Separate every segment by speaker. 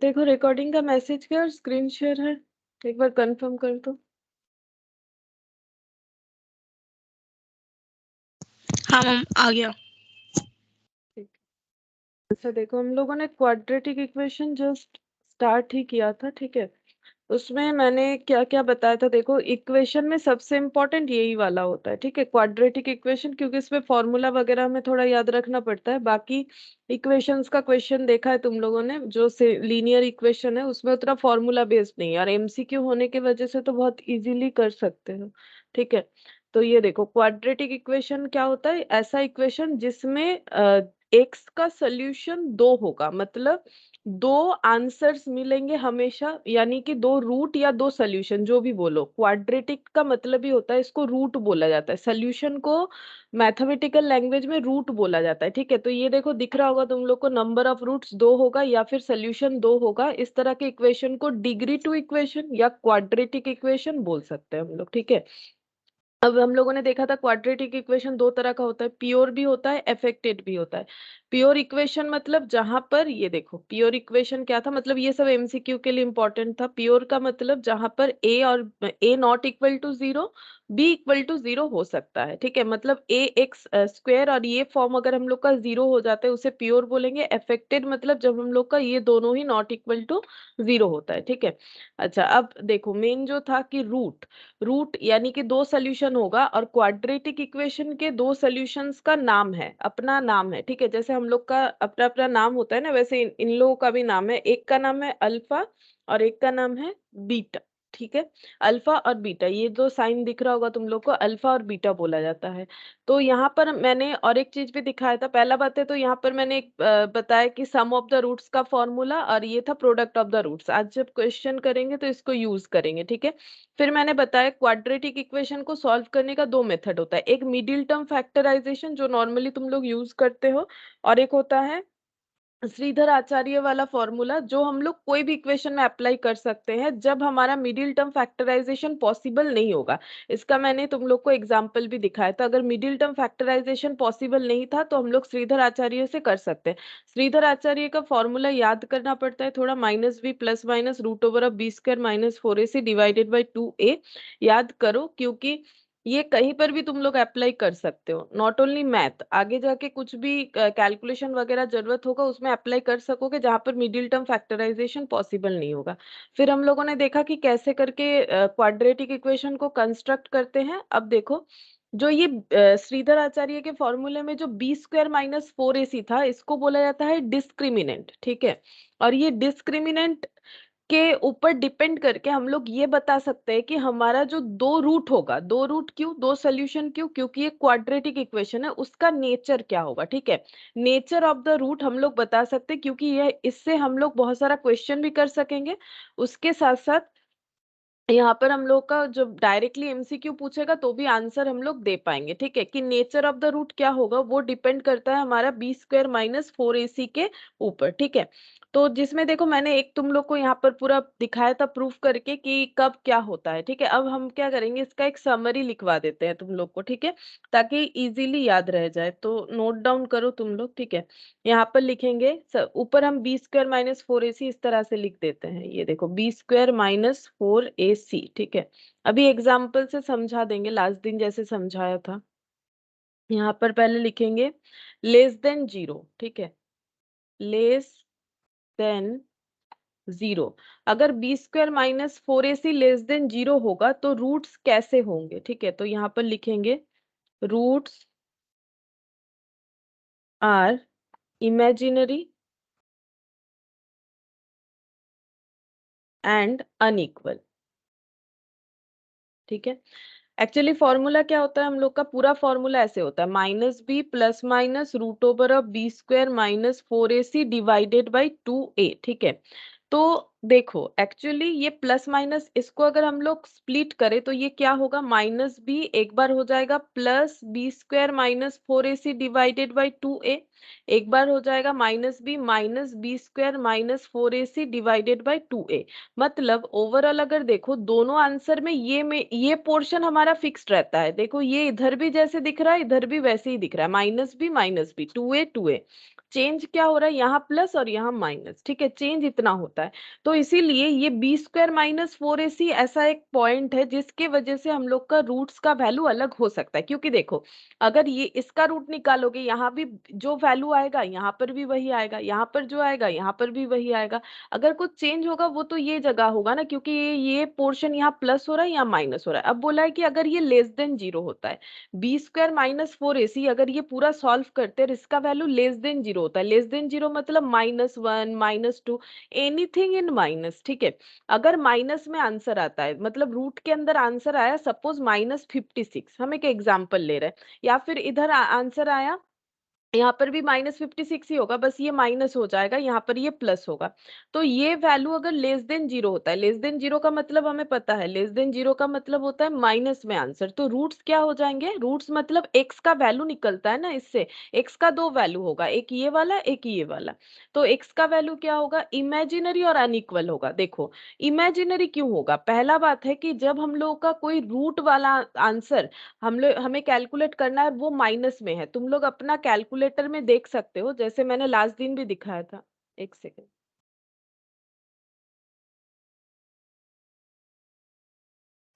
Speaker 1: देखो रिकॉर्डिंग का मैसेज क्या और स्क्रीन शेयर है, एक बार कंफर्म कर दो।
Speaker 2: हाँ मैम आ गया।
Speaker 1: ठीक। अच्छा देखो, हम लोगों ने क्वाड्रेटिक इक्वेशन जस्ट स्टार्ट ही किया था, ठीक है। उसमें मैंने क्या क्या बताया था, देखो इक्वेशन में सबसे इम्पोर्टेंट यही वाला होता है, ठीक है, क्वाड्रेटिक इक्वेशन, क्योंकि इसमें फॉर्मूला वगैरह हमें थोड़ा याद रखना पड़ता है। बाकी इक्वेशंस का क्वेश्चन देखा है तुम लोगों ने, जो से लीनियर इक्वेशन है उसमें उतना फॉर्मूला बेस्ड नहीं है, और एमसीक्यू होने की वजह से तो बहुत इजीली कर सकते हो, ठीक है। तो ये देखो क्वाड्रेटिक इक्वेशन क्या होता है, ऐसा इक्वेशन जिसमें एक्स का सोल्यूशन दो होगा, मतलब दो आंसर्स मिलेंगे हमेशा, यानी कि दो रूट या दो सोल्यूशन, जो भी बोलो। क्वाड्रेटिक का मतलब ही होता है, इसको रूट बोला जाता है, सोल्यूशन को मैथमेटिकल लैंग्वेज में रूट बोला जाता है, ठीक है। तो ये देखो दिख रहा होगा तुम लोग को, नंबर ऑफ रूट्स दो होगा या फिर सोल्यूशन दो होगा। इस तरह के इक्वेशन को डिग्री टू इक्वेशन या क्वाड्रेटिक इक्वेशन बोल सकते हैं हम लोग, ठीक है। अब हम लोगों ने देखा था क्वाड्रेटिक इक्वेशन दो तरह का होता है, प्योर भी होता है, अफेक्टेड भी होता है। प्योर इक्वेशन मतलब जहां पर, ये देखो प्योर इक्वेशन क्या था, मतलब ये सब एमसीक्यू के लिए इंपॉर्टेंट था। प्योर का मतलब जहां पर ए और A not equal to zero, B equal to zero हो सकता है, ठीक है। मतलब ए एक्स स्क्वायर और ये फॉर्म अगर हम लोग का जीरो हो जाता है उसे प्योर बोलेंगे। अफेक्टेड मतलब जब हम लोग का ये दोनों ही नॉट इक्वल टू जीरो होता है, ठीक है। अच्छा अब देखो मेन जो था कि रूट, रूट यानी कि दो सोल्यूशन होगा, और क्वाड्रेटिक इक्वेशन के दो सोल्यूशंस का नाम है, अपना नाम है, ठीक है। जैसे हम लोग का अपना अपना नाम होता है ना, वैसे इन लोगों का भी नाम है, एक का नाम है अल्फा और एक का नाम है बीटा, ठीक है। अल्फा और बीटा, ये जो साइन दिख रहा होगा तुम लोग को, अल्फा और बीटा बोला जाता है। तो यहाँ पर मैंने और एक चीज भी दिखाया था, पहला बात है तो यहाँ पर मैंने एक बताया कि सम ऑफ द रूट्स का फॉर्मूला, और ये था प्रोडक्ट ऑफ द रूट्स। आज जब क्वेश्चन करेंगे तो इसको यूज करेंगे, ठीक है। फिर मैंने बताया क्वाड्रेटिक इक्वेशन को सॉल्व करने का दो मेथड होता है, एक मिडिल टर्म फैक्टराइजेशन जो नॉर्मली तुम लोग यूज करते हो, और एक होता है श्रीधर आचार्य वाला फॉर्मूला, जो हम लोग कोई भी इक्वेशन में अप्लाई कर सकते हैं जब हमारा मिडिल टर्म फैक्टराइजेशन पॉसिबल नहीं होगा। इसका मैंने तुम लोग को एग्जांपल भी दिखाया था, अगर मिडिल टर्म फैक्टराइजेशन पॉसिबल नहीं था तो हम लोग श्रीधर आचार्य से कर सकते हैं। श्रीधर आचार्य का फॉर्मूला याद करना पड़ता है थोड़ा, minus B plus minus root over of B square minus four A C divided by two A. याद करो, क्योंकि ये कहीं पर भी तुम लोग अप्लाई कर सकते हो, नॉट ओनली मैथ, आगे जाके कुछ भी कैलकुलेशन वगैरह जरूरत होगा उसमें अप्लाई कर सकोगे जहां पर मिडिल टर्म फैक्टराइजेशन पॉसिबल नहीं होगा। फिर हम लोगों ने देखा कि कैसे करके क्वाड्रेटिक इक्वेशन को कंस्ट्रक्ट करते हैं। अब देखो, जो ये श्रीधर आचार्य के फॉर्मूले में जो B square minus four A सी था, इसको बोला जाता है डिस्क्रिमिनेंट, ठीक है। और ये डिस्क्रिमिनेंट के ऊपर डिपेंड करके हम लोग ये बता सकते हैं कि हमारा जो दो रूट होगा, दो रूट क्यों, दो सोल्यूशन क्यों, क्योंकि ये क्वाड्रेटिक इक्वेशन है, उसका नेचर क्या होगा, ठीक है। नेचर ऑफ द रूट हम लोग बता सकते हैं, क्योंकि ये इससे हम लोग बहुत सारा क्वेश्चन भी कर सकेंगे। उसके साथ साथ यहाँ पर हम लोग का जब डायरेक्टली एमसीक्यू पूछेगा तो भी आंसर हम लोग दे पाएंगे, ठीक है। कि नेचर ऑफ द रूट क्या होगा वो डिपेंड करता है हमारा B square minus four A सी के ऊपर, ठीक है। तो जिसमें देखो मैंने एक तुम लोग को यहाँ पर पूरा दिखाया था प्रूफ करके कि कब क्या होता है, ठीक है। अब हम क्या करेंगे, इसका एक समरी लिखवा देते हैं तुम लोग को, ठीक है, ताकि इजीली याद रह जाए। तो नोट डाउन करो तुम लोग, ठीक है। यहाँ पर लिखेंगे ऊपर हम B square minus four A सी इस तरह से लिख देते हैं, ये देखो b square minus four A सी, ठीक है। अभी एग्जाम्पल से समझा देंगे, लास्ट दिन जैसे समझाया था। यहाँ पर पहले लिखेंगे लेस देन जीरो, ठीक है, लेस देन जीरो। अगर B square minus four A C less than zero होगा तो रूट्स कैसे होंगे, ठीक है। तो यहाँ पर लिखेंगे roots are imaginary and unequal, ठीक है। एक्चुअली फॉर्मूला क्या होता है, हम लोग का पूरा फॉर्मूला ऐसे होता है, minus B plus minus root over of B square minus four A C divided by two A, ठीक है। तो देखो एक्चुअली ये प्लस माइनस, इसको अगर हम लोग स्प्लिट करें तो ये क्या होगा, माइनस बी एक बार हो जाएगा plus B square minus four A C divided by two A, एक बार हो जाएगा minus B square minus four A C divided by two A. मतलब ओवरऑल अगर देखो दोनों आंसर में ये पोर्शन हमारा फिक्स्ड रहता है, देखो ये इधर भी जैसे दिख रहा है इधर भी वैसे ही दिख रहा है, minus b two a two a. Change क्या हो रहा है, यहाँ प्लस और यहाँ माइनस, ठीक है, चेंज इतना होता है। तो इसीलिए ये बी स्क्वायर माइनस 4ac ऐसा एक पॉइंट है जिसके वजह से हम लोग का रूट्स का वैल्यू अलग हो सकता है। क्योंकि देखो, अगर ये इसका रूट निकालोगे, यहाँ भी जो वैल्यू आएगा यहाँ पर भी वही आएगा, यहाँ पर जो आएगा यहाँ पर भी वही आएगा। अगर कुछ चेंज होगा वो तो ये जगह होगा ना, क्योंकि ये पोर्शन यहाँ प्लस हो रहा है, यहाँ माइनस हो रहा है। अब बोला है कि अगर ये लेस देन जीरो होता है, बी स्क्वायर माइनस 4ac अगर ये पूरा सॉल्व करते हैं, इसका वैल्यू लेस देन जीरो होता है। लेस देन जीरो मतलब -1 -2, एनीथिंग इन माइनस, ठीक है। अगर माइनस में आंसर आता है, मतलब रूट के अंदर आंसर आया सपोज -56, हम एक एग्जाम्पल ले रहे हैं, या फिर इधर आंसर आया, यहाँ पर भी -56 ही होगा, बस ये माइनस हो जाएगा, यहाँ पर ये प्लस होगा। तो ये वैल्यू अगर लेस देन जीरो होता है, लेस देन जीरो का मतलब हमें पता है, लेस देन जीरो का मतलब होता है माइनस में आंसर। तो रूट्स क्या हो जाएंगे, रूट्स मतलब एक्स का वैल्यू निकलता है ना इससे, एक्स का दो वैल्यू होगा, एक ये वाला एक ये वाला। तो एक्स का वैल्यू क्या होगा, इमेजिनरी और अनइक्वल होगा। देखो, इमेजिनरी क्यों होगा, पहला बात है कि जब हम लोग का कोई रूट वाला आंसर हमें कैलकुलेट करना है, वो माइनस में है। तुम लोग अपना कैलकुलेटर में देख सकते हो, जैसे मैंने लास्ट दिन भी दिखाया था। एक सेकेंड,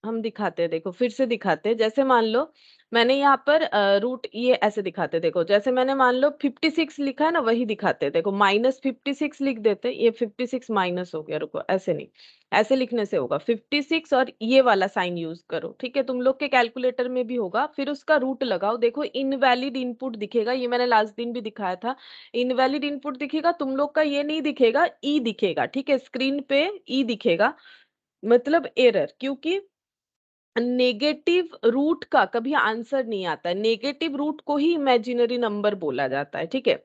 Speaker 1: हम दिखाते हैं, देखो फिर से दिखाते हैं। जैसे मान लो मैंने यहाँ पर रूट ये ऐसे दिखाते हैं, देखो जैसे मैंने मान लो 56 लिखा है ना, वही दिखाते हैं। देखो -56 लिख देते हैं, ये 56 माइनस हो गया, रुको ऐसे नहीं, ऐसे लिखने से होगा 56 और ये वाला साइन यूज करो, ठीक है। तुम लोग के कैलकुलेटर में भी होगा, फिर उसका रूट लगाओ। देखो इनवैलिड इनपुट दिखेगा, ये मैंने लास्ट दिन भी दिखाया था। इनवैलिड इनपुट दिखेगा, तुम लोग का ये नहीं दिखेगा, ई दिखेगा, ठीक है, स्क्रीन पे ई दिखेगा, मतलब एरर। क्योंकि नेगेटिव रूट का कभी आंसर नहीं आता है, नेगेटिव रूट को ही इमेजिनरी नंबर बोला जाता है, ठीक है।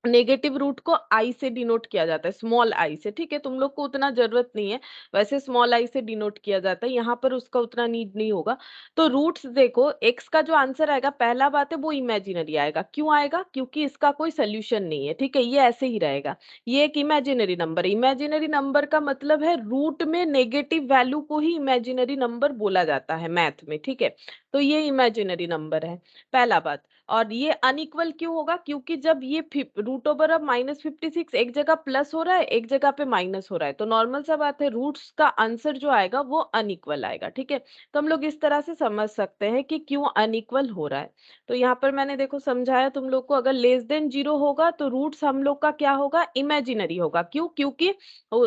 Speaker 1: नेगेटिव रूट को आई से डिनोट किया जाता है, स्मॉल आई से, ठीक है। तुम लोग को उतना जरूरत नहीं है, वैसे स्मॉल आई से डिनोट किया जाता है, यहाँ पर उसका उतना नीड नहीं होगा। तो रूट्स देखो, एक्स का जो आंसर आएगा, पहला बात है वो इमेजिनरी आएगा। क्यों आएगा, क्योंकि इसका कोई सोल्यूशन नहीं है, ठीक है, ये ऐसे ही रहेगा। ये एक इमेजिनरी नंबर, इमेजिनरी नंबर का मतलब है रूट में नेगेटिव वैल्यू को ही इमेजिनरी नंबर बोला जाता है मैथ में, ठीक है। तो ये इमेजिनरी नंबर है, पहला बात। और ये अनइक्वल क्यों होगा, क्योंकि जब ये रूट ओवर ऑफ -56 एक जगह प्लस हो रहा है, एक जगह पे माइनस हो रहा है, तो नॉर्मल सा बात है रूट्स का आंसर जो आएगा वो अनइक्वल आएगा, ठीक है। तो हम लोग इस तरह से समझ सकते हैं कि क्यों अनइक्वल हो रहा है। तो यहाँ पर मैंने देखो समझाया तुम लोग को, अगर लेस देन जीरो होगा तो रूट्स हम लोग का क्या होगा, इमेजिनरी होगा। क्यों, क्योंकि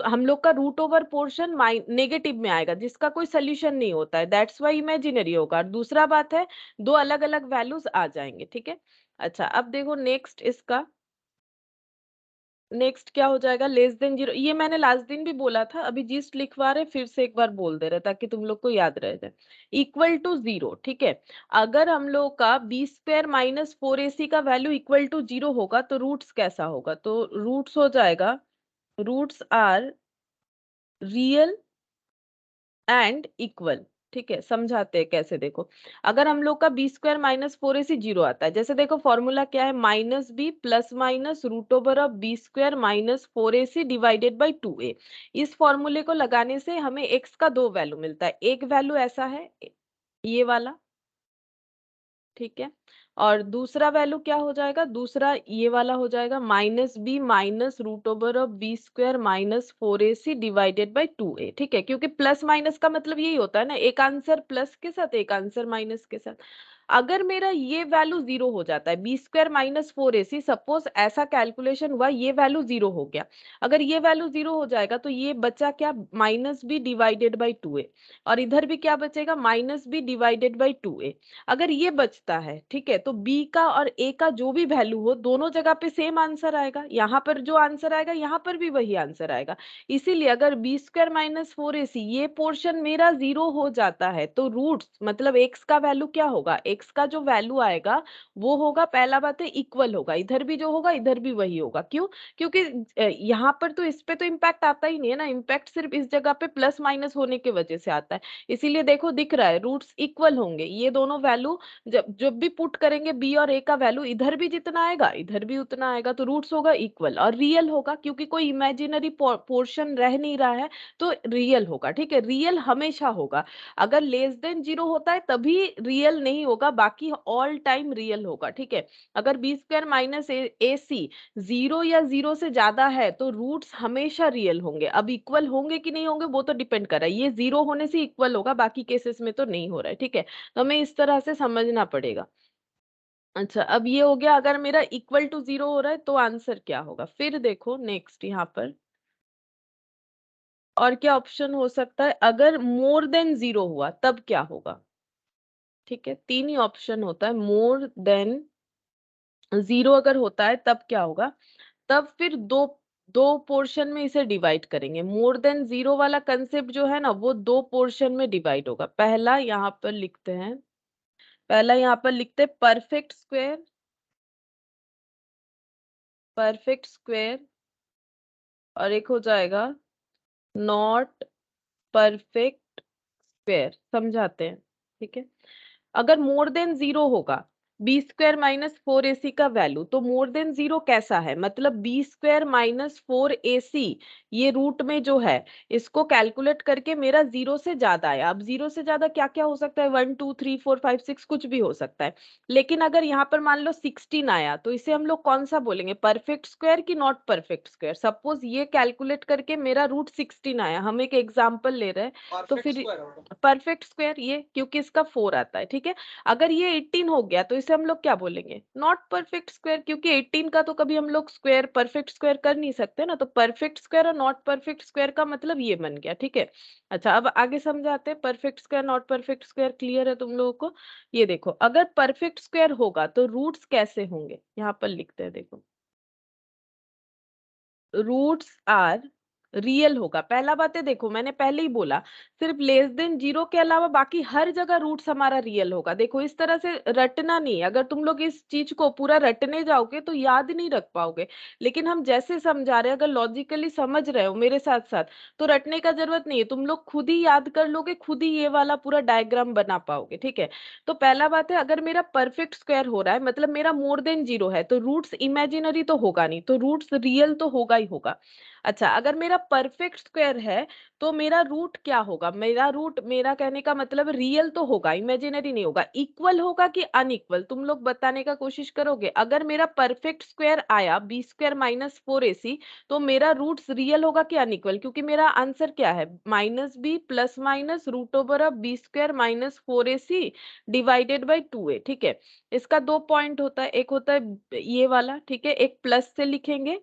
Speaker 1: हम लोग का रूट ओवर पोर्शन नेगेटिव में आएगा, जिसका कोई सोल्यूशन नहीं होता है, दैट्स वाई इमेजिनरी होगा। और दूसरा बात है, दो अलग अलग वैल्यूज आ जाएंगे, ठीक है। अच्छा, अब देखो नेक्स्ट इसका, नेक्स्ट क्या हो जाएगा, लेस देन जीरो, ये मैंने लास्ट दिन भी बोला था, अभी जिस्ट लिखवा रहे फिर से एक बार बोल दे रहे ताकि तुम लोग को याद रह जाए। इक्वल टू जीरो, ठीक है। अगर हम लोग का बी स्क्वायर माइनस 4ac का वैल्यू इक्वल टू जीरो होगा तो रूट्स कैसा होगा, तो रूट्स हो जाएगा, roots are real and equal, ठीक है। समझाते हैं कैसे, देखो अगर हम लोग का B square minus 4ac zero आता है, जैसे देखो फॉर्मूला क्या है, -b plus minus root over of B square minus 4ac divided by 2a। इस फॉर्मूले को लगाने से हमें x का दो वैल्यू मिलता है, एक वैल्यू ऐसा है, ये वाला, ठीक है। और दूसरा वैल्यू क्या हो जाएगा, दूसरा ये वाला हो जाएगा, -b minus root over of B square minus 4ac divided by 2a, ठीक है। क्योंकि प्लस माइनस का मतलब यही होता है ना, एक आंसर प्लस के साथ एक आंसर माइनस के साथ। अगर मेरा ये वैल्यू जीरो हो जाता है, b square minus 4ac, suppose ऐसा कैलकुलेशन हुआ, ये वैल्यू जीरो हो गया। अगर ये वैल्यू जीरो हो जाएगा तो ये बचा क्या, -b डिवाइडेड बाई 2a, और इधर भी क्या बचेगा, -b डिवाइडेड बाई 2a। अगर ये बचता है, ठीक है, तो बी का और ए का जो भी वैल्यू हो, दोनों जगह पे सेम आंसर आएगा, यहाँ पर जो आंसर आएगा यहाँ पर भी वही आंसर आएगा। इसीलिए अगर बी स्क्वायर माइनस 4ac ये पोर्शन मेरा जीरो हो जाता है, तो रूट्स मतलब एक्स का वैल्यू क्या होगा, एक्स का जो वैल्यू आएगा वो होगा, पहला बात है इक्वल होगा, इधर भी जो होगा इधर भी वही होगा। क्यों, क्योंकि यहाँ पर तो इस पे तो इम्पैक्ट आता ही नहीं है ना, इम्पैक्ट सिर्फ इस जगह पे प्लस माइनस होने की वजह से आता है। इसीलिए देखो दिख रहा है रूट्स इक्वल होंगे, ये दोनों वैल्यू जब जब भी पुट करेंगे बी और ए का वैल्यू, इधर भी जितना आएगा इधर भी उतना आएगा, तो रूट्स होगा इक्वल और रियल होगा, क्योंकि कोई इमेजिनरी पोर्शन रह नहीं रहा है, तो रियल होगा, ठीक है। रियल हमेशा होगा, अगर लेस देन जीरो होता है तभी रियल नहीं होगा, होगा, बाकी ऑल टाइम रियल होगा, ठीक है। अगर बी स्क्वायर माइनस ए सी 0 या 0 से ज्यादा है तो रूट्स हमेशा रियल होंगे। अब इक्वल होंगे कि नहीं होंगे वो तो डिपेंड कर रहा है, ये 0 होने से इक्वल होगा, बाकी केसेस में तो नहीं हो रहा है, ठीक है। तो हमें इस तरह से समझना पड़ेगा। अच्छा, अब ये हो गया, अगर मेरा इक्वल टू 0 हो रहा है तो आंसर क्या होगा। फिर देखो नेक्स्ट यहाँ पर और क्या ऑप्शन हो सकता है, अगर मोर देन 0 हुआ तब क्या होगा। ठीक है, 3 ही ऑप्शन होता है, मोर देन 0 अगर होता है तब क्या होगा। तब फिर दो दो पोर्शन में इसे डिवाइड करेंगे। मोर देन 0 वाला कंसेप्ट जो है ना वो दो पोर्शन में डिवाइड होगा। पहला यहाँ पर लिखते हैं, पहला यहाँ पर लिखते हैं परफेक्ट स्क्वायर, परफेक्ट स्क्वायर, और एक हो जाएगा नॉट परफेक्ट स्क्वायर। समझाते हैं, ठीक है। अगर मोर देन 0 होगा बी स्क्वायर माइनस 4ac का वैल्यू, तो मोर देन 0 कैसा है, मतलब बी स्क्वायर माइनस 4ac ये रूट में जो है इसको कैलकुलेट करके मेरा 0 से ज्यादा है। अब 0 से ज्यादा क्या क्या हो सकता है, 1 2 3 4 5 6 कुछ भी हो सकता है। लेकिन अगर यहाँ पर मान लो 16 आया तो इसे हम लोग कौन सा बोलेंगे, परफेक्ट स्क्वायर की नॉट परफेक्ट स्क्वायर। सपोज ये कैलकुलेट करके मेरा रूट 16 आया, हम एक एग्जाम्पल ले रहे हैं, तो फिर परफेक्ट स्क्वायर ये, क्योंकि इसका 4 आता है, ठीक है। अगर ये 18 हो गया तो इसे हम लोग क्या बोलेंगे, नॉट परफेक्ट स्क्वायर, क्योंकि 18 का तो कभी हम लोग स्क्वायर परफेक्ट स्क्वायर कर नहीं सकते ना। तो परफेक्ट स्क्वायर और नॉट परफेक्ट स्क्वायर का मतलब ये बन गया, ठीक है। अच्छा, अब आगे समझाते हैं perfect square not perfect square. Clear है तुम लोगों को। ये देखो, अगर परफेक्ट स्क्वायर होगा तो रूट्स कैसे होंगे, यहाँ पर लिखते हैं देखो, रूट्स आर रियल होगा। पहला बात है, देखो मैंने पहले ही बोला सिर्फ लेस देन 0 के अलावा बाकी हर जगह रूट्स हमारा रियल होगा। देखो इस तरह से रटना नहीं, अगर तुम लोग इस चीज को पूरा रटने जाओगे तो याद नहीं रख पाओगे। लेकिन हम जैसे समझा रहे हैं, अगर लॉजिकली समझ रहे हो मेरे साथ साथ, तो रटने का जरूरत नहीं है, तुम लोग खुद ही याद कर लोगे, खुद ही ये वाला पूरा डायग्राम बना पाओगे, ठीक है। तो पहला बात है, अगर मेरा परफेक्ट स्क्वायर हो रहा है मतलब मेरा मोर देन 0 है, तो रूट्स इमेजिनरी तो होगा नहीं, तो रूट्स रियल तो होगा ही होगा। अच्छा, अगर मेरा परफेक्ट स्क्वायर है तो मेरा रूट क्या होगा, मेरा रूट, मेरा कहने का मतलब रियल तो होगा, इमेजिनरी नहीं होगा। इक्वल होगा कि अनइक्वल, तुम लोग बताने का कोशिश करोगे। अगर मेरा परफेक्ट स्क्वायर आया बी स्क्वायर माइनस 4ac, तो मेरा रूट्स रियल होगा कि अनइक्वल, क्योंकि मेरा आंसर क्या है, minus B plus minus root over of B square minus 4ac divided by 2a, ठीक है। इसका दो पॉइंट होता है, एक होता है ये वाला, ठीक है, एक प्लस से लिखेंगे,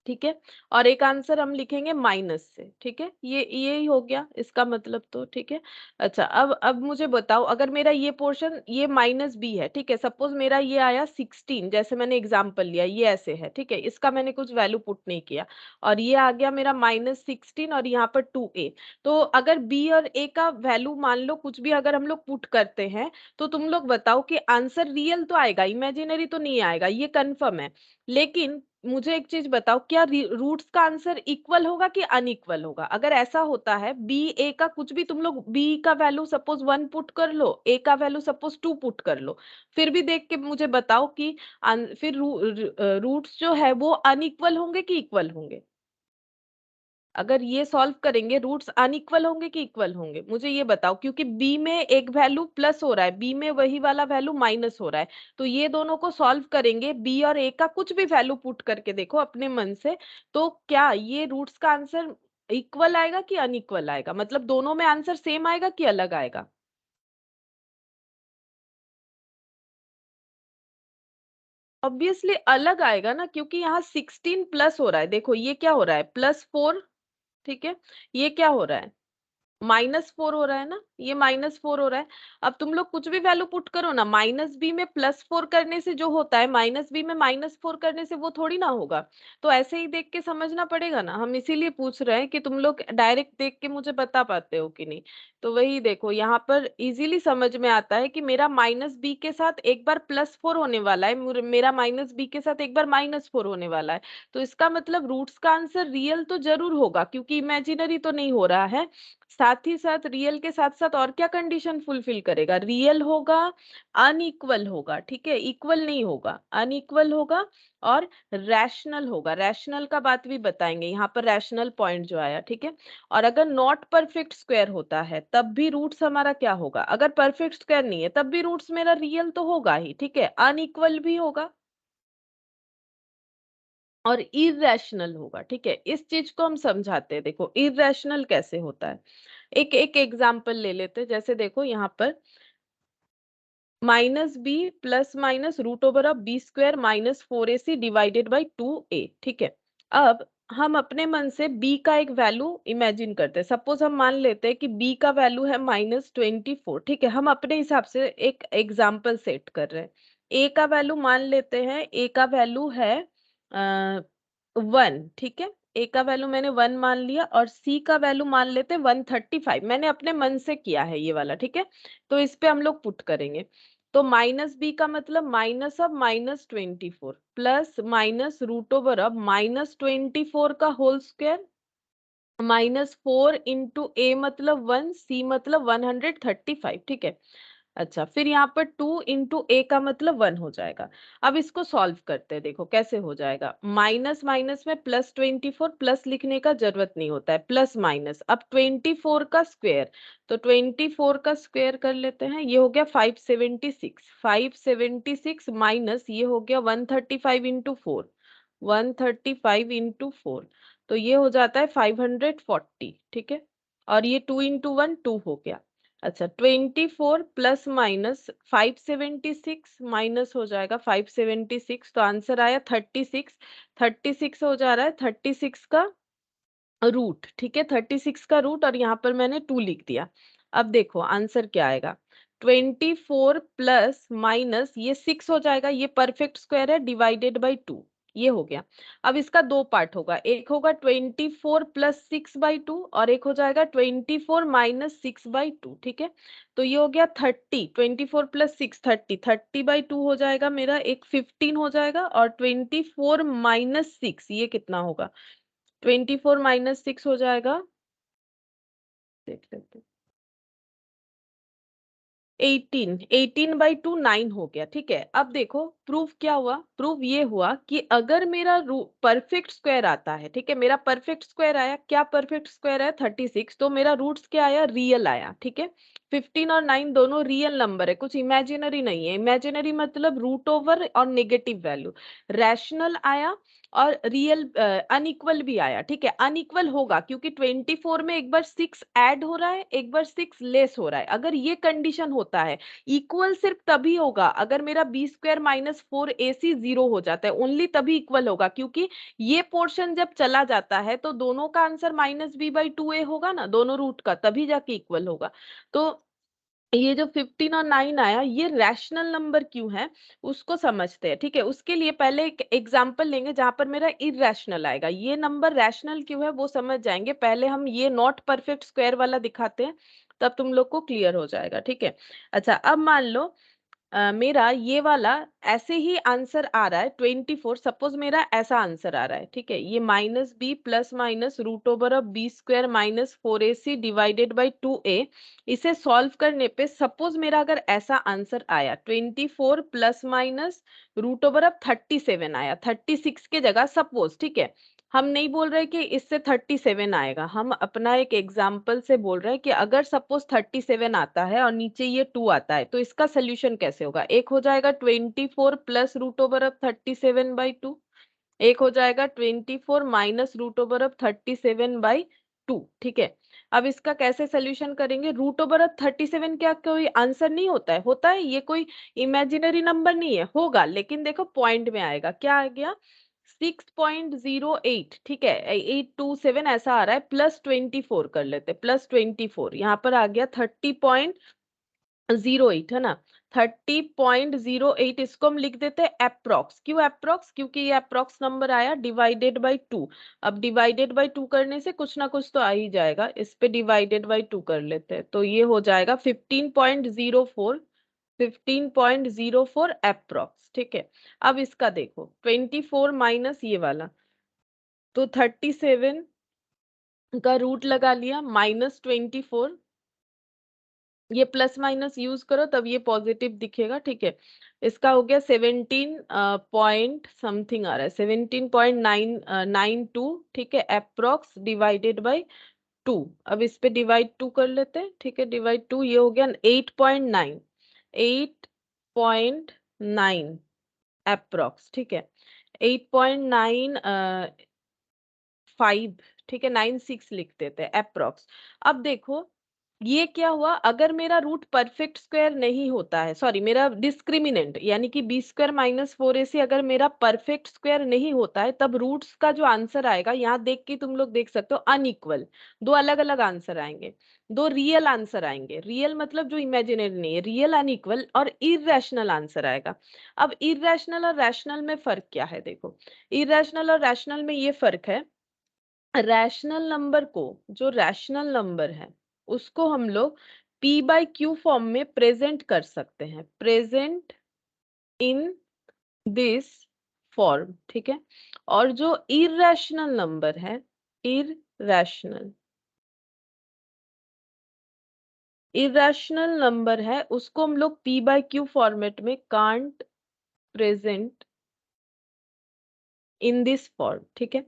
Speaker 1: ठीक है, और एक आंसर हम लिखेंगे माइनस से, ठीक है। ये ही हो गया इसका मतलब तो, ठीक है। अच्छा, अब मुझे बताओ, अगर मेरा ये पोर्शन ये माइनस बी है, ठीक है, सपोज मेरा ये आया 16, जैसे मैंने एग्जांपल लिया, ये ऐसे है, ठीक है, इसका मैंने कुछ वैल्यू पुट नहीं किया, और ये आ गया मेरा -16 और यहाँ पर 2a। तो अगर बी और ए का वैल्यू मान लो कुछ भी अगर हम लोग पुट करते हैं, तो तुम लोग बताओ कि आंसर रियल तो आएगा, इमेजिनरी तो नहीं आएगा, ये कंफर्म है। लेकिन मुझे एक चीज बताओ, क्या रूट्स का आंसर इक्वल होगा कि अनइक्वल होगा। अगर ऐसा होता है, बी ए का कुछ भी तुम लोग, बी का वैल्यू सपोज 1 पुट कर लो, ए का वैल्यू सपोज 2 पुट कर लो, फिर भी देख के मुझे बताओ कि फिर रूट्स जो है वो अनइक्वल होंगे कि इक्वल होंगे। अगर ये सॉल्व करेंगे, रूट्स अनइक्वल होंगे कि इक्वल होंगे, मुझे ये बताओ, क्योंकि बी में एक वैल्यू प्लस हो रहा है, बी में वही वाला वैल्यू माइनस हो रहा है। तो ये दोनों को सॉल्व करेंगे, बी और ए का कुछ भी वैल्यू पुट करके देखो अपने मन से, तो क्या ये रूट्स का आंसर इक्वल आएगा कि अनइक्वल आएगा, मतलब दोनों में आंसर सेम आएगा कि अलग आएगा। ऑब्वियसली अलग आएगा ना, क्योंकि यहाँ 16 प्लस हो रहा है, देखो ये क्या हो रहा है, +4, ठीक है, ये क्या हो रहा है, -4 हो रहा है ना, ये -4 हो रहा है। अब तुम लोग कुछ भी वैल्यू पुट करो ना, माइनस बी में +4 करने से जो होता है, माइनस बी में -4 करने से वो थोड़ी ना होगा। तो ऐसे ही देख के समझना पड़ेगा ना, हम इसीलिए पूछ रहे हैं कि तुम लोग डायरेक्ट देख के मुझे बता पाते हो कि नहीं। तो वही देखो, यहाँ पर इजीली समझ में आता है कि मेरा माइनस बी के साथ एक बार +4 होने वाला है, मेरा माइनस बी के साथ एक बार -4 होने वाला है। तो इसका मतलब रूट्स का आंसर रियल तो जरूर होगा, क्योंकि इमेजिनरी तो नहीं हो रहा है। साथ ही साथ रियल के साथ साथ और क्या कंडीशन फुलफिल करेगा, रियल होगा, अनइक्वल होगा, ठीक है, इक्वल नहीं होगा, अनइक्वल होगा, और रैशनल होगा। रैशनल का बात भी बताएंगे, यहाँ पर रैशनल पॉइंट जो आया, ठीक है। और अगर नॉट परफेक्ट स्क्वायर होता है तब भी रूट्स हमारा क्या होगा, अगर परफेक्ट स्क्वायर नहीं है तब भी रूट्स मेरा रियल तो होगा ही, ठीक है, अनइक्वल भी होगा और इरेशनल होगा, ठीक है। इस चीज को हम समझाते हैं, देखो इरेशनल कैसे होता है। एक एक एग्जाम्पल ले लेते हैं, जैसे देखो यहाँ पर minus B plus minus root over of B square minus 4ac divided by 2a, ठीक है। अब हम अपने मन से b का एक वैल्यू इमेजिन करते हैं, सपोज हम मान लेते हैं कि b का वैल्यू है -24, ठीक है। हम अपने हिसाब से एक एग्जाम्पल सेट कर रहे हैं। a का वैल्यू मान लेते हैं, a का वैल्यू है 1, ठीक है। a का वैल्यू मैंने 1 मान लिया और c का वैल्यू मान लेते हैं 135, मैंने अपने मन से किया है ये वाला, ठीक है। तो इस पे हम लोग पुट करेंगे, तो माइनस बी का मतलब minus of -24 plus minus root over of -24 का होल स्क्वायर -4 इंटू ए मतलब 1, सी मतलब 135, ठीक है। अच्छा, फिर यहाँ पर 2 इंटू ए का मतलब 1 हो जाएगा। अब इसको सॉल्व करते हैं, देखो कैसे हो जाएगा। माइनस माइनस में +24, प्लस लिखने का जरूरत नहीं होता है, प्लस माइनस। अब 24 का स्क्वायर, तो 24 का स्क्वायर कर लेते हैं, ये हो गया 576, 576 माइनस ये हो गया 135 इंटू 4, 135 इंटू 4, तो ये हो जाता है 540, ठीक है। और ये 2 इंटू 1 2 हो गया। अच्छा, 24 प्लस माइनस 576 माइनस हो जाएगा 576, तो आंसर आया 36, 36 हो जा रहा है 36 का रूट, ठीक है, 36 का रूट, और यहाँ पर मैंने 2 लिख दिया। अब देखो आंसर क्या आएगा, 24 प्लस माइनस ये 6 हो जाएगा, ये परफेक्ट स्क्वायर है, डिवाइडेड बाई 2, ये हो गया। अब इसका दो पार्ट होगा, एक होगा 24 प्लस 6/2 और एक हो जाएगा 24 माइनस 6/2, ठीक है। तो ये हो गया 30, 24 प्लस 6 30, 30/2 हो जाएगा मेरा, एक 15 हो जाएगा, और 24 माइनस 6 ये कितना होगा, 24 माइनस 6 हो जाएगा, देख लेते हैं, 18, 18/2 9 हो गया, ठीक है। अब देखो प्रूफ क्या हुआ, प्रूफ ये हुआ कि अगर मेरा परफेक्ट स्क्वायर आता है, ठीक है, मेरा परफेक्ट स्क्वायर आया, क्या परफेक्ट स्क्वायर है 36, तो मेरा रूट्स क्या आया, रियल आया, ठीक है। 15 और 9 दोनों रियल नंबर है, कुछ इमेजिनरी नहीं है। इमेजिनरी मतलब रूट ओवर और नेगेटिव वैल्यू। रैशनल आया और रियल अनइक्वल भी आया, ठीक है। अनइक्वल होगा क्योंकि 24 में एक बार 6 ऐड हो रहा है, एक बार 6 लेस हो रहा है। अगर ये कंडीशन होता है, इक्वल सिर्फ तभी होगा अगर मेरा बी स्क्वायर माइनस 4ac 0 हो जाता है, ओनली तभी इक्वल होगा, क्योंकि ये पोर्शन जब चला जाता है तो दोनों का आंसर -b/2a होगा ना, दोनों रूट का, तभी जाके इक्वल होगा। तो ये जो 15 और 9 आया, ये रैशनल नंबर क्यों है उसको समझते हैं, ठीक है। उसके लिए पहले एक एग्जांपल लेंगे जहां पर मेरा इरैशनल आएगा, ये नंबर रैशनल क्यों है वो समझ जाएंगे। पहले हम ये नॉट परफेक्ट स्क्वायर वाला दिखाते हैं, तब तुम लोग को क्लियर हो जाएगा, ठीक है। अच्छा, अब मान लो मेरा ये वाला ऐसे ही आंसर आ रहा है 24, सपोज मेरा ऐसा आंसर आ रहा है, ठीक है। ये minus B plus minus root over of B square minus 4ac divided by 2a, इसे सॉल्व करने पे सपोज मेरा अगर ऐसा आंसर आया 24 plus minus root over of 37 आया, 36 के जगह सपोज, ठीक है। हम नहीं बोल रहे कि इससे 37 आएगा, हम अपना एक एग्जाम्पल से बोल रहे हैं कि अगर सपोज 37 आता है और नीचे ये 2 आता है तो इसका सोल्यूशन कैसे होगा। एक हो जाएगा 24 प्लस रूट ओवर ऑफ 37/2, एक हो जाएगा 24 माइनस रूट ओवर ऑफ 37/2, ठीक है। अब इसका कैसे सोल्यूशन करेंगे, रूट ओवर ऑफ 37 क्या कोई आंसर नहीं होता है, होता है, ये कोई इमेजिनरी नंबर नहीं है, होगा, लेकिन देखो पॉइंट में आएगा, क्या आ गया 6.08, ठीक है, 827 ऐसा आ रहा है, प्लस 24 कर लेते, प्लस 24 यहाँ पर आ गया 30.08, है ना। 30.08 इसको हम लिख देते हैं अप्रोक्स, क्यों अप्रोक्स, क्योंकि ये अप्रोक्स नंबर आया डिवाइडेड बाई 2। अब डिवाइडेड बाई 2 करने से कुछ ना कुछ तो आ ही जाएगा, इस पे डिवाइडेड बाई 2 कर लेते हैं, तो ये हो जाएगा 15.04, 15.04 अप्रोक्स, ठीक है। अब इसका देखो 24 माइनस ये वाला, तो 37 का रूट लगा लिया, -24, ये प्लस माइनस यूज करो तब ये पॉजिटिव दिखेगा, ठीक है। इसका हो गया 17 पॉइंट समथिंग आ रहा है, 17.992, ठीक है, अप्रोक्स डिवाइडेड बाय 2। अब इस पे डिवाइड 2 कर लेते हैं, ठीक है, डिवाइड 2, ये हो गया 8.9, 8.9 अप्रोक्स, ठीक है, 8.9 5, ठीक है, 96 लिख देते हैं अप्रोक्स। अब देखो ये क्या हुआ, अगर मेरा रूट परफेक्ट स्क्वायर नहीं होता है, सॉरी मेरा डिस्क्रिमिनेंट यानी कि b² - 4ac अगर मेरा परफेक्ट स्क्वायर नहीं होता है, तब रूट्स का जो आंसर आएगा, यहाँ देख के तुम लोग देख सकते हो अनइक्वल, दो अलग अलग आंसर आएंगे, दो रियल आंसर आएंगे, रियल मतलब जो इमेजिनरी नहीं है, रियल अनइक्वल और इरेशनल आंसर आएगा। अब इरेशनल और रैशनल में फर्क क्या है, देखो इरेशनल और रैशनल में ये फर्क है, रैशनल नंबर को, जो रैशनल नंबर है उसको हम लोग p/q फॉर्म में प्रेजेंट कर सकते हैं, प्रेजेंट इन दिस फॉर्म, ठीक है। और जो इरेशनल नंबर है, इरेशनल इरेशनल नंबर है, उसको हम लोग p/q फॉर्मेट में can't present in this form, ठीक है।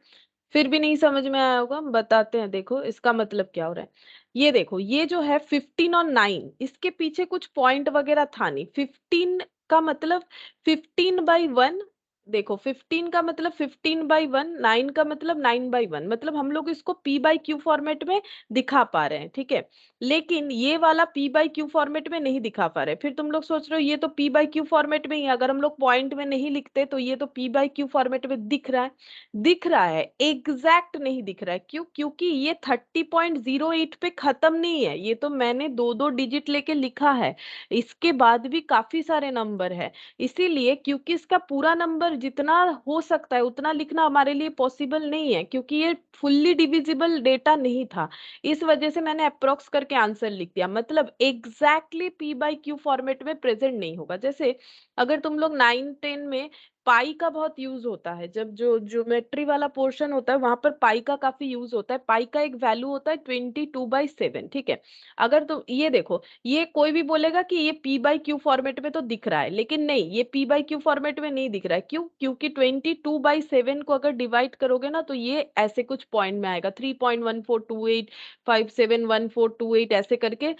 Speaker 1: फिर भी नहीं समझ में आया होगा, हम बताते हैं, देखो इसका मतलब क्या हो रहा है। ये देखो, ये जो है 15 और 9, इसके पीछे कुछ पॉइंट वगैरह था नहीं, 15 का मतलब 15/1, देखो 15 का मतलब 15/1, 9 का मतलब 9/1, मतलब हम लोग इसको p/q फॉर्मेट में दिखा पा रहे हैं, ठीक है। लेकिन ये वाला p/q फॉर्मेट में नहीं दिखा पा रहे, फिर तुम लोग सोच रहे हो ये तो p/q फॉर्मेट में ही है, अगर हम लोग पॉइंट में नहीं लिखते तो ये तो p/q फॉर्मेट में दिख रहा है, दिख रहा है, एग्जैक्ट नहीं दिख रहा है, क्यों, क्योंकि ये 30.08 पे खत्म नहीं है, ये तो मैंने दो दो डिजिट लेके लिखा है, इसके बाद भी काफी सारे नंबर है, इसीलिए क्योंकि इसका पूरा नंबर जितना हो सकता है उतना लिखना हमारे लिए पॉसिबल नहीं है, क्योंकि ये फुल्ली डिविजिबल डेटा नहीं था, इस वजह से मैंने अप्रोक्स करके आंसर लिख दिया, मतलब एग्जैक्टली p/q फॉर्मेट में प्रेजेंट नहीं होगा। जैसे अगर तुम लोग 9 10 में पाई का बहुत यूज होता है, जब जो ज्योमेट्री वाला पोर्शन होता है वहां पर पाई का काफी यूज होता है, पाई का एक वैल्यू होता है 22/7, ठीक है। अगर तुम ये देखो, ये कोई भी बोलेगा कि ये p/q फॉर्मेट में तो दिख रहा है, लेकिन नहीं, ये p/q फॉर्मेट में नहीं दिख रहा है, क्यों, क्योंकि 22/7 को अगर डिवाइड करोगे ना तो ये ऐसे कुछ पॉइंट में आएगा, 3.1428 571428 ऐसे करके,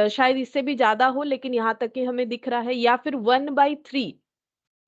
Speaker 1: शायद इससे भी ज्यादा हो, लेकिन यहाँ तक कि हमें दिख रहा है, या फिर 1/3,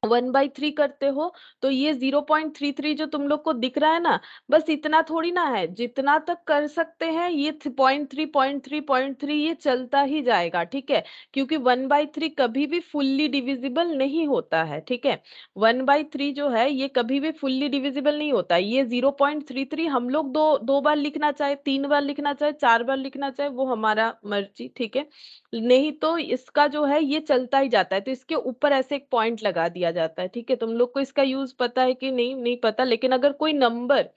Speaker 1: 1/3 करते हो तो ये 0.33 जो तुम लोग को दिख रहा है ना, बस इतना थोड़ी ना है, जितना तक कर सकते हैं ये 0.3 ये चलता ही जाएगा, ठीक है, क्योंकि 1/3 कभी भी फुल्ली डिविजिबल नहीं होता है, ठीक है। 1/3 जो है ये कभी भी फुल्ली डिविजिबल नहीं होता है, ये 0.33 हम लोग दो दो बार लिखना चाहे, 3 बार लिखना चाहे, 4 बार लिखना चाहे, वो हमारा मर्जी, ठीक है। नहीं तो इसका जो है ये चलता ही जाता है, तो इसके ऊपर ऐसे एक पॉइंट लगा दिया जाता है, ठीक है। तुम लोग को इसका यूज पता है कि नहीं, नहीं पता, लेकिन अगर कोई नंबर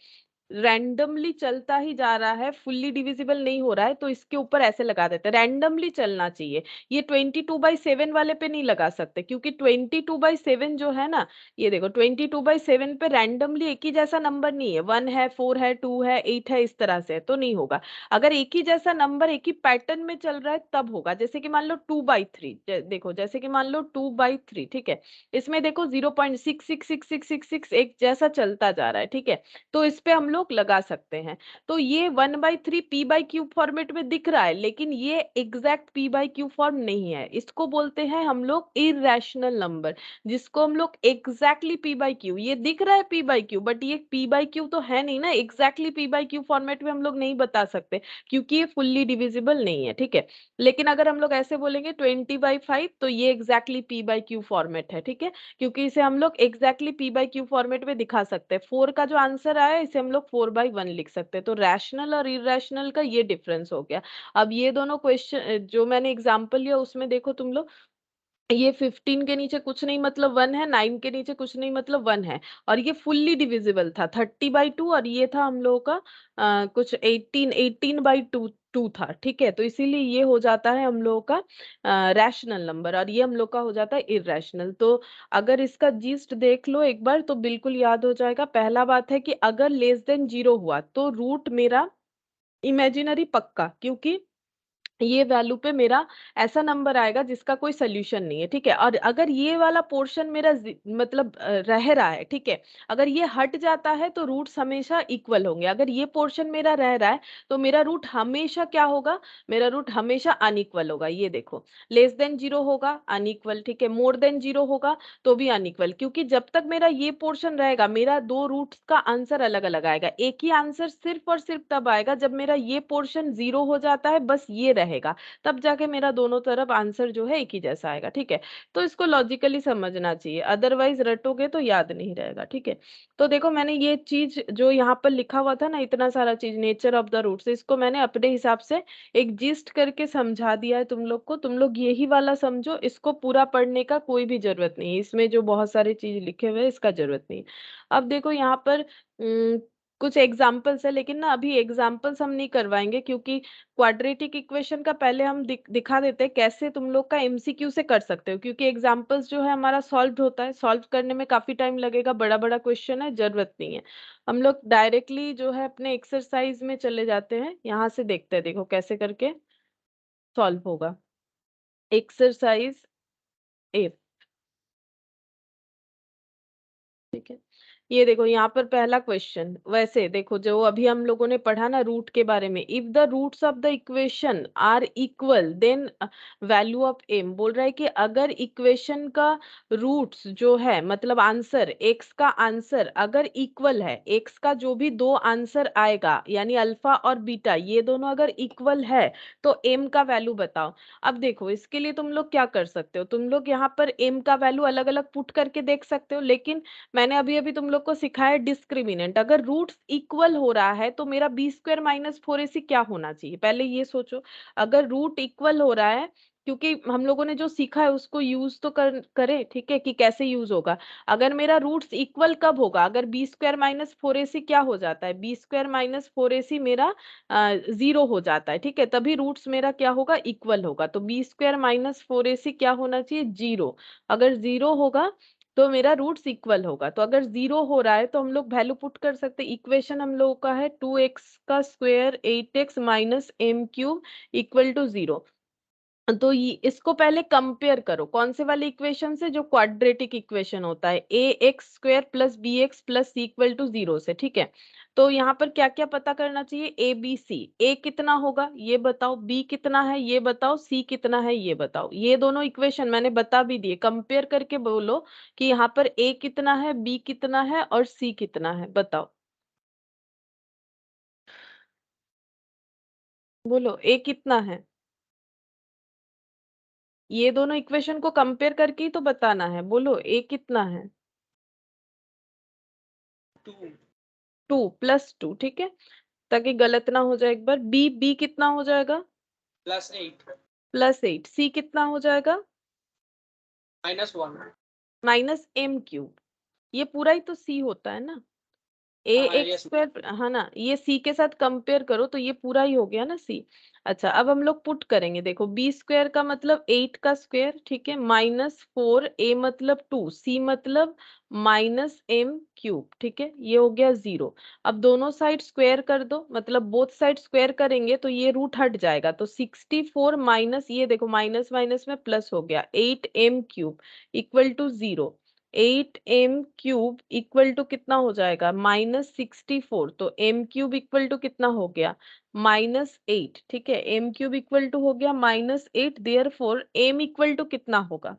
Speaker 1: रैंडमली चलता ही जा रहा है, फुल्ली डिविजिबल नहीं हो रहा है, तो इसके ऊपर ऐसे लगा देते हैं, रैंडमली चलना चाहिए, ये 22/7 वाले पे नहीं लगा सकते, क्योंकि 22/7 जो है ना, ये देखो 22/7 पे रैंडमली एक ही जैसा नंबर नहीं है, 1 है, 4 है, 2 है, 8 है, इस तरह से तो नहीं होगा। अगर एक ही जैसा नंबर एक ही पैटर्न में चल रहा है तब होगा, जैसे कि मान लो 2/3, देखो जैसे कि मान लो 2/3, ठीक है, इसमें देखो 0.666666 एक जैसा चलता जा रहा है, ठीक है, तो इस पे हम लोग लगा सकते हैं। तो ये 1/3 p/q फॉर्मेट में दिख रहा है, लेकिन ये एग्जैक्ट p/q फॉर्म नहीं है, इसको बोलते हैं हम लोग इरेशनल नंबर, जिसको हम लोग एग्जैक्टली p/q, ये दिख रहा है p/q, बट ये p/q तो है नहीं ना, एग्जैक्टली p/q फॉर्मेट में हम लोग नहीं बता सकते, क्योंकि ये फुल्ली डिविजिबल नहीं है, ठीक है। लेकिन अगर हम लोग ऐसे बोलेंगे 20/5, तो ये एग्जैक्टली p/q फॉर्मेट है, ठीक है, क्योंकि इसे हम लोग एग्जैक्टली p/q फॉर्मेट में दिखा सकते हैं। 4 का जो आंसर आया इसे हम लोग 4/1 लिख सकते हैं, तो रैशनल और इरेशनल का ये डिफरेंस हो गया। अब ये दोनों क्वेश्चन जो मैंने एग्जांपल लिया उसमें देखो तुम लोग, ये 15 के नीचे कुछ नहीं मतलब 1 है, 9 के नीचे कुछ नहीं मतलब 1 है, और ये फुल्ली डिविजिबल था 30/2, और ये था हम लोगों का कुछ 18/2 टू था, ठीक है, तो इसीलिए ये हो जाता है हम लोगों का रैशनल नंबर, और ये हम लोग का हो जाता है इरेशनल। तो अगर इसका जीस्ट देख लो एक बार तो बिल्कुल याद हो जाएगा। पहला बात है कि अगर लेस देन 0 हुआ तो रूट मेरा इमेजिनरी पक्का, क्योंकि ये वैल्यू पे मेरा ऐसा नंबर आएगा जिसका कोई सोल्यूशन नहीं है, ठीक है। और अगर ये वाला पोर्शन मेरा मतलब रह रहा है, ठीक है, अगर ये हट जाता है तो रूट्स हमेशा इक्वल होंगे। अगर ये पोर्शन मेरा रह रहा है तो मेरा रूट हमेशा क्या होगा, मेरा रूट हमेशा अनइक्वल होगा। ये देखो, लेस देन जीरो होगा अनइक्वल, ठीक है, मोर देन जीरो होगा तो भी अनइक्वल, क्योंकि जब तक मेरा ये पोर्शन रहेगा मेरा दो रूट्स का आंसर अलग अलग आएगा। एक ही आंसर सिर्फ और सिर्फ तब आएगा जब मेरा ये पोर्शन जीरो हो जाता है, बस ये रहेगा, तब जाके मेरा दोनों तरफ आंसर जो है एक ही जैसा आएगा, ठीक है। तो इसको लॉजिकली समझना चाहिए, अदरवाइज रटोगे तो याद नहीं रहेगा, ठीक है। तो देखो, मैंने ये चीज जो यहाँ पर लिखा हुआ था ना, इतना सारा चीज, नेचर ऑफ द रूट्स, इसको मैंने अपने हिसाब से एक जिस्ट करके समझा दिया है तुम लोग को। तुम लोग यही वाला समझो, इसको पूरा पढ़ने का कोई भी जरूरत नहीं है, इसमें जो बहुत सारे चीज लिखे हुए हैं इसका जरूरत नहीं है। अब देखो यहाँ पर कुछ एग्जाम्पल्स है, लेकिन ना अभी एग्जाम्पल्स हम नहीं करवाएंगे, क्योंकि क्वाड्रेटिक इक्वेशन का पहले हम दिखा देते हैं कैसे तुम लोग का एमसीक्यू से कर सकते हो, क्योंकि एग्जाम्पल्स जो है हमारा सॉल्व होता है, सॉल्व करने में काफी टाइम लगेगा, बड़ा बड़ा क्वेश्चन है, जरूरत नहीं है। हम लोग डायरेक्टली जो है अपने एक्सरसाइज में चले जाते हैं, यहाँ से देखते हैं, देखो कैसे करके सॉल्व होगा। एक्सरसाइज ए, ठीक है। ये देखो यहाँ पर पहला क्वेश्चन, वैसे देखो जो अभी हम लोगों ने पढ़ा ना रूट के बारे में, if the roots of the equation are equal then value of m, बोल रहा है कि अगर इक्वेशन का रूट्स जो है, मतलब आंसर, एक्स का आंसर अगर इक्वल है, एक्स का जो भी दो आंसर आएगा यानी अल्फा और बीटा, ये दोनों अगर इक्वल है तो एम का वैल्यू बताओ। अब देखो इसके लिए तुम लोग क्या कर सकते हो, तुम लोग यहाँ पर एम का वैल्यू अलग अलग पुट करके देख सकते हो, लेकिन मैंने अभी अभी तुम लोग को सिखाया डिस्क्रिमिनेंट। अगर रूट्स इक्वल हो रहा है तो मेरा B square minus four A सी क्या होना चाहिए, पहले ये सोचो। अगर रूट इक्वल हो रहा है, क्योंकि हम लोगों ने जो सीखा है उसको यूज तो करें, ठीक है, कि कैसे यूज होगा। अगर मेरा रूट्स इक्वल कब होगा, अगर B square minus four A सी क्या हो जाता है, b square minus four A सी मेरा जीरो हो जाता है, ठीक है, तभी रूट्स मेरा क्या होगा, इक्वल होगा। तो B square minus four A सी क्या होना चाहिए, जीरो। अगर जीरो होगा तो मेरा रूट्स इक्वल होगा। तो अगर जीरो हो रहा है तो हम लोग वैल्यू पुट कर सकते हैं। इक्वेशन हम लोगों का है 2x का square 8x minus m cube equal to zero. तो ये इसको पहले कंपेयर करो कौन से वाले इक्वेशन से, जो क्वाड्रेटिक इक्वेशन होता है, A x square plus B x plus C equal to zero से, ठीक है। तो यहाँ पर क्या क्या पता करना चाहिए, ए बी सी, ए कितना होगा ये बताओ, बी कितना है ये बताओ, सी कितना है ये बताओ। ये दोनों इक्वेशन मैंने बता भी दिए, कंपेयर करके बोलो कि यहाँ पर ए कितना है, बी कितना है और सी कितना है, बताओ। बोलो ए कितना है, ये दोनों इक्वेशन को कंपेयर करके ही तो बताना है, बोलो ए कितना है।
Speaker 2: 2
Speaker 1: टू प्लस टू, ठीक है, ताकि गलत ना हो जाए एक बार। बी बी कितना हो जाएगा,
Speaker 2: +8
Speaker 1: प्लस एट। सी कितना हो जाएगा,
Speaker 2: -1।
Speaker 1: Minus m cube. ये पूरा ही तो सी होता है ना, ए
Speaker 2: हाँ,
Speaker 1: एक्स
Speaker 2: यस मैम।
Speaker 1: स्क्वायर है ना, ये सी के साथ कंपेयर करो तो ये पूरा ही हो गया ना सी। अच्छा, अब हम लोग पुट करेंगे, देखो बी स्क्वायर का मतलब 8 का स्क्वायर, ठीक है, माइनस फोर, ए मतलब 2, सी मतलब माइनस एम क्यूब, ठीक है, ये हो गया जीरो। अब दोनों साइड स्क्वायर कर दो, मतलब बोथ साइड स्क्वायर करेंगे तो ये रूट हट जाएगा, तो 64 माइनस, ये देखो माइनस माइनस में प्लस हो गया, 8 m क्यूब इक्वल टू जीरो। 8 m क्यूब इक्वल टू कितना हो जाएगा, -64। तो m क्यूब इक्वल टू कितना हो गया, -8, ठीक है, m क्यूब इक्वल टू हो गया -8, therefore m equal to कितना होगा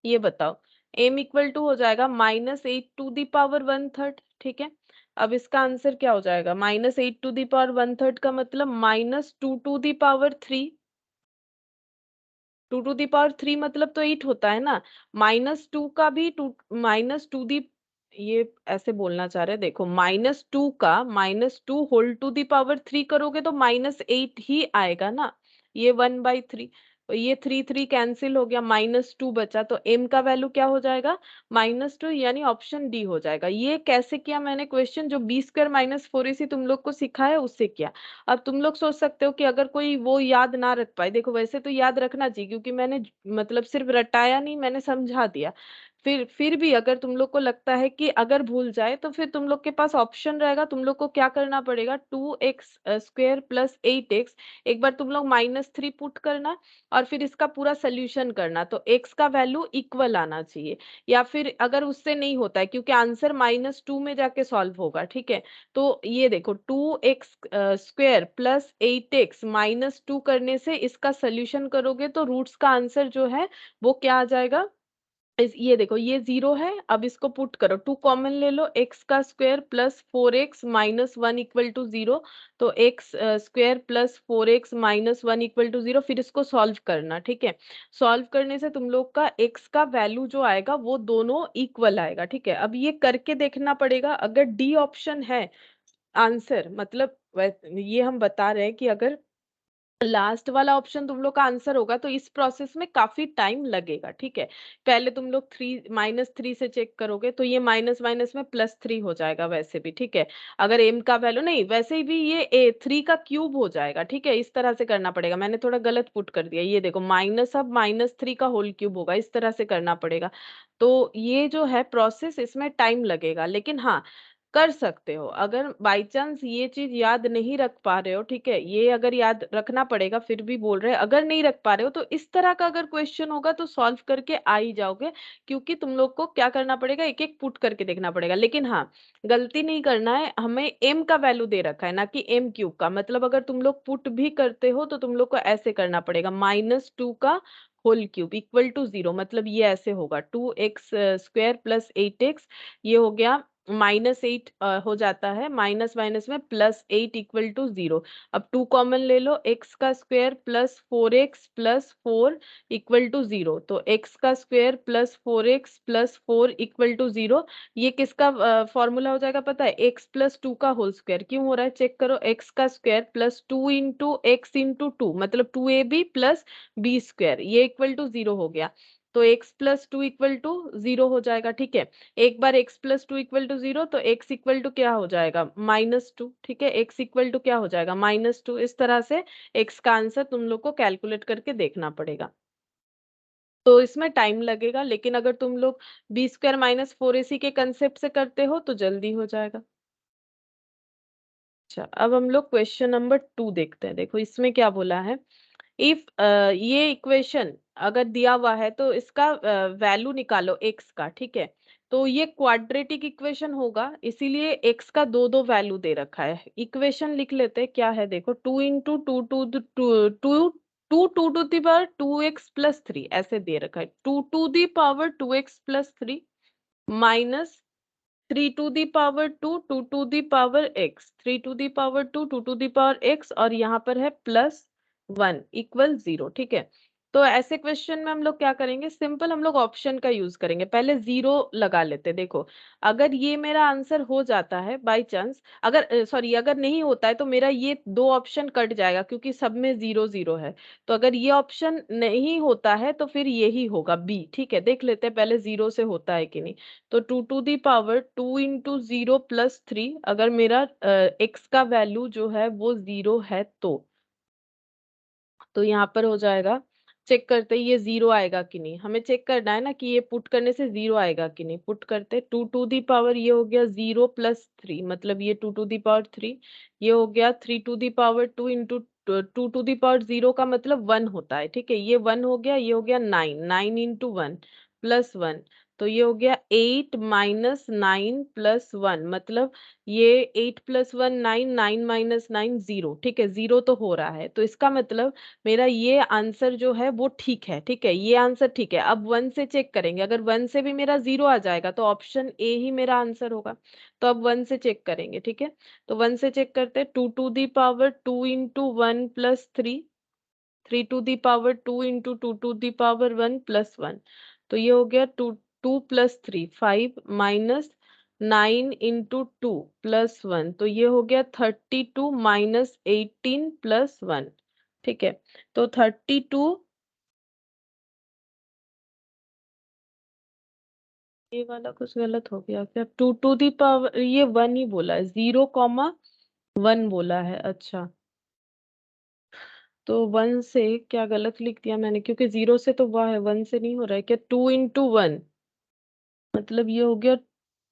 Speaker 1: ये बताओ। m इक्वल टू हो जाएगा -8 टू दी पावर 1/3, ठीक है। अब इसका आंसर क्या हो जाएगा, -8 टू दी पावर 1/3 का मतलब -2 to the power 3। 2 to the power 3 मतलब तो 8 होता है ना, -2 का भी टू, -2 दी, ये ऐसे बोलना चाह रहे हैं, देखो -2 का -2 होल टू दी पावर 3 करोगे तो -8 ही आएगा ना, ये 1/3। ये 3 3 कैंसिल हो गया, -2 बचा, तो m का वैल्यू क्या हो जाएगा, -2, यानी ऑप्शन डी हो जाएगा। ये कैसे किया मैंने क्वेश्चन, जो बी स्क्वायर माइनस फोर इसी तुम लोग को सिखाया उससे किया। अब तुम लोग सोच सकते हो कि अगर कोई वो याद ना रख पाए, देखो वैसे तो याद रखना चाहिए, क्योंकि मैंने मतलब सिर्फ रटाया नहीं, मैंने समझा दिया। फिर भी अगर तुम लोग को लगता है कि अगर भूल जाए तो फिर तुम लोग के पास ऑप्शन रहेगा, तुम लोग को क्या करना पड़ेगा, 2x² प्लस 8x, एक बार तुम लोग -3 पुट करना और फिर इसका पूरा सोल्यूशन करना, तो x का वैल्यू इक्वल आना चाहिए। या फिर अगर उससे नहीं होता है, क्योंकि आंसर -2 में जाके सॉल्व होगा, ठीक है। तो ये देखो 2x² प्लस 8x -2 करने से इसका सोल्यूशन करोगे तो रूट्स का आंसर जो है वो क्या आ जाएगा, ये देखो ये 0 है, अब इसको पुट करो, 2 कॉमन ले लो, एक्स का square plus 4x minus 1 equal to 0, तो x square plus 4x minus 1 equal to 0, फिर इसको सॉल्व करना, ठीक है। सॉल्व करने से तुम लोग का x का वैल्यू जो आएगा वो दोनों इक्वल आएगा, ठीक है। अब ये करके देखना पड़ेगा, अगर डी ऑप्शन है आंसर, मतलब ये हम बता रहे हैं कि अगर लास्ट वाला ऑप्शन तुम लोग का आंसर होगा तो इस प्रोसेस में काफी टाइम लगेगा, ठीक है। पहले तुम लोग -3 से चेक करोगे तो ये माइनस माइनस में +3 हो जाएगा वैसे भी, ठीक है। अगर m का वैल्यू नहीं, वैसे भी ये 3 का क्यूब हो जाएगा, ठीक है। इस तरह से करना पड़ेगा, मैंने थोड़ा गलत पुट कर दिया, ये देखो माइनस, अब -3 का होल क्यूब होगा, इस तरह से करना पड़ेगा। तो ये जो है प्रोसेस, इसमें टाइम लगेगा, लेकिन हाँ कर सकते हो। अगर बाय चांस ये चीज याद नहीं रख पा रहे हो, ठीक है, ये अगर याद रखना पड़ेगा, फिर भी बोल रहे हैं, अगर नहीं रख पा रहे हो तो इस तरह का अगर क्वेश्चन होगा तो सॉल्व करके आ ही जाओगे, क्योंकि तुम लोग को क्या करना पड़ेगा, एक एक पुट करके देखना पड़ेगा। लेकिन हाँ, गलती नहीं करना है, हमें एम का वैल्यू दे रखा है ना कि m³ का, मतलब अगर तुम लोग पुट भी करते हो तो तुम लोग को ऐसे करना पड़ेगा, -2 का होल क्यूब इक्वल टू 0, मतलब ये ऐसे होगा 2x² प्लस 8x, ये हो गया -8 हो जाता है, माइनस माइनस में +8 इक्वल टू 0। अब 2 कॉमन ले लो, x का square plus 4x plus 4 equal to 0, तो x का square plus 4x plus 4 equal to 0, ये किसका फॉर्मूला हो जाएगा पता है, x प्लस 2 का होल स्क्वायर। क्यों हो रहा है चेक करो, x का square plus 2 into x into 2, मतलब 2ab प्लस बी स्क्वायर, ये इक्वल टू 0 हो गया, तो x प्लस 2 इक्वल टू 0 हो जाएगा, ठीक है। एक बार x प्लस 2 इक्वल टू 0, तो x इक्वल टू क्या हो जाएगा, -2, ठीक है। x इक्वल टू क्या हो जाएगा, -2, इस तरह से x का आंसर तुम लोग को कैलकुलेट करके देखना पड़ेगा। तो इसमें टाइम लगेगा, लेकिन अगर तुम लोग b² माइनस 4ac के कंसेप्ट से करते हो तो जल्दी हो जाएगा। अच्छा, अब हम लोग क्वेश्चन नंबर 2 देखते हैं। देखो इसमें क्या बोला है, इफ ये इक्वेशन अगर दिया हुआ है तो इसका वैल्यू निकालो x का, ठीक है। तो ये क्वाड्रेटिक इक्वेशन होगा, इसीलिए x का दो दो वैल्यू दे रखा है। इक्वेशन लिख लेते हैं, क्या है देखो, 2 into two two two two two to the power 2x+3 ऐसे दे रखा है, 2 to the power 2x+3 minus 3 to the power 2 2 to the power x, 3 to the power 2 2 to the power x, और यहाँ पर है +1 इक्वल 0, ठीक है। तो ऐसे क्वेश्चन में हम लोग क्या करेंगे, सिंपल हम लोग ऑप्शन का यूज करेंगे, पहले 0 लगा लेते हैं। देखो अगर ये मेरा आंसर हो जाता है बाय चांस, अगर सॉरी अगर नहीं होता है तो मेरा ये दो ऑप्शन कट जाएगा, क्योंकि सब में 0 0 है। तो अगर ये ऑप्शन नहीं होता है तो फिर यही होगा बी, ठीक है। देख लेते हैं पहले 0 से होता है कि नहीं। तो 2 to the power 2 into 0 plus 3, अगर मेरा x का वैल्यू जो है वो 0 है तो यहाँ पर हो जाएगा, चेक करते हैं ये 0 आएगा कि नहीं, हमें चेक करना है ना कि ये पुट करने से 0 आएगा कि नहीं। पुट करते 2 टू दी पावर, ये हो गया 0 प्लस 3, मतलब ये 2 टू दी पावर 3, ये हो गया 3 to the power 2 into 2 to the power 0 का मतलब 1 होता है, ठीक है। ये 1 हो गया, ये हो गया 9, 9 इंटू 1 प्लस 1, तो ये हो गया 8 माइनस 9 प्लस 1, मतलब ये 8 प्लस 1 9, 9 माइनस 9 0, ठीक है। 0 तो हो रहा है, तो इसका मतलब मेरा ये आंसर जो है वो ठीक है, ठीक है, ये आंसर ठीक है। अब 1 से चेक करेंगे, अगर 1 से भी मेरा 0 आ जाएगा तो ऑप्शन ए ही मेरा आंसर होगा। तो अब 1 से चेक करेंगे, ठीक है। तो 1 से चेक करते हैं, 2 to the power 2 into 1 plus 3, 3 to the power 2 into 2 to the power 1 plus 1, तो ये हो गया 2 2 प्लस 3 5 माइनस 9 इंटू 2 प्लस 1, तो ये हो गया 32 माइनस 18 प्लस 1, ठीक है। तो 32, ये वाला कुछ गलत हो गया क्या, 2 टू दी पावर, ये 1 ही बोला है, 0,1 बोला है, अच्छा। तो 1 से क्या गलत लिख दिया मैंने, क्योंकि 0 से तो हुआ है, 1 से नहीं हो रहा है क्या, 2 इंटू 1, मतलब ये हो गया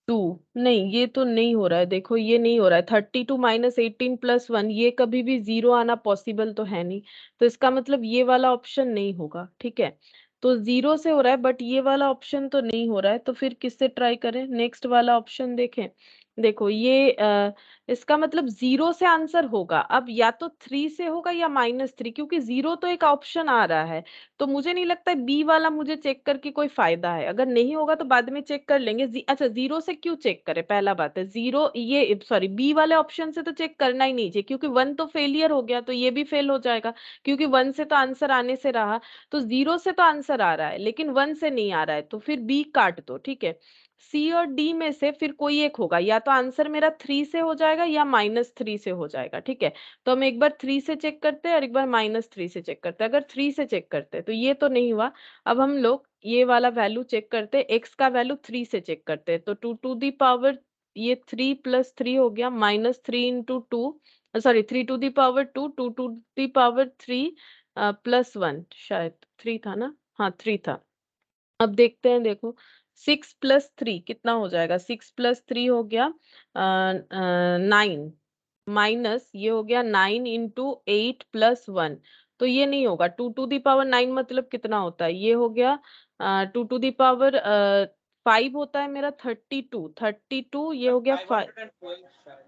Speaker 1: 2। नहीं, ये तो नहीं हो रहा है, देखो ये नहीं हो रहा है। 32 माइनस 18 प्लस 1, ये कभी भी 0 आना पॉसिबल तो है नहीं। तो इसका मतलब ये वाला ऑप्शन नहीं होगा, ठीक है। तो 0 से हो रहा है, बट ये वाला ऑप्शन तो नहीं हो रहा है, तो फिर किससे ट्राई करें? नेक्स्ट वाला ऑप्शन देखें। देखो ये इसका मतलब 0 से आंसर होगा। अब या तो 3 से होगा या -3, क्योंकि 0 तो एक ऑप्शन आ रहा है। तो मुझे नहीं लगता बी वाला मुझे चेक करके कोई फायदा है। अगर नहीं होगा तो बाद में चेक कर लेंगे। अच्छा, 0 से क्यों चेक करें? पहला बात है, 0 ये सॉरी बी वाले ऑप्शन से तो चेक करना ही नहीं चाहिए, क्योंकि 1 तो फेलियर हो गया, तो ये भी फेल हो जाएगा। क्योंकि 1 से तो आंसर आने से रहा। तो 0 से तो आंसर आ रहा है, लेकिन 1 से नहीं आ रहा है, तो फिर बी काट दो, ठीक है। सी और डी में से फिर कोई एक होगा, या तो आंसर मेरा 3 से हो जाएगा या -3 से हो जाएगा, ठीक है। तो हम एक बार 3 से चेक करते हैं और एक बार -3 से चेक करते हैं। अगर 3 से चेक करते हैं तो ये तो नहीं हुआ। अब हम लोग ये वाला वैल्यू चेक करते हैं, एक्स का वैल्यू 3 से चेक करते हैं। तो 2 टू दी पावर, ये 3 प्लस 3 हो गया, -3 into 2, sorry 3 to the power 2, 2 to the power 3 plus 1, शायद 3 था ना? हाँ 3 था। अब देखते हैं, देखो 6 प्लस 3 कितना हो जाएगा? 6 प्लस 3 हो गया 9, माइनस ये हो गया 9 इंटू 8 प्लस 1। तो ये नहीं होगा। 2 टू दी पावर 9 मतलब कितना होता है? ये हो गया 2 टू दी पावर 5 होता है मेरा, 32, 32 ये हो गया 5।
Speaker 2: 512 शायद।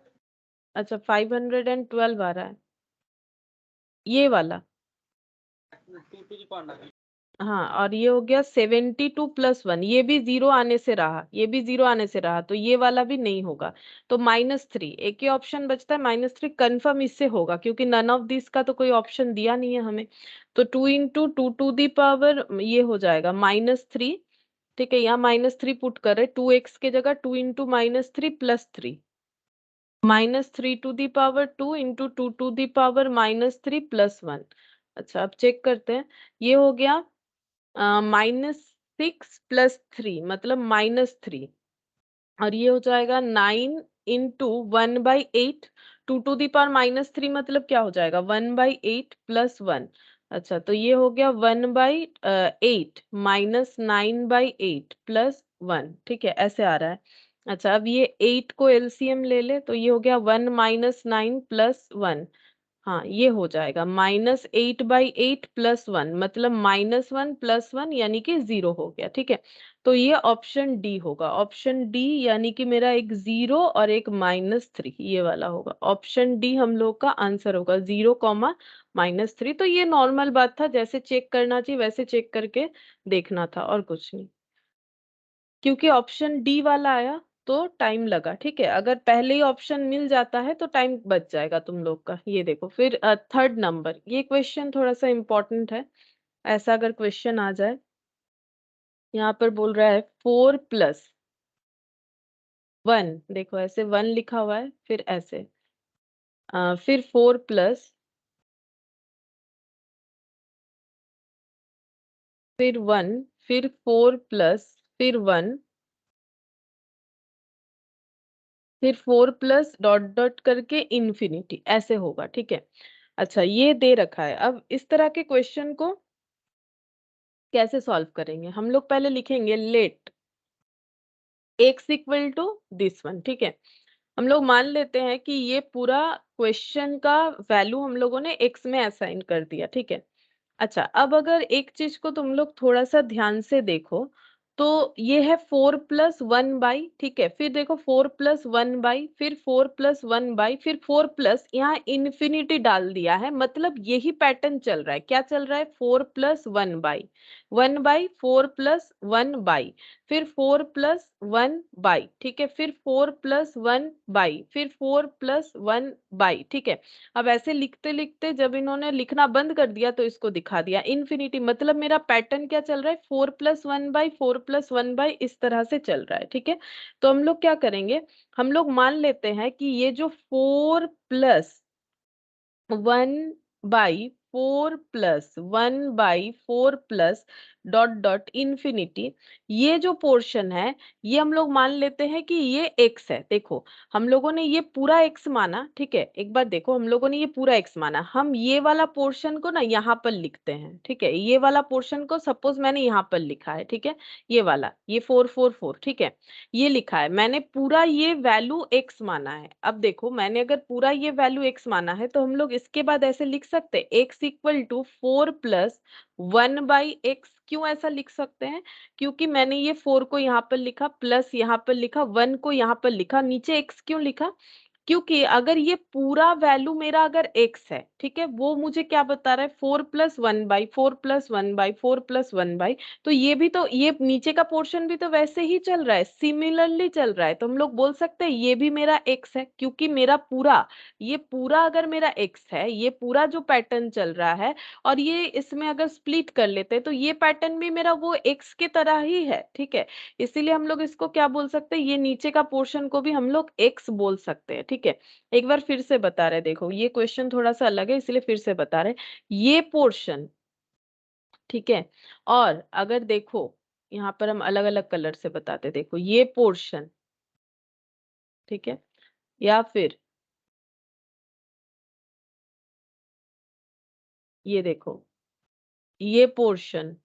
Speaker 1: अच्छा, 512 आ रहा है ये वाला।
Speaker 2: 2 to the power 9।
Speaker 1: हाँ, और ये हो गया 72 प्लस 1, ये भी 0 आने से रहा, ये भी 0 आने से रहा, तो ये वाला भी नहीं होगा। तो -3, एक ही ऑप्शन बचता है -3, कंफर्म इससे होगा, क्योंकि नन ऑफ दिस का तो कोई ऑप्शन दिया नहीं है हमें। तो 2 इंटू 2 टू दी पावर ये हो जाएगा -3, ठीक है। यहाँ -3 पुट कर रहे, 2x की जगह 2 into -3 plus 3, -3 to the power 2 into 2 to the power -3 plus 1। अच्छा, अब चेक करते हैं। ये हो गया -6 प्लस 3 मतलब -3, और ये हो जाएगा 9 इंटू 1/8, 2 टू दी पावर -3 मतलब क्या हो जाएगा? 1/8 प्लस 1। अच्छा, तो ये हो गया 1/8 -9/8 प्लस 1, ठीक है, ऐसे आ रहा है। अच्छा, अब ये 8 को एलसीएम ले ले, तो ये हो गया 1 -9 प्लस 1। हाँ, ये हो जाएगा -8/8 प्लस 1 मतलब -1 प्लस 1 यानी कि 0 हो गया, ठीक है। तो ये ऑप्शन डी होगा, ऑप्शन डी, यानी कि मेरा एक 0 और एक -3, ये वाला होगा। ऑप्शन डी हम लोग का आंसर होगा, 0 कॉमा -3। तो ये नॉर्मल बात था, जैसे चेक करना चाहिए वैसे चेक करके देखना था, और कुछ नहीं। क्योंकि ऑप्शन डी वाला आया तो टाइम लगा, ठीक है। अगर पहले ही ऑप्शन मिल जाता है तो टाइम बच जाएगा तुम लोग का। ये देखो फिर थर्ड नंबर, ये क्वेश्चन थोड़ा सा इम्पोर्टेंट है। ऐसा अगर क्वेश्चन आ जाए, यहाँ पर बोल रहा है 4 प्लस 1, देखो ऐसे 1 लिखा हुआ है, फिर ऐसे फिर 4 प्लस, फिर 1, फिर 4 प्लस, फिर 1, फिर 4 प्लस डॉट डॉट करके इन्फिनिटी, ऐसे होगा, ठीक है। अच्छा, ये दे रखा है। अब इस तरह के क्वेश्चन को कैसे सॉल्व करेंगे? हम लोग पहले लिखेंगे let x equal to this one, ठीक है। हम लोग मान लेते हैं कि ये पूरा क्वेश्चन का वैल्यू हम लोगों ने x में असाइन कर दिया, ठीक है। अच्छा, अब अगर एक चीज को तुम लोग थोड़ा सा ध्यान से देखो, तो ये है 4+1/, ठीक है। फिर देखो 4+1/, फिर 4+1/, फिर 4+, यहाँ इन्फिनिटी डाल दिया है, मतलब यही पैटर्न चल रहा है। क्या चल रहा है? 4+1/, 1/4+1/, फिर 4+1/, ठीक है, फिर 4+1/, फिर 4+1/, ठीक है। अब ऐसे लिखते लिखते जब इन्होंने लिखना बंद कर दिया तो इसको दिखा दिया इन्फिनिटी, मतलब मेरा पैटर्न क्या चल रहा है? 4+1/, 4+1/, इस तरह से चल रहा है, ठीक है। तो हम लोग क्या करेंगे? हम लोग मान लेते हैं कि ये जो 4+1/, 4+1/, 4+ डॉट डॉट इन्फिनिटी, ये जो पोर्शन है ये हम लोग मान लेते हैं कि ये एक्स है। देखो हम लोगों ने ये पूरा एक्स माना, ठीक है, एक बार देखो हम लोगों ने ये पूरा एक्स माना, हम ये वाला पोर्शन को ना यहाँ पर लिखते हैं, ठीक है, ये वाला पोर्शन को सपोज मैंने यहाँ पर लिखा है, ठीक है, ये वाला ये 444, ठीक है, ये लिखा है मैंने, पूरा ये वैल्यू एक्स माना है। अब देखो मैंने अगर पूरा ये वैल्यू एक्स माना है तो हम लोग इसके बाद ऐसे लिख सकते हैं एक्स इक्वल टू 4+1/x। क्यों ऐसा लिख सकते हैं? क्योंकि मैंने ये 4 को यहाँ पर लिखा, प्लस यहाँ पर लिखा, 1 को यहाँ पर लिखा, नीचे x क्यों लिखा? क्योंकि अगर ये पूरा वैल्यू मेरा अगर x है, ठीक है, वो मुझे क्या बता रहा है, 4+1/4+1/4+1/, तो ये भी तो, ये नीचे का पोर्शन भी तो वैसे ही चल रहा है, सिमिलरली चल रहा है, तो हम लोग बोल सकते हैं ये भी मेरा x है, क्योंकि मेरा पूरा, ये पूरा अगर मेरा x है, ये पूरा जो पैटर्न चल रहा है, और ये इसमें अगर स्प्लिट कर लेते हैं तो ये पैटर्न भी मेरा वो x के तरह ही है, ठीक है, इसीलिए हम लोग इसको क्या बोल सकते हैं, ये नीचे का पोर्शन को भी हम लोग x बोल सकते हैं, ठीक है। एक बार फिर से बता रहे, देखो ये क्वेश्चन थोड़ा सा अलग है इसलिए फिर से बता रहे, ये पोर्शन, ठीक है, और अगर देखो यहाँ पर हम अलग अलग कलर से बताते, देखो ये पोर्शन, ठीक है, या फिर ये देखो ये पोर्शन,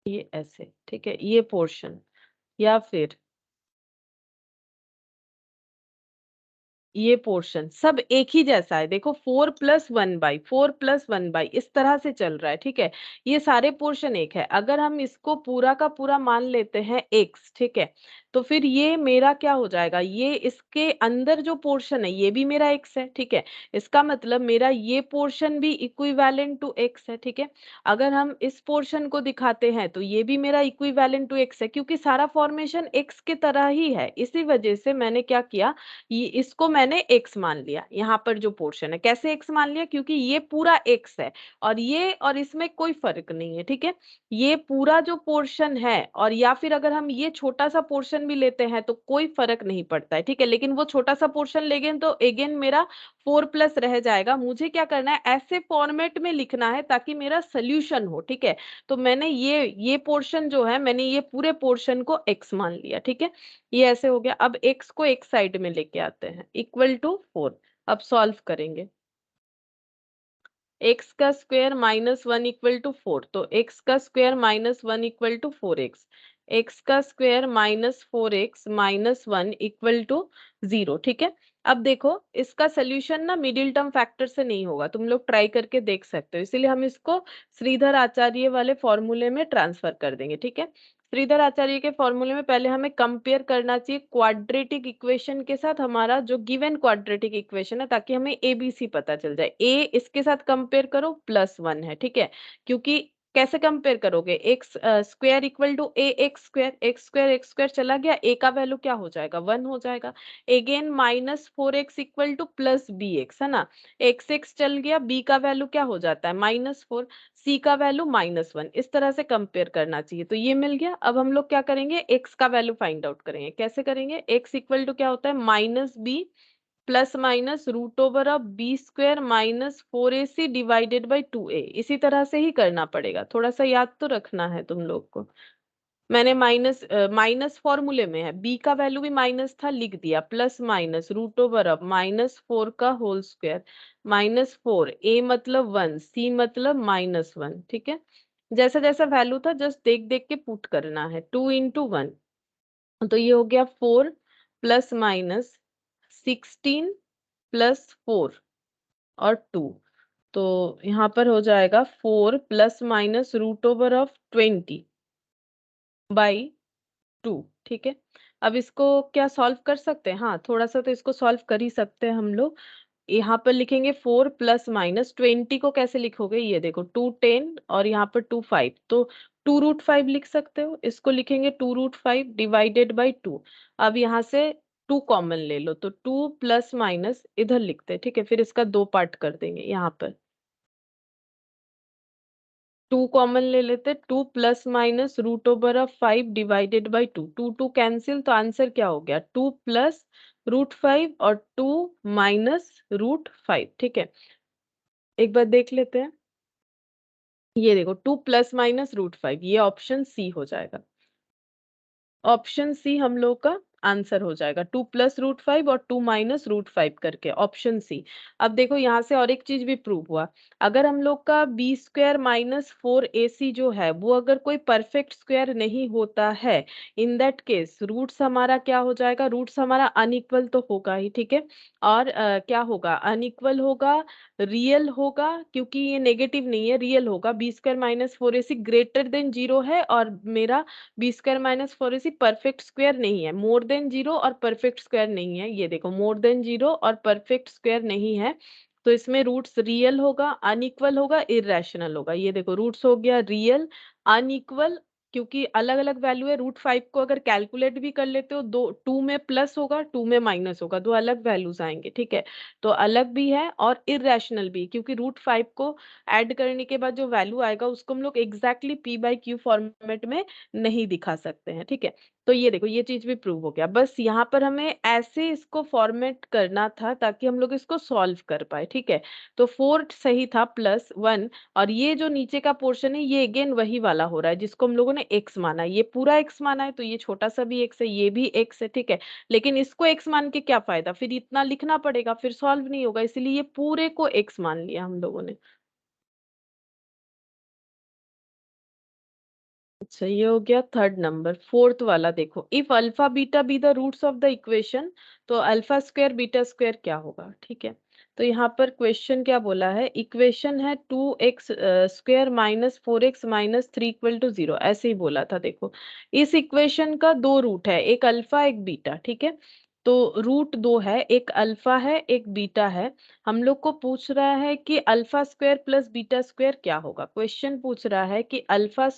Speaker 1: ये ऐसे, ठीक है, ये पोर्शन, या फिर ये पोर्शन, सब एक ही जैसा है, देखो 4+1/4+1/ इस तरह से चल रहा है, ठीक है, ये सारे पोर्शन एक है। अगर हम इसको पूरा का पूरा मान लेते हैं x, ठीक है, तो फिर ये मेरा क्या हो जाएगा, ये इसके अंदर जो पोर्शन है ये भी मेरा x है, ठीक है, इसका मतलब मेरा ये पोर्शन भी इक्विवेलेंट टू x है, ठीक है। अगर हम इस पोर्शन को दिखाते हैं तो ये भी मेरा इक्विवेलेंट टू x है, क्योंकि सारा फॉर्मेशन x के तरह ही है, इसी वजह से मैंने क्या किया, ये इसको मैंने x मान लिया, यहाँ पर जो पोर्शन है, कैसे x मान लिया, क्योंकि ये पूरा x है और ये और इसमें कोई फर्क नहीं है, ठीक है, ये पूरा जो पोर्शन है, और या फिर अगर हम ये छोटा सा पोर्शन भी लेते हैं तो कोई फर्क नहीं पड़ता है, ठीक है, लेकिन वो छोटा सा पोर्शन लेंगे तो अगेन मेरा 4+ रह जाएगा। मुझे क्या करना है, ऐसे फॉर्मेट में लिखना है ताकि मेरा सोल्यूशन हो, ठीक है, तो मैंने ये पोर्शन जो है, मैंने ये पूरे पोर्शन को x मान लिया, ठीक है, ये ऐसे हो गया। अब x को एक साइड में लेके आते हैं, इक्वल टू 4, अब सॉल्व करेंगे, एक्स का स्क्वायर -1 इक्वल टू 4, तो एक्स का square -1 equal to 4x, x का स्क्वायर -4x-1 इक्वल टू 0, ठीक है। अब देखो इसका सोल्यूशन ना मिडिल टर्म फैक्टर से नहीं होगा, तुम लोग ट्राई करके देख सकते हो, इसीलिए हम इसको श्रीधर आचार्य वाले फॉर्मूले में ट्रांसफर कर देंगे, ठीक है। श्रीधर आचार्य के फॉर्मूले में पहले हमें कंपेयर करना चाहिए क्वाड्रेटिक इक्वेशन के साथ हमारा जो गिवन क्वाड्रेटिक इक्वेशन है, ताकि हमें एबीसी पता चल जाए। ए इसके साथ कंपेयर करो +1 है, ठीक है, क्योंकि कैसे कंपेयर करोगे, x square equal to a x square चला गया, ए का वैल्यू क्या हो जाएगा, 1 हो जाएगा। Again -4x equal to +bx, है ना, एक्स एक्स चल गया, बी का वैल्यू क्या हो जाता है -4, सी का वैल्यू -1, इस तरह से कंपेयर करना चाहिए, तो ये मिल गया। अब हम लोग क्या करेंगे, एक्स का वैल्यू फाइंड आउट करेंगे, कैसे करेंगे, एक्स इक्वल टू क्या होता है, -b plus minus √b² -4ac divided by 2a, इसी तरह से ही करना पड़ेगा, थोड़ा सा याद तो रखना है तुम लोग को। मैंने माइनस फॉर्मूले में है, b का वैल्यू भी माइनस था, लिख दिया, प्लस माइनस √(-4) का होल स्क्वायर -4, a मतलब 1, c मतलब -1, ठीक है। जैसा जैसा वैल्यू था जस्ट देख देख के पुट करना है, 2 × 1, तो ये हो गया 4 प्लस माइनस 16 +4 और 2, तो यहाँ पर हो जाएगा 4 ± √20 बाई 2, ठीक है। अब इसको क्या सॉल्व कर सकते हैं, हाँ थोड़ा सा तो इसको सॉल्व कर ही सकते हैं हम लोग। यहाँ पर लिखेंगे 4 ± 20 को कैसे लिखोगे, ये देखो 2 10 और यहाँ पर 2 5, तो 2√5 लिख सकते हो, इसको लिखेंगे 2√5 डिवाइडेड बाई 2। अब यहाँ से 2 कॉमन ले लो, तो 2 प्लस माइनस इधर लिखते हैं, ठीक है, फिर इसका 2 पार्ट कर देंगे, यहाँ पर 2 कॉमन ले लेते, 2 plus minus √5 divided by 2, 2 2 cancel, तो आंसर क्या हो गया, 2 प्लस √5 और 2 माइनस √5, ठीक है। एक बार देख लेते हैं, ये देखो 2 ± √5, ये ऑप्शन सी हो जाएगा। ऑप्शन सी हम लोग का आंसर हो जाएगा, 2 + √5 और 2 - √5 करके, ऑप्शन सी। अब देखो यहाँ से और एक चीज भी प्रूव हुआ, अगर हम लोग का B² - 4AC जो है वो अगर कोई परफेक्ट स्क्वायर नहीं होता है, इन दैट केस रूट्स हमारा क्या हो जाएगा, रूट्स हमारा अनइक्वल तो होगा ही, ठीक है। और क्या होगा, अनइक्वल होगा, रियल होगा, क्योंकि ये नेगेटिव नहीं है, रियल होगा। B² - 4AC ग्रेटर देन 0 है, और मेरा B² - 4AC परफेक्ट स्क्वायर नहीं है, मोर देन 0 और परफेक्ट स्क्वायर नहीं है। ये देखो मोर देन 0 और परफेक्ट स्क्वायर नहीं है, तो इसमें रूट्स रियल होगा, अनइक्वल होगा, इरेशनल होगा। ये देखो रूट्स हो गया रियल, अनइक्वल, क्योंकि अलग अलग वैल्यू है। √5 को अगर कैलकुलेट भी कर लेते हो, दो 2 में प्लस होगा, 2 में माइनस होगा, दो अलग वैल्यूज आएंगे, ठीक है। तो अलग भी है और इरेशनल भी, क्योंकि √5 को ऐड करने के बाद जो वैल्यू आएगा उसको हम लोग एग्जैक्टली P/Q फॉर्मेट में नहीं दिखा सकते हैं, ठीक है। तो ये देखो ये चीज भी प्रूव हो गया, बस यहाँ पर हमें ऐसे इसको फॉर्मेट करना था ताकि हम लोग इसको सॉल्व कर पाए, ठीक है। तो 4 सही था, +1, और ये जो नीचे का पोर्शन है ये अगेन वही वाला हो रहा है जिसको हम लोगों ने x माना है, ये पूरा x माना है, तो ये छोटा सा भी x है, ये भी x है, ठीक है। लेकिन इसको x मान के क्या फायदा, फिर इतना लिखना पड़ेगा, फिर सॉल्व नहीं होगा, इसलिए ये पूरे को x मान लिया हम लोगों ने। अच्छा, ये हो गया थर्ड नंबर। फोर्थ वाला देखो, if alpha beta be the roots of the equation, तो अल्फा² बीटा² क्या होगा, ठीक है। तो यहाँ पर क्वेश्चन क्या बोला है, इक्वेशन है 2x² - 4x - 3 = 0, ऐसे ही बोला था। देखो इस इक्वेशन का दो रूट है, एक अल्फा एक बीटा, ठीक है। तो रूट दो है, एक अल्फा है एक बीटा है। हम लोग को पूछ रहा है कि अल्फा² + बीटा² क्या होगा, क्वेश्चन पूछ रहा है कि अल्फा²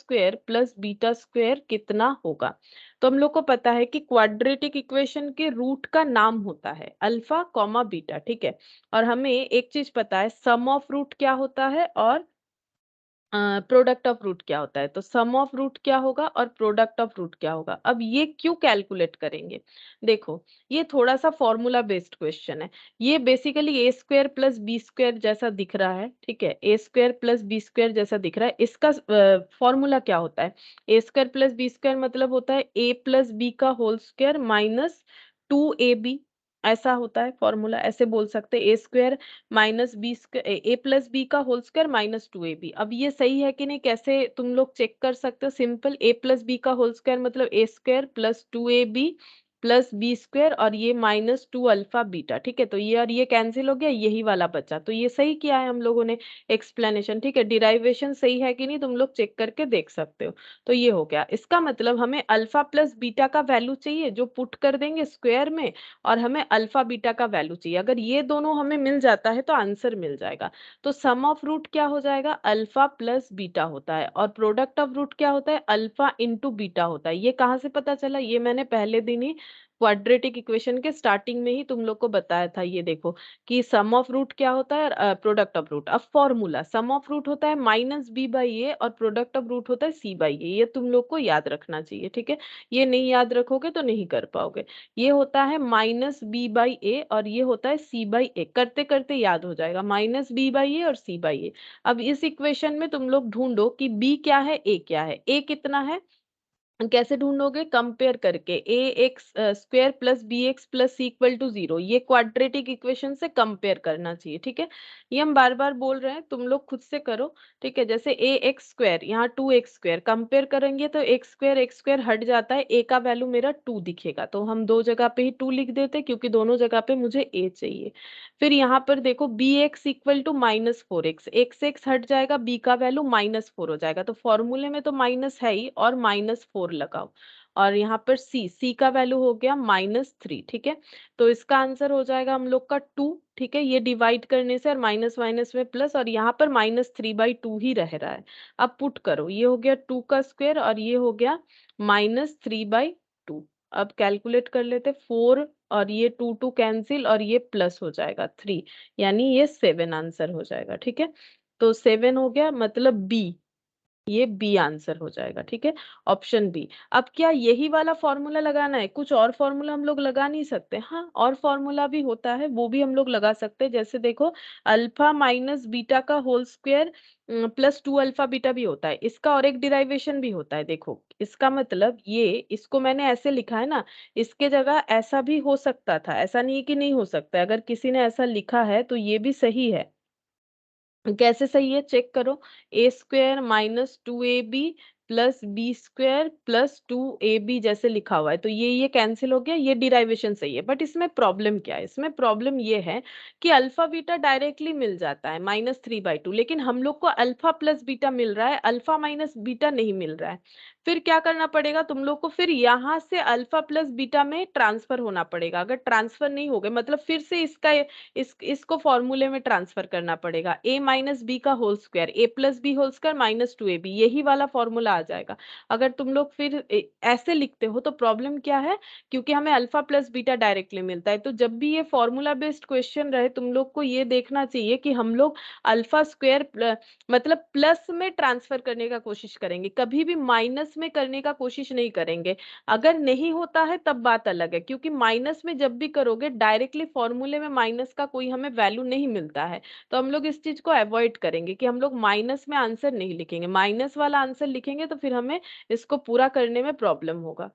Speaker 1: + बीटा² कितना होगा। तो हम लोग को पता है कि क्वाड्रेटिक इक्वेशन के रूट का नाम होता है अल्फा कॉमा बीटा, ठीक है। और हमें एक चीज पता है, सम ऑफ रूट क्या होता है और प्रोडक्ट ऑफ रूट क्या होता है। तो सम ऑफ रूट क्या होगा और प्रोडक्ट ऑफ रूट क्या होगा। अब ये क्यों कैलकुलेट करेंगे, देखो ये थोड़ा सा फॉर्मूला बेस्ड क्वेश्चन है। ये बेसिकली A² + B² जैसा दिख रहा है, ठीक है। A² + B² जैसा दिख रहा है, इसका फॉर्मूला क्या होता है, A² + B² मतलब होता है A + B का होल स्क्वायर माइनस 2AB, ऐसा होता है फॉर्मूला, ऐसे बोल सकते हैं A² - A + B का होल स्क्वायर माइनस 2AB। अब ये सही है कि नहीं, कैसे तुम लोग चेक कर सकते हो, सिंपल A + B का होल स्क्वायर मतलब A² + 2AB + B² और ये -2 अल्फा बीटा, ठीक है। तो ये और ये कैंसिल हो गया, यही वाला बचा, तो ये सही किया है हम लोगों ने एक्सप्लेनेशन, ठीक है। डिराइवेशन सही है कि नहीं तुम लोग चेक करके देख सकते हो। तो ये हो गया, इसका मतलब हमें अल्फा प्लस बीटा का वैल्यू चाहिए जो पुट कर देंगे स्क्वायर में, और हमें अल्फा बीटा का वैल्यू चाहिए। अगर ये दोनों हमें मिल जाता है तो आंसर मिल जाएगा। तो सम ऑफ रूट क्या हो जाएगा, अल्फा प्लस बीटा होता है, और प्रोडक्ट ऑफ रूट क्या होता है, अल्फा इंटू बीटा होता है। ये कहाँ से पता चला, ये मैंने पहले दिन ही क्वाड्रेटिक इक्वेशन के स्टार्टिंग में ही तुम लोग को बताया था। ये देखो कि सम ऑफ रूट क्या होता है और प्रोडक्ट ऑफ रूट। अब फॉर्मूला, सम ऑफ रूट होता है -b/a और प्रोडक्ट ऑफ रूट होता है c/a, ये तुम लोग को याद रखना चाहिए, ठीक है। ये नहीं याद रखोगे तो नहीं कर पाओगे। ये होता है -b/a और ये होता है c/a, करते करते याद हो जाएगा, -b/a और c/a। अब इस इक्वेशन में तुम लोग ढूंढो कि b क्या है, a क्या है। a कितना है, कैसे ढूंढोगे, कंपेयर करके, ax² + bx + c = 0, ये क्वाड्रेटिक इक्वेशन से कंपेयर करना चाहिए, ठीक है। ये हम बार बार बोल रहे हैं, तुम लोग खुद से करो, ठीक है। जैसे ax², यहाँ 2x² कंपेयर करेंगे तो x² हट जाता है, a का वैल्यू मेरा 2 दिखेगा, तो हम दो जगह पे ही 2 लिख देते क्योंकि दोनों जगह पे मुझे a चाहिए। फिर यहाँ पर देखो bx = -4x, x हट जाएगा, b का वैल्यू -4 हो जाएगा, तो फॉर्मूले में तो माइनस है ही, और -4 लगाओ। और यहाँ पर c का वैल्यू हो गया -3, ठीक है। तो इसका आंसर हो जाएगा हम लोग का 2, ठीक है। ये डिवाइड करने से और माइनस माइनस में प्लस, और यहाँ पर -3/2 ही रह रहा है। अब पुट करो, ये हो गया 2 का स्क्वायर और ये हो गया -3/2। अब कैलकुलेट कर लेते, 4 और ये 2 2 कैंसिल और ये प्लस हो जाएगा 3, यानी ये 7 आंसर हो जाएगा, ठीक है। तो 7 हो गया, मतलब बी, ये बी आंसर हो जाएगा, ठीक है, ऑप्शन बी। अब क्या यही वाला फॉर्मूला लगाना है, कुछ और फॉर्मूला हम लोग लगा नहीं सकते? हाँ, और फॉर्मूला भी होता है, वो भी हम लोग लगा सकते हैं। जैसे देखो, अल्फा माइनस बीटा का whole square plus 2 alpha beta भी होता है, इसका और एक डिराइवेशन भी होता है। देखो, इसका मतलब ये, इसको मैंने ऐसे लिखा है ना, इसके जगह ऐसा भी हो सकता था, ऐसा नहीं है कि नहीं हो सकता है। अगर किसी ने ऐसा लिखा है तो ये भी सही है। कैसे सही है, चेक करो। A square minus 2ab plus B square plus 2ab जैसे लिखा हुआ है, तो ये कैंसिल हो गया, ये डिराइवेशन सही है। बट इसमें प्रॉब्लम क्या है, इसमें प्रॉब्लम ये है कि अल्फा बीटा डायरेक्टली मिल जाता है -3/2, लेकिन हम लोग को अल्फा प्लस बीटा मिल रहा है, अल्फा माइनस बीटा नहीं मिल रहा है। फिर क्या करना पड़ेगा तुम लोग को, फिर यहाँ से अल्फा प्लस बीटा में ट्रांसफर होना पड़ेगा। अगर ट्रांसफर नहीं हो गए, मतलब फिर से इसको फॉर्मूले में ट्रांसफर करना पड़ेगा। a माइनस बी का whole square, a plus b whole square minus 2ab, यही वाला फॉर्मूला आ जाएगा। अगर तुम लोग फिर ऐसे लिखते हो तो प्रॉब्लम क्या है, क्योंकि हमें अल्फा प्लस बीटा डायरेक्टली मिलता है। तो जब भी ये फॉर्मूला बेस्ड क्वेश्चन रहे, तुम लोग को ये देखना चाहिए कि हम लोग अल्फा स्क्वायर मतलब प्लस में ट्रांसफर करने का कोशिश करेंगे, कभी भी माइनस में करने का कोशिश नहीं करेंगे। अगर नहीं होता है तब बात अलग है, क्योंकि माइनस में जब भी करोगे डायरेक्टली फॉर्मूले में माइनस का कोई हमें वैल्यू नहीं मिलता है। तो हम लोग इस चीज को अवॉइड करेंगे कि हम लोग माइनस में आंसर नहीं लिखेंगे। माइनस वाला आंसर लिखेंगे तो फिर हमें इसको पूरा करने में प्रॉब्लम होगा।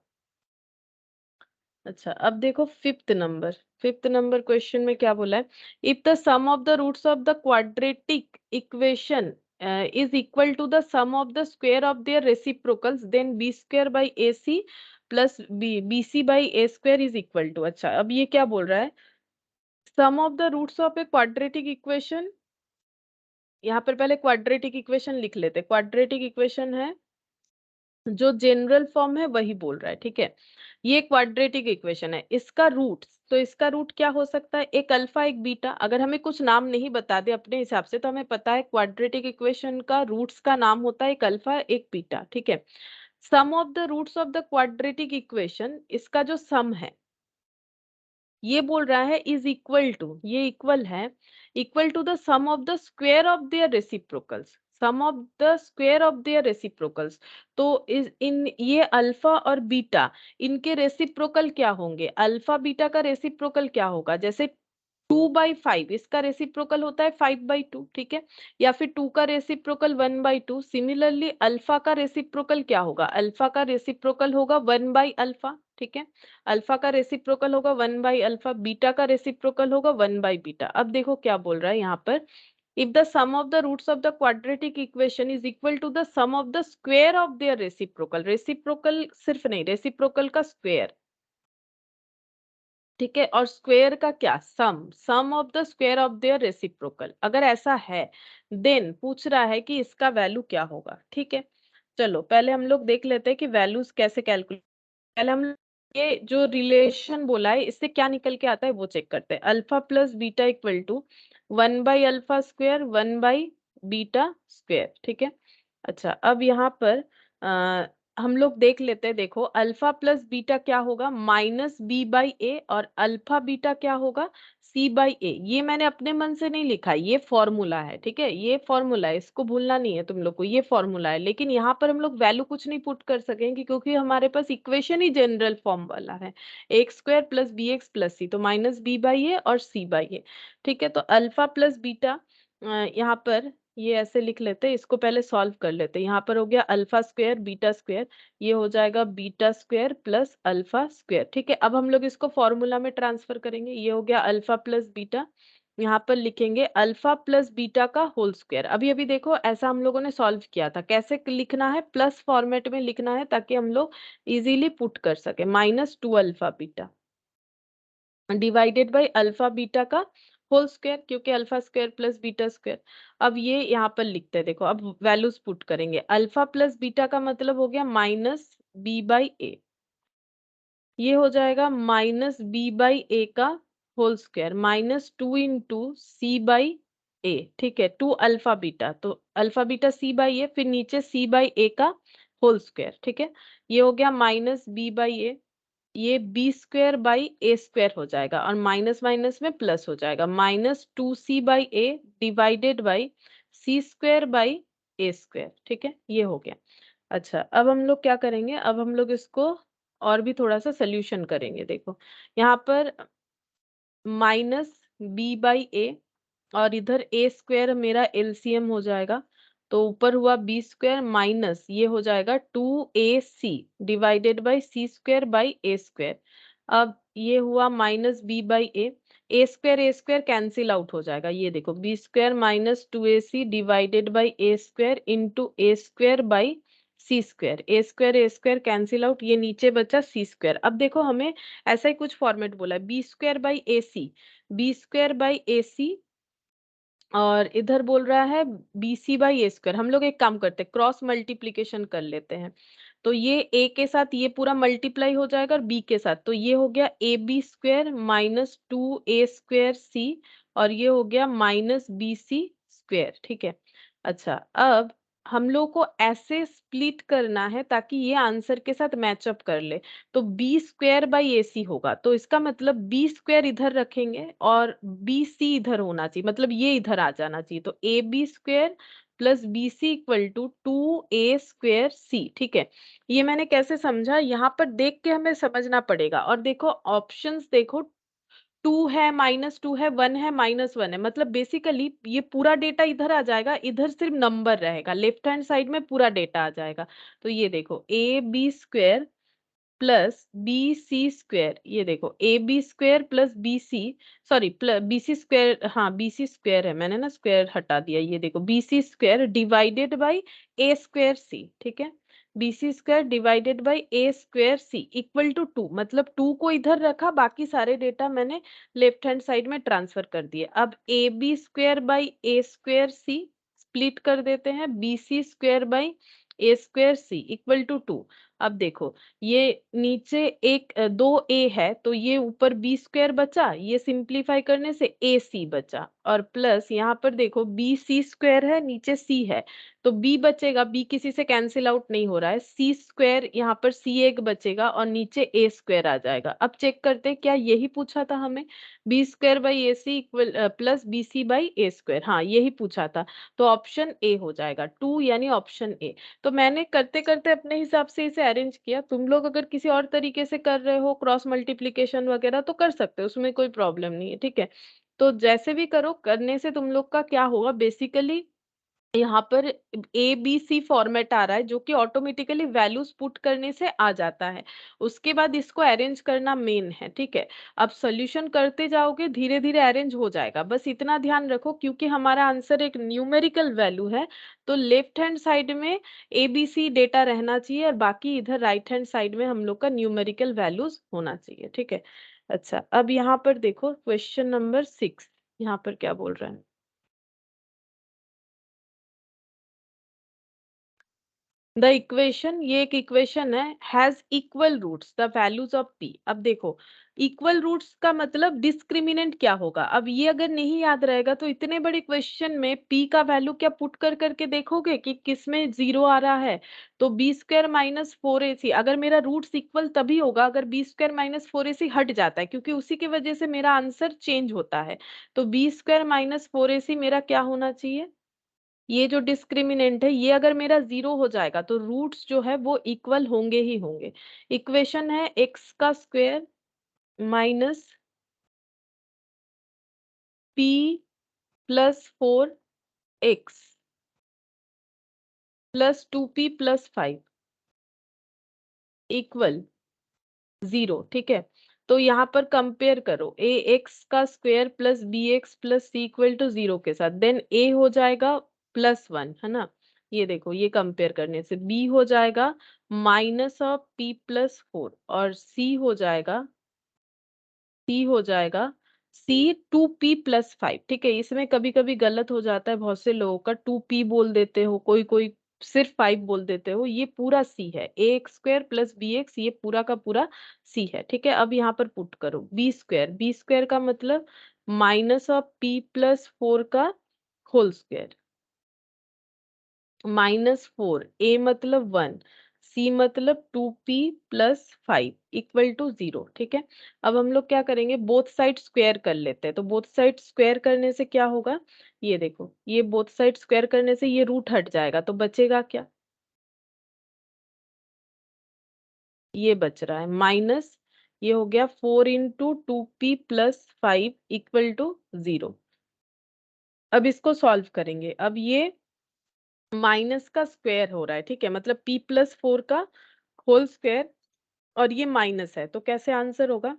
Speaker 1: अच्छा, अब देखो फिफ्थ नंबर क्वेश्चन में क्या बोला है। If the sum of the roots of the quadratic equation is equal to the sum of the square of their reciprocals, then B square by A C plus B C by A square is equal to. अच्छा, अब ये क्या बोल रहा है, sum of the roots of a quadratic equation. यहाँ पर पहले क्वाड्रेटिक इक्वेशन लिख लेते। क्वाड्रेटिक इक्वेशन है, जो जनरल फॉर्म है वही बोल रहा है, ठीक है। ये क्वाड्रेटिक इक्वेशन है, इसका रूट, तो इसका रूट क्या हो सकता है, एक अल्फा एक बीटा। अगर हमें कुछ नाम नहीं बता दे अपने हिसाब से, तो हमें पता है क्वाड्रेटिक इक्वेशन का रूट्स का नाम होता है एक अल्फा एक बीटा, ठीक है। Sum of the roots of the quadratic equation, इसका जो सम है, ये बोल रहा है इज इक्वल टू, ये इक्वल है, equal to the sum of the square of their reciprocals, sum of the square of their reciprocals. तो इस इन ये अल्फा और बीटा, इनके रेसिप्रोकल क्या होंगे, अल्फा बीटा का रेसिप्रोकल क्या होगा, जैसे 2/5 इसका रेसिप्रोकल होता है 5/2, ठीक है। या फिर 2 का रेसिप्रोकल 1/2। सिमिलरली अल्फा का रेसिप्रोकल क्या होगा, अल्फा का रेसिप्रोकल होगा 1/अल्फा, ठीक है। अल्फा का रेसिप्रोकल होगा 1/अल्फा, बीटा का रेसिप्रोकल होगा 1/बीटा। अब देखो क्या बोल रहा है यहाँ पर, if the sum of the roots of the quadratic equation is equal to the sum of the square of their reciprocal, reciprocal सिर्फ नहीं, रेसिप्रोकल का स्क्वायर, ठीक है, और स्क्वायर का क्या, sum of the square of their reciprocal, अगर ऐसा है, देन पूछ रहा है कि इसका वैल्यू क्या होगा, ठीक है। चलो पहले हम लोग देख लेते हैं कि वैल्यूज कैसे कैलकुलेट। पहले हम ये जो रिलेशन बोला है, इससे क्या निकल के आता है वो चेक करते हैं। Alpha plus beta equal to 1/अल्फा स्क्वायर 1/बीटा स्क्वायर, ठीक है। अच्छा, अब यहाँ पर हम लोग देख लेते हैं। देखो, अल्फा प्लस बीटा क्या होगा, -b/a, और अल्फा बीटा क्या होगा, c/a। ये मैंने अपने मन से नहीं लिखा, ये फॉर्मूला है, ठीक है, ये फॉर्मूला है, इसको भूलना नहीं है तुम लोग को, ये फॉर्मूला है। लेकिन यहाँ पर हम लोग वैल्यू कुछ नहीं पुट कर सकेंगे, क्योंकि हमारे पास इक्वेशन ही जनरल फॉर्म वाला है, X square plus B x plus C, तो -b/a और c/a, ठीक है। तो अल्फा प्लस बीटा, यहाँ पर ये ऐसे लिख लेते हैं, इसको पहले सॉल्व कर लेते हैं। यहाँ पर हो गया अल्फा स्क्वायर बीटा स्क्वायर, ये हो जाएगा beta square plus alpha square, ठीक है। अब हम लोग इसको फॉर्मूला में ट्रांसफर करेंगे, ये हो गया अल्फा प्लस बीटा, यहाँ पर लिखेंगे अल्फा प्लस बीटा का होल स्क्वायर। अभी अभी देखो, ऐसा हम लोगों ने सॉल्व किया था, कैसे लिखना है, प्लस फॉर्मेट में लिखना है, ताकि हम लोग इजीली पुट कर सके, -2 alpha beta divided by alpha beta का होल स्क्वायर, क्योंकि alpha square plus beta square. अब ये यहाँ पर लिखते हैं, देखो अब वैल्यूज पुट करेंगे। अल्फा प्लस बीटा का मतलब हो गया -b/a, ये हो जाएगा -b/a का होल स्क्वायर -2 इंटू c/a, ठीक है, 2 अल्फा बीटा, तो अल्फा बीटा c/a, फिर नीचे c/a का होल स्क्वायर, ठीक है। ये हो गया -b/a, ये b square by A square हो जाएगा, और माइनस माइनस में प्लस हो जाएगा, -2c/a divided by c square by A square. ठीक है, ये हो गया। अच्छा, अब हम लोग क्या करेंगे, अब हम लोग इसको और भी थोड़ा सा सोल्यूशन करेंगे। देखो यहाँ पर माइनस बी बाई ए और इधर ए स्क्वायर मेरा एलसीएम हो जाएगा, तो ऊपर हुआ बी स्क्वायर माइनस ये हो जाएगा 2ac divided by c square by A square. अब ये हुआ minus b by A square cancel out हो जाएगा। ये देखो b square minus 2ac divided by A square into a square by A square cancel out, ये नीचे बचा सी स्क्वायर। अब देखो हमें ऐसा ही कुछ फॉर्मेट बोला है, b square by A c और इधर बोल रहा है B C by A square. हम लोग एक काम करते हैं, क्रॉस मल्टीप्लीकेशन कर लेते हैं। तो ये ए के साथ ये पूरा मल्टीप्लाई हो जाएगा और बी के साथ, तो ये हो गया a B square minus 2a² c और ये हो गया माइनस बी सी स्क्वायर। ठीक है, अच्छा अब हम लोग को ऐसे स्प्लिट करना है ताकि ये आंसर के साथ मैचअप कर ले। तो बी स्क्वायर बाई ए सी होगा, तो इसका मतलब बी स्क्वायर इधर रखेंगे और बी सी इधर होना चाहिए, मतलब ये इधर आ जाना चाहिए। तो a B square plus B c equal to 2a² c. ठीक है, ये मैंने कैसे समझा, यहाँ पर देख के हमें समझना पड़ेगा। और देखो ऑप्शंस देखो, 2 है, -2 है, 1 है, -1 है, मतलब बेसिकली ये पूरा डेटा इधर आ जाएगा, इधर सिर्फ नंबर रहेगा, लेफ्ट हैंड साइड में पूरा डेटा आ जाएगा। तो ये देखो A B square plus B C square, ये देखो A B square plus B C, sorry B C square, हाँ बी सी स्क्वायर है, मैंने ना स्क्वायर हटा दिया। ये देखो B C square divided by A square C. ठीक है, B C square divided by A square C equal to 2, मतलब 2 को इधर रखा, बाकी सारे डेटा मैंने लेफ्ट हैंड साइड में ट्रांसफर कर दिए। अब a B square by A square c split कर देते हैं, b C square by A square C equal to 2। अब देखो ये नीचे एक 2a है, तो ये ऊपर बी स्क्वायर बचा, ये सिंप्लीफाई करने से ए सी बचा, और प्लस यहाँ पर देखो बी सी स्क्वायर है, नीचे सी है, तो b बचेगा, b किसी से कैंसिल आउट नहीं हो रहा है, सी स्क्वायर यहाँ पर सी एक बचेगा और नीचे ए स्क्वायर आ जाएगा। अब चेक करते हैं क्या यही पूछा था हमें, b square by A c equal plus B C by A square, हाँ यही पूछा था। तो ऑप्शन ए हो जाएगा 2, यानी ऑप्शन ए। तो मैंने करते करते अपने हिसाब से इसे अरेंज किया, तुम लोग अगर किसी और तरीके से कर रहे हो क्रॉस मल्टीप्लिकेशन वगैरह तो कर सकते हो, उसमें कोई प्रॉब्लम नहीं है। ठीक है, तो जैसे भी करो, करने से तुम लोग का क्या होगा, बेसिकली यहाँ पर ए बी सी फॉर्मेट आ रहा है जो कि ऑटोमेटिकली वैल्यूज पुट करने से आ जाता है, उसके बाद इसको अरेंज करना मेन है। ठीक है, अब सॉल्यूशन करते जाओगे धीरे धीरे अरेंज हो जाएगा, बस इतना ध्यान रखो क्योंकि हमारा आंसर एक न्यूमेरिकल वैल्यू है, तो लेफ्ट हैंड साइड में ए बी सी डेटा रहना चाहिए और बाकी इधर राइट हैंड साइड में हम लोग का न्यूमेरिकल वैल्यूज होना चाहिए। ठीक है, अच्छा अब यहाँ पर देखो क्वेश्चन नंबर 6, यहाँ पर क्या बोल रहा है, द इक्वेशन, ये एक इक्वेशन है, has equal roots the values of p। अब देखो इक्वल रूट्स का मतलब डिस्क्रिमिनेंट क्या होगा, अब ये अगर नहीं याद रहेगा तो इतने बड़े क्वेश्चन में p का वैल्यू क्या पुट कर करके देखोगे कि किस में जीरो आ रहा है। तो B square minus four A सी, अगर मेरा रूट्स इक्वल तभी होगा अगर B square minus four A सी हट जाता है, क्योंकि उसी की वजह से मेरा आंसर चेंज होता है। तो B square minus four A सी मेरा क्या होना चाहिए, ये जो डिस्क्रिमिनेंट है ये अगर मेरा जीरो हो जाएगा तो रूट्स जो है वो इक्वल होंगे ही होंगे। इक्वेशन है एक्स का square minus p plus 4x plus 2p plus 5 equal zero. ठीक है, तो यहाँ पर कंपेयर करो ए एक्स का square plus B x plus C equal to zero के साथ, देन ए हो जाएगा +1, है ना। ये देखो ये कंपेयर करने से बी हो जाएगा माइनस ऑफ p प्लस 4 और सी हो जाएगा C 2p + 5। ठीक है, इसमें कभी कभी गलत हो जाता है, बहुत से लोगों का 2p बोल देते हो, कोई कोई सिर्फ 5 बोल देते हो, ये पूरा c है, ax² प्लस bx, ये पूरा का पूरा c है। ठीक है, अब यहाँ पर पुट करो बी स्क्वायर का मतलब माइनस ऑफ p+4 का होल स्क्वायर, -4 a मतलब 1, सी मतलब 2p प्लस 5 इक्वल टू 0, ठीक है। अब हम लोग क्या करेंगे, बोथ साइड स्क्वायर कर लेते हैं। तो बोथ साइड स्क्वायर करने से क्या होगा, ये देखो, ये बोथ साइड स्क्वायर करने से ये रूट हट जाएगा, तो बचेगा क्या, ये बच रहा है माइनस, ये हो गया 4 × 2p + 5 इक्वल टू 0। अब इसको सॉल्व करेंगे। अब ये माइनस का स्क्वायर हो रहा है, ठीक है, मतलब p+4 का होल स्क्वायर, और ये माइनस है, तो कैसे आंसर होगा,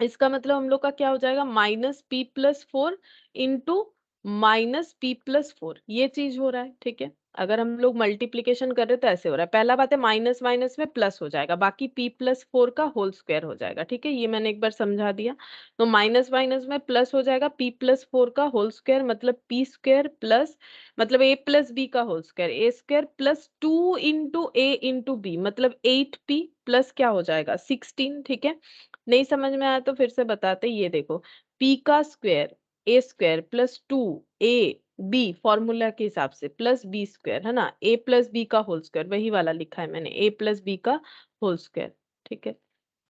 Speaker 1: इसका मतलब हम लोग का क्या हो जाएगा, -p+4 इंटू -p+4, ये चीज हो रहा है, ठीक है। अगर हम लोग मल्टीप्लीकेशन कर रहे हैं तो ऐसे हो रहा है, पहला बात है माइनस माइनस में प्लस हो जाएगा, बाकी p+4 का होल स्क्वायर हो जाएगा, ठीक है, ये मैंने एक बार समझा दिया। तो माइनस माइनस में प्लस हो जाएगा, p+4 का होल स्क्वायर मतलब p² प्लस, मतलब a+b का whole square a² plus 2 × a × b मतलब 8p प्लस क्या हो जाएगा 16, ठीक है। नहीं समझ में आया तो फिर से बताते, ये देखो, p का square a² plus 2ab formula के हिसाब से प्लस b² है ना, a+b का होल स्क्वायर, वही वाला लिखा है मैंने, a+b का होल स्क्वायर, ठीक है।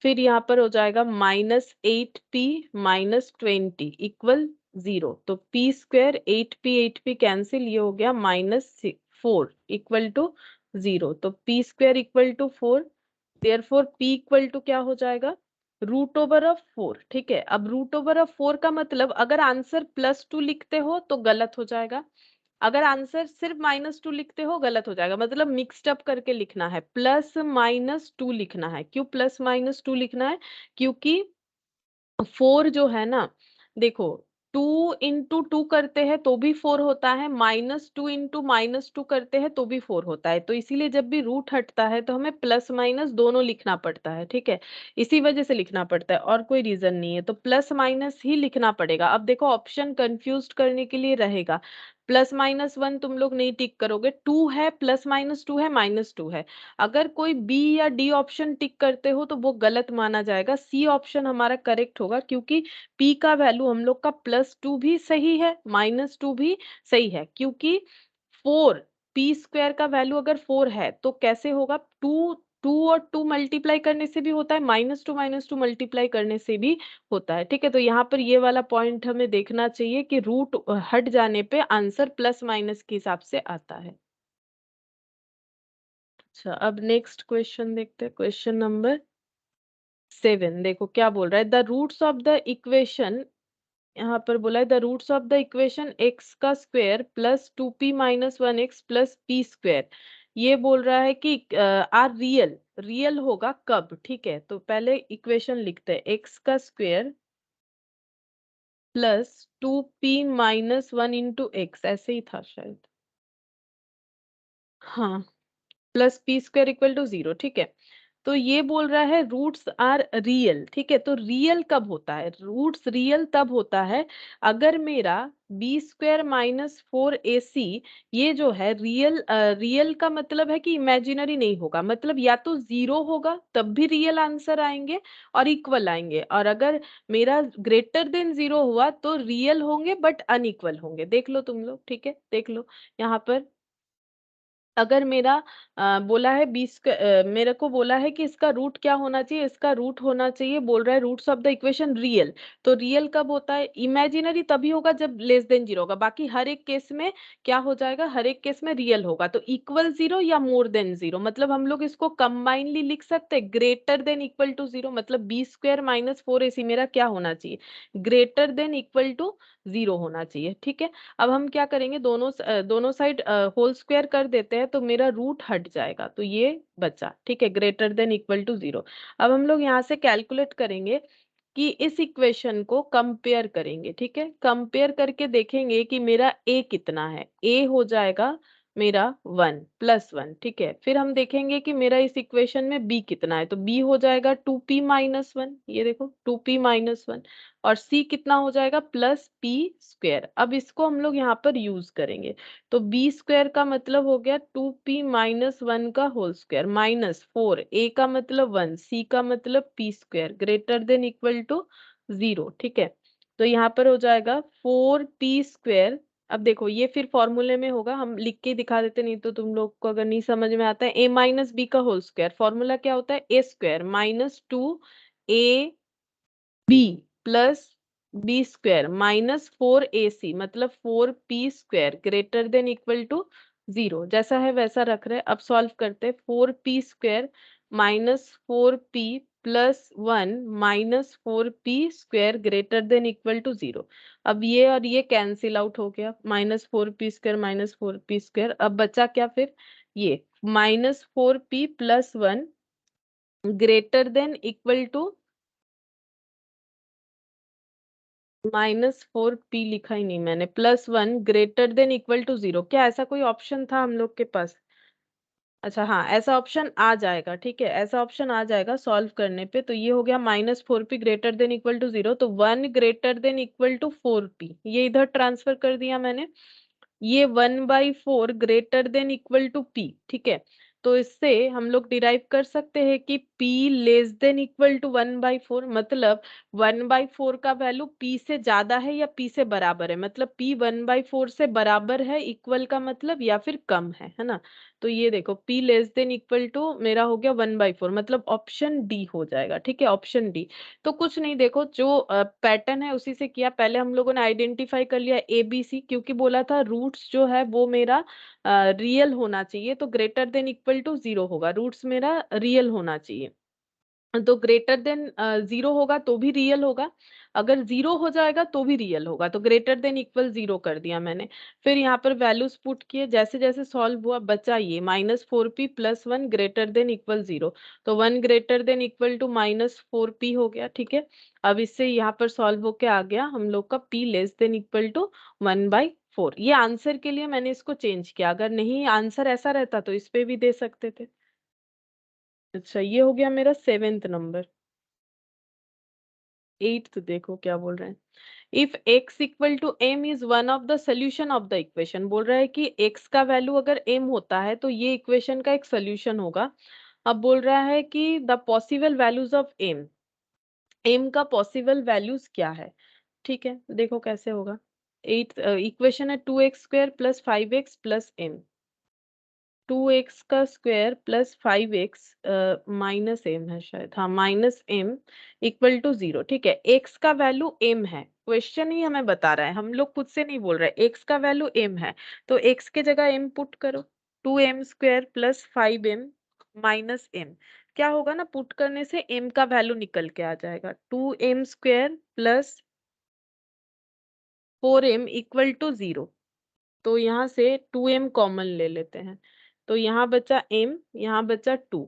Speaker 1: फिर यहाँ पर हो जाएगा -8p - 20 इक्वल 0, तो p² 8p कैंसिल, ये हो गया -4 इक्वल टू 0, तो p² equal to 4, therefore p equal to क्या हो जाएगा, √4, ठीक है। अब √4 का मतलब अगर आंसर +2 लिखते हो तो गलत हो जाएगा, अगर आंसर सिर्फ -2 लिखते हो गलत हो जाएगा, मतलब मिक्स्ड अप करके लिखना है, +-2 लिखना है। क्यों +-2 लिखना है, क्योंकि 4 जो है ना, देखो, 2 × 2 करते हैं तो भी 4 होता है, -2 × -2 करते हैं तो भी 4 होता है, तो इसीलिए जब भी रूट हटता है तो हमें प्लस माइनस दोनों लिखना पड़ता है, ठीक है, इसी वजह से लिखना पड़ता है, और कोई रीजन नहीं है, तो प्लस माइनस ही लिखना पड़ेगा। अब देखो, ऑप्शन कंफ्यूज करने के लिए रहेगा, +-1 तुम लोग नहीं टिक करोगे, 2 है, +-2 है, -2 है, अगर कोई बी या डी ऑप्शन टिक करते हो तो वो गलत माना जाएगा, सी ऑप्शन हमारा करेक्ट होगा, क्योंकि पी का वैल्यू हम लोग का +2 भी सही है, -2 भी सही है, क्योंकि 4 p² का वैल्यू अगर 4 है तो कैसे होगा, 2 2 और 2 मल्टीप्लाई करने से भी होता है, -2 मल्टीप्लाई करने से भी होता है, ठीक है। तो यहाँ पर ये वाला पॉइंट हमें देखना चाहिए कि रूट हट जाने पे आंसर प्लस माइनस के हिसाब से आता है। अच्छा, अब नेक्स्ट क्वेश्चन देखते हैं, क्वेश्चन नंबर 7, देखो क्या बोल रहा है, the roots of the equation, यहाँ पर बोला है the roots of the equation x का square plus 2p - 1x plus p², ये बोल रहा है कि आर रियल, रियल होगा कब, ठीक है। तो पहले इक्वेशन लिखते हैं, x का स्क्वायर प्लस 2p - 1 × x, ऐसे ही था शायद, हाँ, प्लस p² इक्वल टू 0, ठीक है। तो ये बोल रहा है रूट्स आर रियल, ठीक है। तो रियल कब होता है, रूट्स रियल तब होता है अगर मेरा b² - 4ac, ये जो है रियल, रियल का मतलब है कि इमेजिनरी नहीं होगा, मतलब या तो 0 होगा तब भी रियल आंसर आएंगे और इक्वल आएंगे, और अगर मेरा >0 हुआ तो रियल होंगे बट अनइक्वल होंगे, देख लो तुम लोग, ठीक है, देख लो यहाँ पर। अगर मेरा बोला है मेरे को बोला है कि इसका रूट क्या होना चाहिए, इसका रूट होना चाहिए, बोल रहा है roots of the equation real, तो रियल कब होता है, इमेजिनरी तभी होगा जब <<0 होगा, बाकी हर एक केस में क्या हो जाएगा, हर एक केस में रियल होगा, तो =0 या <<0 मतलब हम लोग इसको कंबाइनली लिख सकते हैं, >= 0 मतलब b² - 4ac मेरा क्या होना चाहिए, >= 0 होना चाहिए, ठीक है। अब हम क्या करेंगे, दोनों साइड होल स्क्वायर कर देते हैं तो मेरा रूट हट जाएगा, तो ये बचा, ठीक है, >= 0। अब हम लोग यहाँ से कैलकुलेट करेंगे कि इस इक्वेशन को कंपेयर करेंगे, ठीक है, कंपेयर करके देखेंगे कि मेरा a कितना है, a हो जाएगा मेरा 1 +1, ठीक है। फिर हम देखेंगे कि मेरा इस इक्वेशन में b कितना है, तो b हो जाएगा 2p - 1, ये देखो 2p - 1, और c कितना हो जाएगा +p²। अब इसको हम लोग यहाँ पर यूज करेंगे, तो b² का मतलब हो गया 2p - 1 का होल स्क्वायर -4, a का मतलब 1, c का मतलब p² > 0, ठीक है। तो यहाँ पर हो जाएगा 4p² अब देखो ये फिर फॉर्मूले में होगा, हम लिख के ही दिखा देते, नहीं तो तुम लोग को अगर नहीं समझ में आता है। ए माइनस बी का होल स्क्वायर, फॉर्मूला क्या होता है, A square minus 2 B plus B square minus 4ac, मतलब 4p square greater than equal to 0। जैसा है वैसा रख रहे हैं। अब सॉल्व करते हैं। 4p square minus 4p plus 1 minus 4p square greater than equal to 0। अब ये और ये कैंसिल आउट हो गया, -4p square minus 4p square. अब बचा क्या फिर, ये -4p plus 1 greater than equal to -4p लिखा ही नहीं मैंने, +1 ग्रेटर देन इक्वल टू 0। क्या ऐसा कोई ऑप्शन था हम लोग के पास? अच्छा हाँ, ऐसा ऑप्शन आ जाएगा, ठीक है, ऐसा ऑप्शन आ जाएगा सॉल्व करने पे। तो ये हो गया -4p greater than equal to 0, तो 1 greater than equal to 4p, ये इधर ट्रांसफर कर दिया मैंने। ये 1/4 greater than equal to p, ठीक है। तो इससे हम लोग डिराइव कर सकते हैं कि p less than equal to 1/4, मतलब 1/4 का वैल्यू p से ज्यादा है या p से बराबर है, मतलब p 1/4 से बराबर है, इक्वल का मतलब या फिर कम है ना। तो ये देखो p less than equal to मेरा हो गया 1/4, मतलब ऑप्शन डी हो जाएगा, ठीक है, ऑप्शन डी। तो कुछ नहीं, देखो जो पैटर्न है उसी से किया। पहले हम लोगों ने आइडेंटिफाई कर लिया ए बी सी, क्योंकि बोला था रूट्स जो है वो मेरा रियल होना चाहिए, तो ग्रेटर देन इक्वल टू 0 होगा, रूट्स मेरा रियल होना चाहिए। तो ग्रेटर देन 0 होगा तो भी रियल होगा, अगर 0 हो जाएगा तो भी रियल होगा, तो ग्रेटर देन इक्वल 0 कर दिया मैंने। फिर यहाँ पर वैल्यूज पुट किए, जैसे जैसे सॉल्व हुआ बचा ये -4p plus 1 greater than equal 0। तो 1 greater than equal to -4p हो गया, ठीक है। अब इससे यहाँ पर सॉल्व होके आ गया हम लोग का p less than equal to 1/4। ये आंसर के लिए मैंने इसको चेंज किया, अगर नहीं आंसर ऐसा रहता तो इस पे भी दे सकते थे। अच्छा, ये हो गया मेरा 7th नंबर। 8th देखो क्या बोल रहे हैं। If x equal to m is one of the solution of the equation, बोल रहा है कि x का वैल्यू अगर m होता है तो ये इक्वेशन का एक सोल्यूशन होगा। अब बोल रहा है कि the possible values of m, m का पॉसिबल वैल्यूज क्या है, ठीक है। देखो कैसे होगा। 8 इक्वेशन है 2x² plus 5x plus m, 2x का square plus 5x minus m है शायद, हाँ माइनस m इक्वल टू 0, ठीक है। x का वैल्यू m है, क्वेश्चन ही हमें बता रहा है, हम लोग खुद से नहीं बोल रहे, x का वैल्यू m है, तो x के जगह m पुट करो। 2m² plus 5m minus m, क्या होगा ना, पुट करने से m का वैल्यू निकल के आ जाएगा, 2m² plus 4m equal to 0। तो यहाँ से 2m कॉमन ले लेते हैं, तो यहाँ बचा m, यहाँ बचा 2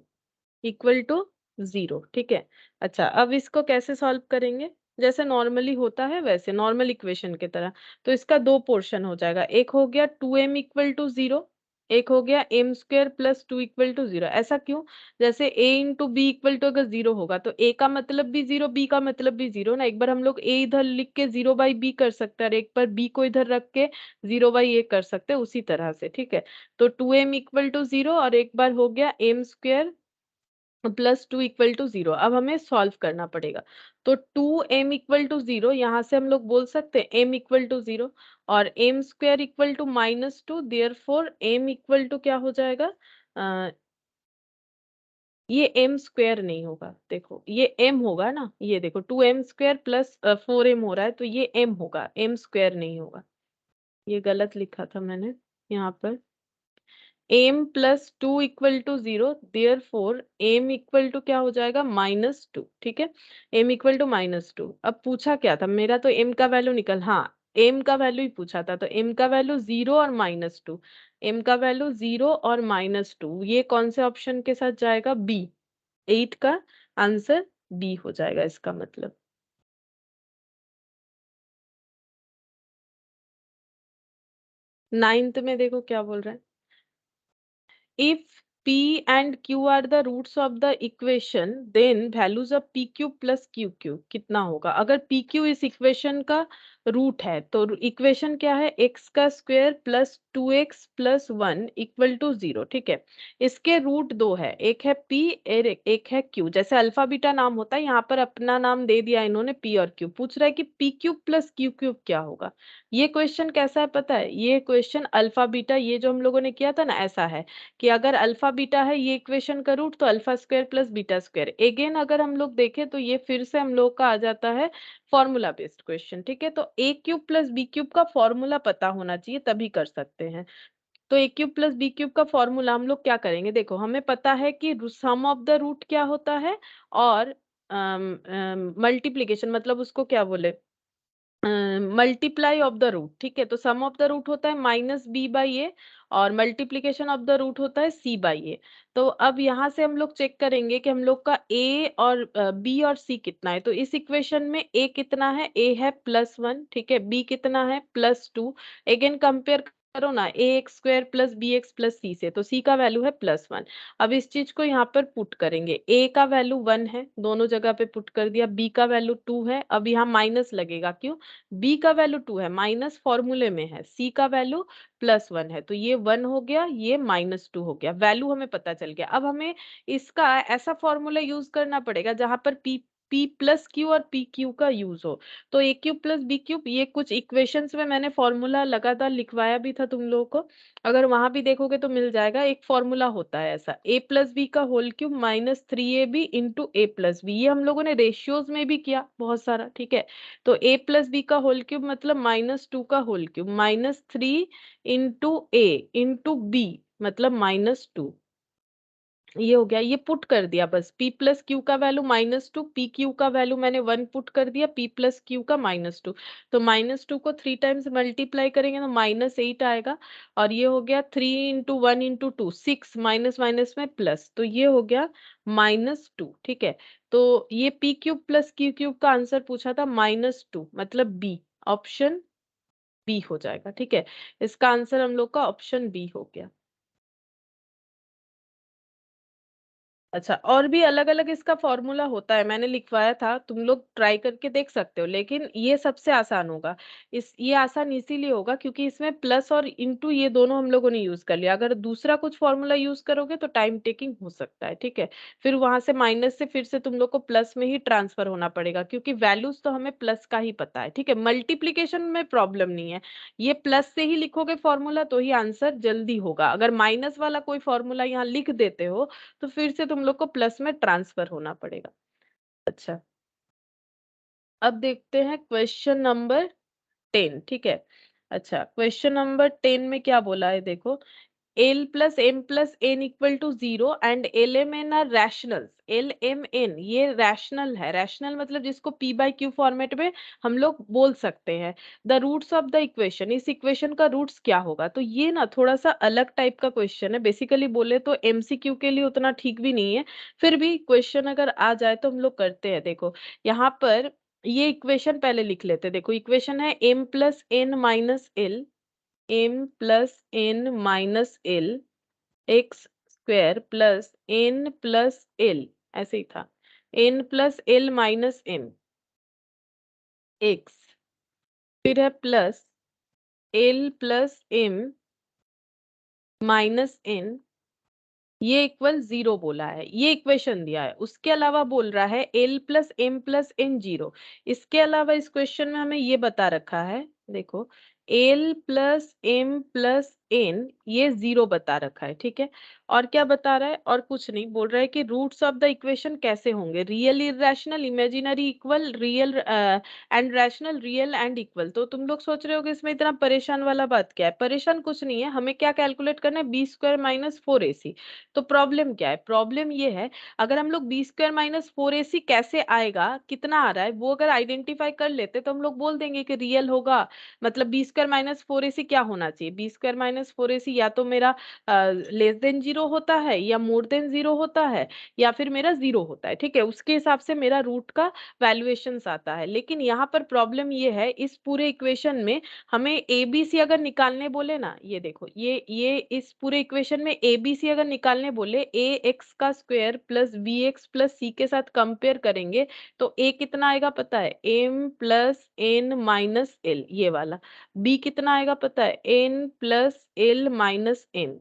Speaker 1: इक्वल टू 0, ठीक है। अच्छा, अब इसको कैसे सॉल्व करेंगे, जैसे नॉर्मली होता है वैसे नॉर्मल इक्वेशन की तरह। तो इसका दो पोर्शन हो जाएगा, एक हो गया 2m इक्वल टू 0, एक हो गया m² प्लस 2 इक्वल टू 0। ऐसा क्यों, जैसे a into b equal to अगर 0 होगा तो a का मतलब भी 0, b का मतलब भी 0 ना। एक बार हम लोग a इधर लिख के 0/b कर सकते हैं, और एक बार b को इधर रख के 0/a कर सकते हैं, उसी तरह से, ठीक है। तो 2m इक्वल टू 0 और एक बार हो गया m² प्लस 2 इक्वल टू 0। अब हमें सॉल्व करना पड़ेगा। तो 2m इक्वल टू 0, यहाँ से हम लोग बोल सकते हैं m इक्वल टू 0, और m² equal to -2, therefore m equal to क्या हो जाएगा, अ, ये m² नहीं होगा, देखो ये m होगा ना, ये देखो 2m² प्लस 4m हो रहा है, तो ये m होगा, m² नहीं होगा। ये गलत लिखा था मैंने यहाँ पर। m plus 2 equal to 0, therefore m equal to क्या हो जाएगा, -2, ठीक है। m equal to -2। अब पूछा क्या था, मेरा तो m का वैल्यू निकल, हाँ m का वैल्यू ही पूछा था, तो m का वैल्यू 0 और -2, m का वैल्यू 0 और -2, ये कौन से ऑप्शन के साथ जाएगा, बी। 8 का आंसर बी हो जाएगा इसका मतलब। 9th में देखो क्या बोल रहे हैं। If P and Q are the roots of the equation, then values of PQ plus QQ कितना होगा? अगर PQ इस इक्वेशन का रूट है तो इक्वेशन क्या है? x का square plus 2x plus 1 equal to 0, ठीक है। इसके रूट दो है, एक है P और एक है Q। जैसे अल्फा बीटा नाम होता है, यहाँ पर अपना नाम दे दिया इन्होंने P और Q। पूछ रहा है कि P cube plus Q cube क्या होगा। ये क्वेश्चन कैसा है पता है? ये क्वेश्चन अल्फा बीटा, ये जो हम लोगों ने किया था ना, ऐसा है कि अगर अल्फा बीटा है ये इक्वेशन का रूट, तो alpha square plus beta square. Again अगर हम लोग देखें तो ये फिर से हम लोग का आ जाता है फॉर्मूला बेस्ड क्वेश्चन, ठीक है। तो ए क्यूब प्लस बी क्यूब का फॉर्मूला पता होना चाहिए, तभी कर सकते हैं। तो ए क्यूब प्लस बी क्यूब का फॉर्मूला हम लोग क्या करेंगे? देखो, हमें पता है कि सम ऑफ द रूट क्या होता है, और मल्टीप्लीकेशन मतलब उसको क्या बोले, मल्टीप्लाई ऑफ द रूट, ठीक है। तो सम ऑफ द रूट होता है माइनस बी बाई ए, और मल्टीप्लीकेशन ऑफ द रूट होता है सी बाई ए। तो अब यहाँ से हम लोग चेक करेंगे कि हम लोग का ए और बी और सी कितना है। तो इस इक्वेशन में ए कितना है? ए है +1, ठीक है। बी कितना है? +2। अगेन कंपेयर करो ना, A x square plus B x plus C से, तो सी का वैल्यू है +1। अब इस चीज को यहाँ पर पुट करेंगे, ए का वैल्यू 1 है, दोनों जगह पे पुट कर दिया। बी का वैल्यू 2 है, अब यहाँ माइनस लगेगा, क्यों? बी का वैल्यू 2 है, माइनस फॉर्मूले में है। सी का वैल्यू +1 है, तो ये 1 हो गया, ये -2 हो गया। वैल्यू हमें पता चल गया। अब हमें इसका ऐसा फॉर्मूला यूज करना पड़ेगा जहां पर पी प्लस क्यू और पी क्यू का यूज हो। तो ए क्यूब प्लस बी क्यूब, ये कुछ इक्वेशंस में मैंने फॉर्मूला लगातार लिखवाया भी था तुम लोगों को, अगर वहां भी देखोगे तो मिल जाएगा। एक फॉर्मूला होता है ऐसा, ए प्लस बी का होल क्यूब -3ab इंटू ए प्लस बी। ये हम लोगों ने रेशियोज में भी किया बहुत सारा, ठीक है। तो ए प्लस बी का होल क्यूब मतलब -2 का होल क्यूब, -3 इंटू ए इंटू बी मतलब -2। ये हो गया, ये पुट कर दिया बस। p प्लस क्यू का वैल्यू -2, पी क्यू का वैल्यू मैंने 1 पुट कर दिया, p प्लस क्यू का -2। तो -2 को 3 टाइम्स मल्टीप्लाई करेंगे तो -8 आएगा। और ये हो गया 3 इंटू 1 इंटू 2, 6, माइनस माइनस में प्लस, तो ये हो गया -2, ठीक है। तो ये p cube plus Q cube का आंसर पूछा था -2, मतलब बी, ऑप्शन बी हो जाएगा, ठीक है। इसका आंसर हम लोग का ऑप्शन बी हो गया। अच्छा, और भी अलग अलग इसका फॉर्मूला होता है, मैंने लिखवाया था, तुम लोग ट्राई करके देख सकते हो, लेकिन ये सबसे आसान होगा। ये आसान इसीलिए होगा क्योंकि इसमें प्लस और इंटू ये दोनों हम लोगों ने यूज कर लिया। अगर दूसरा कुछ फॉर्मूला यूज करोगे तो टाइम टेकिंग हो सकता है, ठीक है। फिर वहां से माइनस से फिर से तुम लोग को प्लस में ही ट्रांसफर होना पड़ेगा, क्योंकि वैल्यूज तो हमें प्लस का ही पता है, ठीक है। मल्टीप्लीकेशन में प्रॉब्लम नहीं है, ये प्लस से ही लिखोगे फॉर्मूला तो ही आंसर जल्दी होगा। अगर माइनस वाला कोई फॉर्मूला यहाँ लिख देते हो तो फिर से तुम लोग को प्लस में ट्रांसफर होना पड़ेगा। अच्छा, अब देखते हैं क्वेश्चन नंबर 10, ठीक है। अच्छा, क्वेश्चन नंबर 10 में क्या बोला है देखो, l plus m plus n equal to 0 and l m n are rational. L m n ये रैशनल है, रैशनल मतलब जिसको पी बाई क्यू फॉर्मेट में हम लोग बोल सकते हैं। The roots of the equation, इस इक्वेशन का रूट्स क्या होगा? तो ये ना थोड़ा सा अलग टाइप का क्वेश्चन है, बेसिकली बोले तो एमसीक्यू के लिए उतना ठीक भी नहीं है, फिर भी क्वेश्चन अगर आ जाए तो हम लोग करते हैं। देखो यहाँ पर ये इक्वेशन पहले लिख लेते हैं। देखो इक्वेशन है M plus N minus l, m plus N minus l x square plus n plus l, ऐसे ही था, n plus L minus m x, फिर है plus l plus M minus n, ये इक्वल 0 बोला है, ये इक्वेशन दिया है। उसके अलावा बोल रहा है l plus m plus n 0। इसके अलावा इस क्वेश्चन में हमें ये बता रखा है, देखो l plus m plus n ये 0 बता रखा है, ठीक है। और क्या बता रहा है? और कुछ नहीं, बोल रहा है कि रूट्स ऑफ द इक्वेशन कैसे होंगे, real irrational, imaginary equal, real and rational, real and equal. तो तुम लोग सोच रहे हो कि इसमें इतना परेशान वाला बात क्या है? परेशान कुछ नहीं है, हमें क्या कैलकुलेट करना है, बी स्क्वायर माइनस 4ac। तो प्रॉब्लम क्या है? प्रॉब्लम ये है, अगर हम लोग बी स्क्वायर माइनस 4ac कैसे आएगा, कितना आ रहा है, वो अगर आइडेंटिफाई कर लेते तो हम लोग बोल देंगे कि रियल होगा। मतलब बी स्क्वायर माइनस 4ac क्या होना चाहिए? बी स्क्वायर माइनस 4ac या तो मेरा लेस देन 0 होता है या मोर देन 0 होता है या फिर मेरा 0 होता है, ठीक है। उसके हिसाब से मेरा रूट का वैल्यूएशंस आता है। लेकिन यहाँ पर प्रॉब्लम ये है, इस पूरे इक्वेशन में हमें एबीसी अगर निकालने बोले ना, ये देखो, ये इस पूरे इक्वेशन में एबीसी अगर निकालने बोले, ए एक्स का square plus B x plus C के साथ कंपेयर करेंगे तो ए कितना आएगा पता है, M plus N minus L, ये वाला। बी कितना आएगा पता है, N plus L minus N.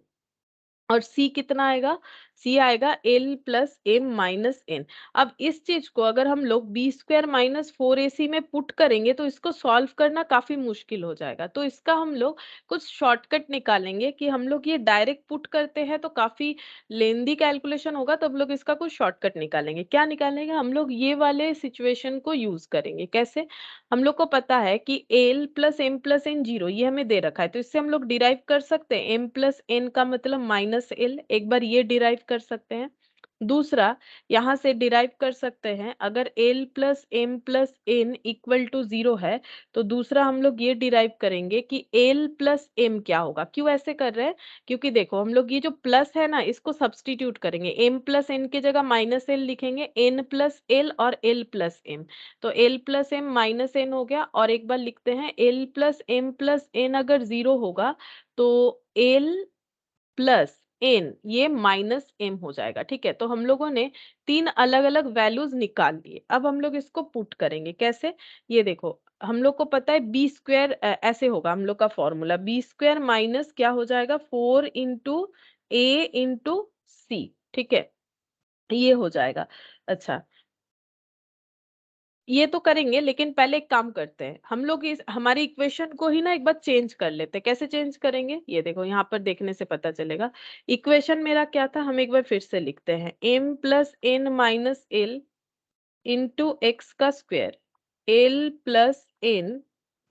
Speaker 1: और सी कितना आएगा, सी आएगा L plus M minus N. अब इस चीज को अगर हम लोग बी स्क्वायर माइनस 4ac में पुट करेंगे तो इसको सॉल्व करना काफी मुश्किल हो जाएगा। तो इसका हम लोग कुछ शॉर्टकट निकालेंगे कि हम लोग ये डायरेक्ट पुट करते हैं तो काफी लेंदी कैलकुलेशन होगा, तो हम लोग इसका कुछ शॉर्टकट निकालेंगे। क्या निकालेंगे, हम लोग ये वाले सिचुएशन को यूज करेंगे। कैसे, हम लोग को पता है कि l plus m plus n 0, ये हमें दे रखा है, तो इससे हम लोग डिराइव कर सकते हैं एम प्लस एन का मतलब माइनस एल, एक बार ये डिराइव कर सकते हैं। दूसरा, यहां से डिराइव कर सकते हैं, अगर l plus m plus n equal to 0 है तो दूसरा हम लोग ये डिराइव करेंगे कि एल प्लस एम क्या होगा। क्यों ऐसे कर रहे हैं, क्योंकि देखो हम लोग ये जो प्लस है ना, इसको सब्सटीट्यूट करेंगे, एम प्लस एन की जगह माइनस एल लिखेंगे, एन प्लस एल और एल प्लस एम। तो l plus M minus n हो गया, और एक बार लिखते हैं एल प्लस एन अगर 0 होगा तो एल प्लस एन ये माइनस एम हो जाएगा, ठीक है। तो हम लोगों ने तीन अलग अलग वैल्यूज निकाल लिए। अब हम लोग इसको पुट करेंगे कैसे, ये देखो, हम लोग को पता है बी स्क्वायर ऐसे होगा हम लोग का फॉर्मूला, बी स्क्वायर माइनस क्या हो जाएगा, 4 इंटू ए इंटू सी, ठीक है, ये हो जाएगा। अच्छा, ये तो करेंगे, लेकिन पहले एक काम करते हैं, हम लोग इस हमारी इक्वेशन को ही ना एक बार चेंज कर लेते हैं। कैसे चेंज करेंगे, ये देखो यहाँ पर देखने से पता चलेगा। इक्वेशन मेरा क्या था, हम एक बार फिर से लिखते हैं, M plus N minus L into X का square, L plus N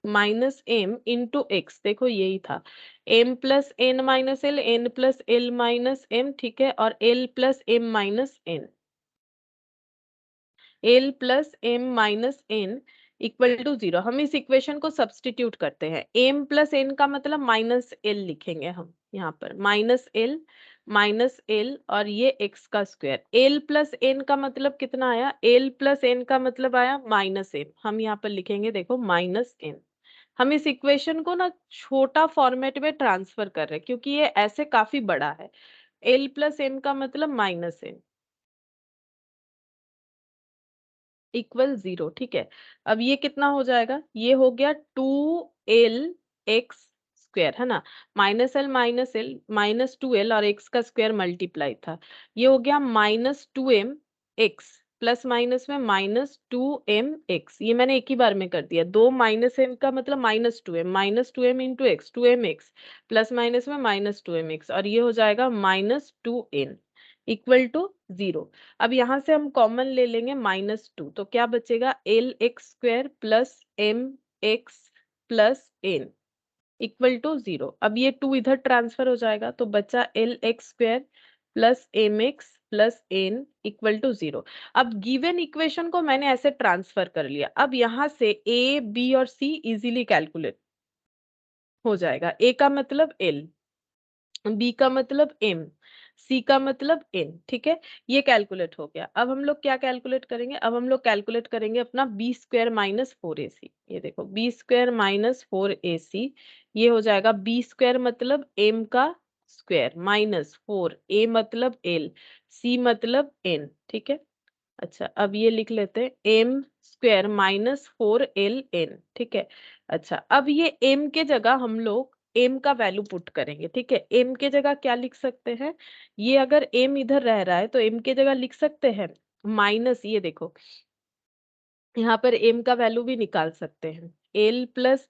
Speaker 1: minus M into X, देखो यही था, M plus N minus N plus L minus M, ठीक है, और L plus M minus N, L plus M minus N equal to 0। हम इस equation को सब्सटीट्यूट करते हैं, एम प्लस एन का मतलब माइनस एल लिखेंगे हम यहाँ पर, माइनस एल और ये एक्स का स्क्वायर, एल प्लस एन का मतलब कितना आया, एल प्लस एन का मतलब आया माइनस एम, हम यहाँ पर लिखेंगे देखो माइनस एन। हम इस इक्वेशन को ना छोटा फॉर्मेट में ट्रांसफर कर रहे हैं क्योंकि ये ऐसे काफी बड़ा है, एल प्लस एन का मतलब माइनस एन इक्वल 0, ठीक है। अब ये कितना हो जाएगा, ये हो गया 2l x स्क्वायर, है ना, माइनस एल माइनस 2l और x का स्क्वायर मल्टीप्लाई था, ये हो गया -2m x, प्लस माइनस में -2mx, ये मैंने एक ही बार में कर दिया, दो माइनस एम का मतलब -2m into x, 2mx plus minus में -2mx, और ये हो जाएगा -2n इक्वल टू 0। अब यहाँ से हम कॉमन ले लेंगे -2, तो क्या बचेगा, l x square plus m x plus n equal to 0। अब ये 2 इधर ट्रांसफर हो जाएगा तो बचा l x square plus m x plus n equal to 0। अब गिवन इक्वेशन को मैंने ऐसे ट्रांसफर कर लिया, अब यहाँ से ए बी और सी इजीली कैलकुलेट हो जाएगा, ए का मतलब एल, बी का मतलब एम, सी का मतलब एन, ठीक है, ये कैलकुलेट हो गया। अब हम लोग क्या कैलकुलेट करेंगे, अब हम लोग कैलकुलेट करेंगे अपना बी स्क्वायर माइनस 4ac, ये देखो बी स्क्वायर माइनस 4ac, ये हो जाएगा बी स्क्वायर मतलब एम का स्क्वायर माइनस 4, ए मतलब एल, सी मतलब एन, ठीक है। अच्छा, अब ये लिख लेते हैं एम स्क्वायर माइनस 4ln, ठीक है। अच्छा, अब ये एम के जगह हम लोग एम का वैल्यू पुट करेंगे, ठीक है। एम के जगह क्या लिख सकते हैं, ये अगर एम इधर रह रहा है तो एम के जगह लिख सकते हैं माइनस, ये देखो यहाँ पर एम का वैल्यू भी निकाल सकते हैं, l plus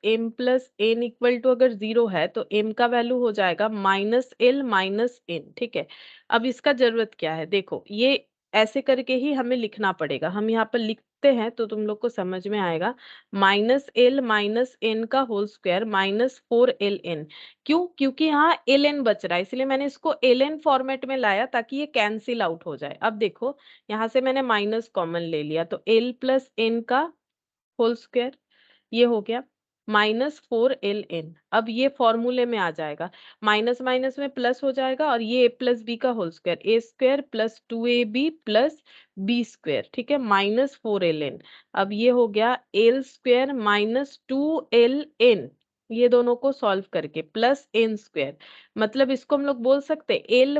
Speaker 1: n equal to अगर 0 है तो एम का वैल्यू हो जाएगा -l माइनस एन, ठीक है। अब इसका जरूरत क्या है, देखो ये ऐसे करके ही हमें लिखना पड़ेगा, हम यहाँ पर लिखते हैं तो तुम लोग को समझ में आएगा, -l माइनस एन का होल स्क्वायर -4ln, क्यों, क्योंकि यहाँ ln बच रहा है, इसलिए मैंने इसको ln फॉर्मेट में लाया ताकि ये कैंसिल आउट हो जाए। अब देखो यहाँ से मैंने माइनस कॉमन ले लिया तो एल प्लस एन का होल स्क्वायर, ये हो गया। -4ln। अब ये फॉर्मूले में आ जाएगा, माइनस माइनस में प्लस हो जाएगा और ये a+b का whole square, a² + 2ab + b², ठीक है, -4ln। अब ये हो गया l² - 2ln, ये दोनों को सॉल्व करके प्लस n², मतलब इसको हम लोग बोल सकते हैं l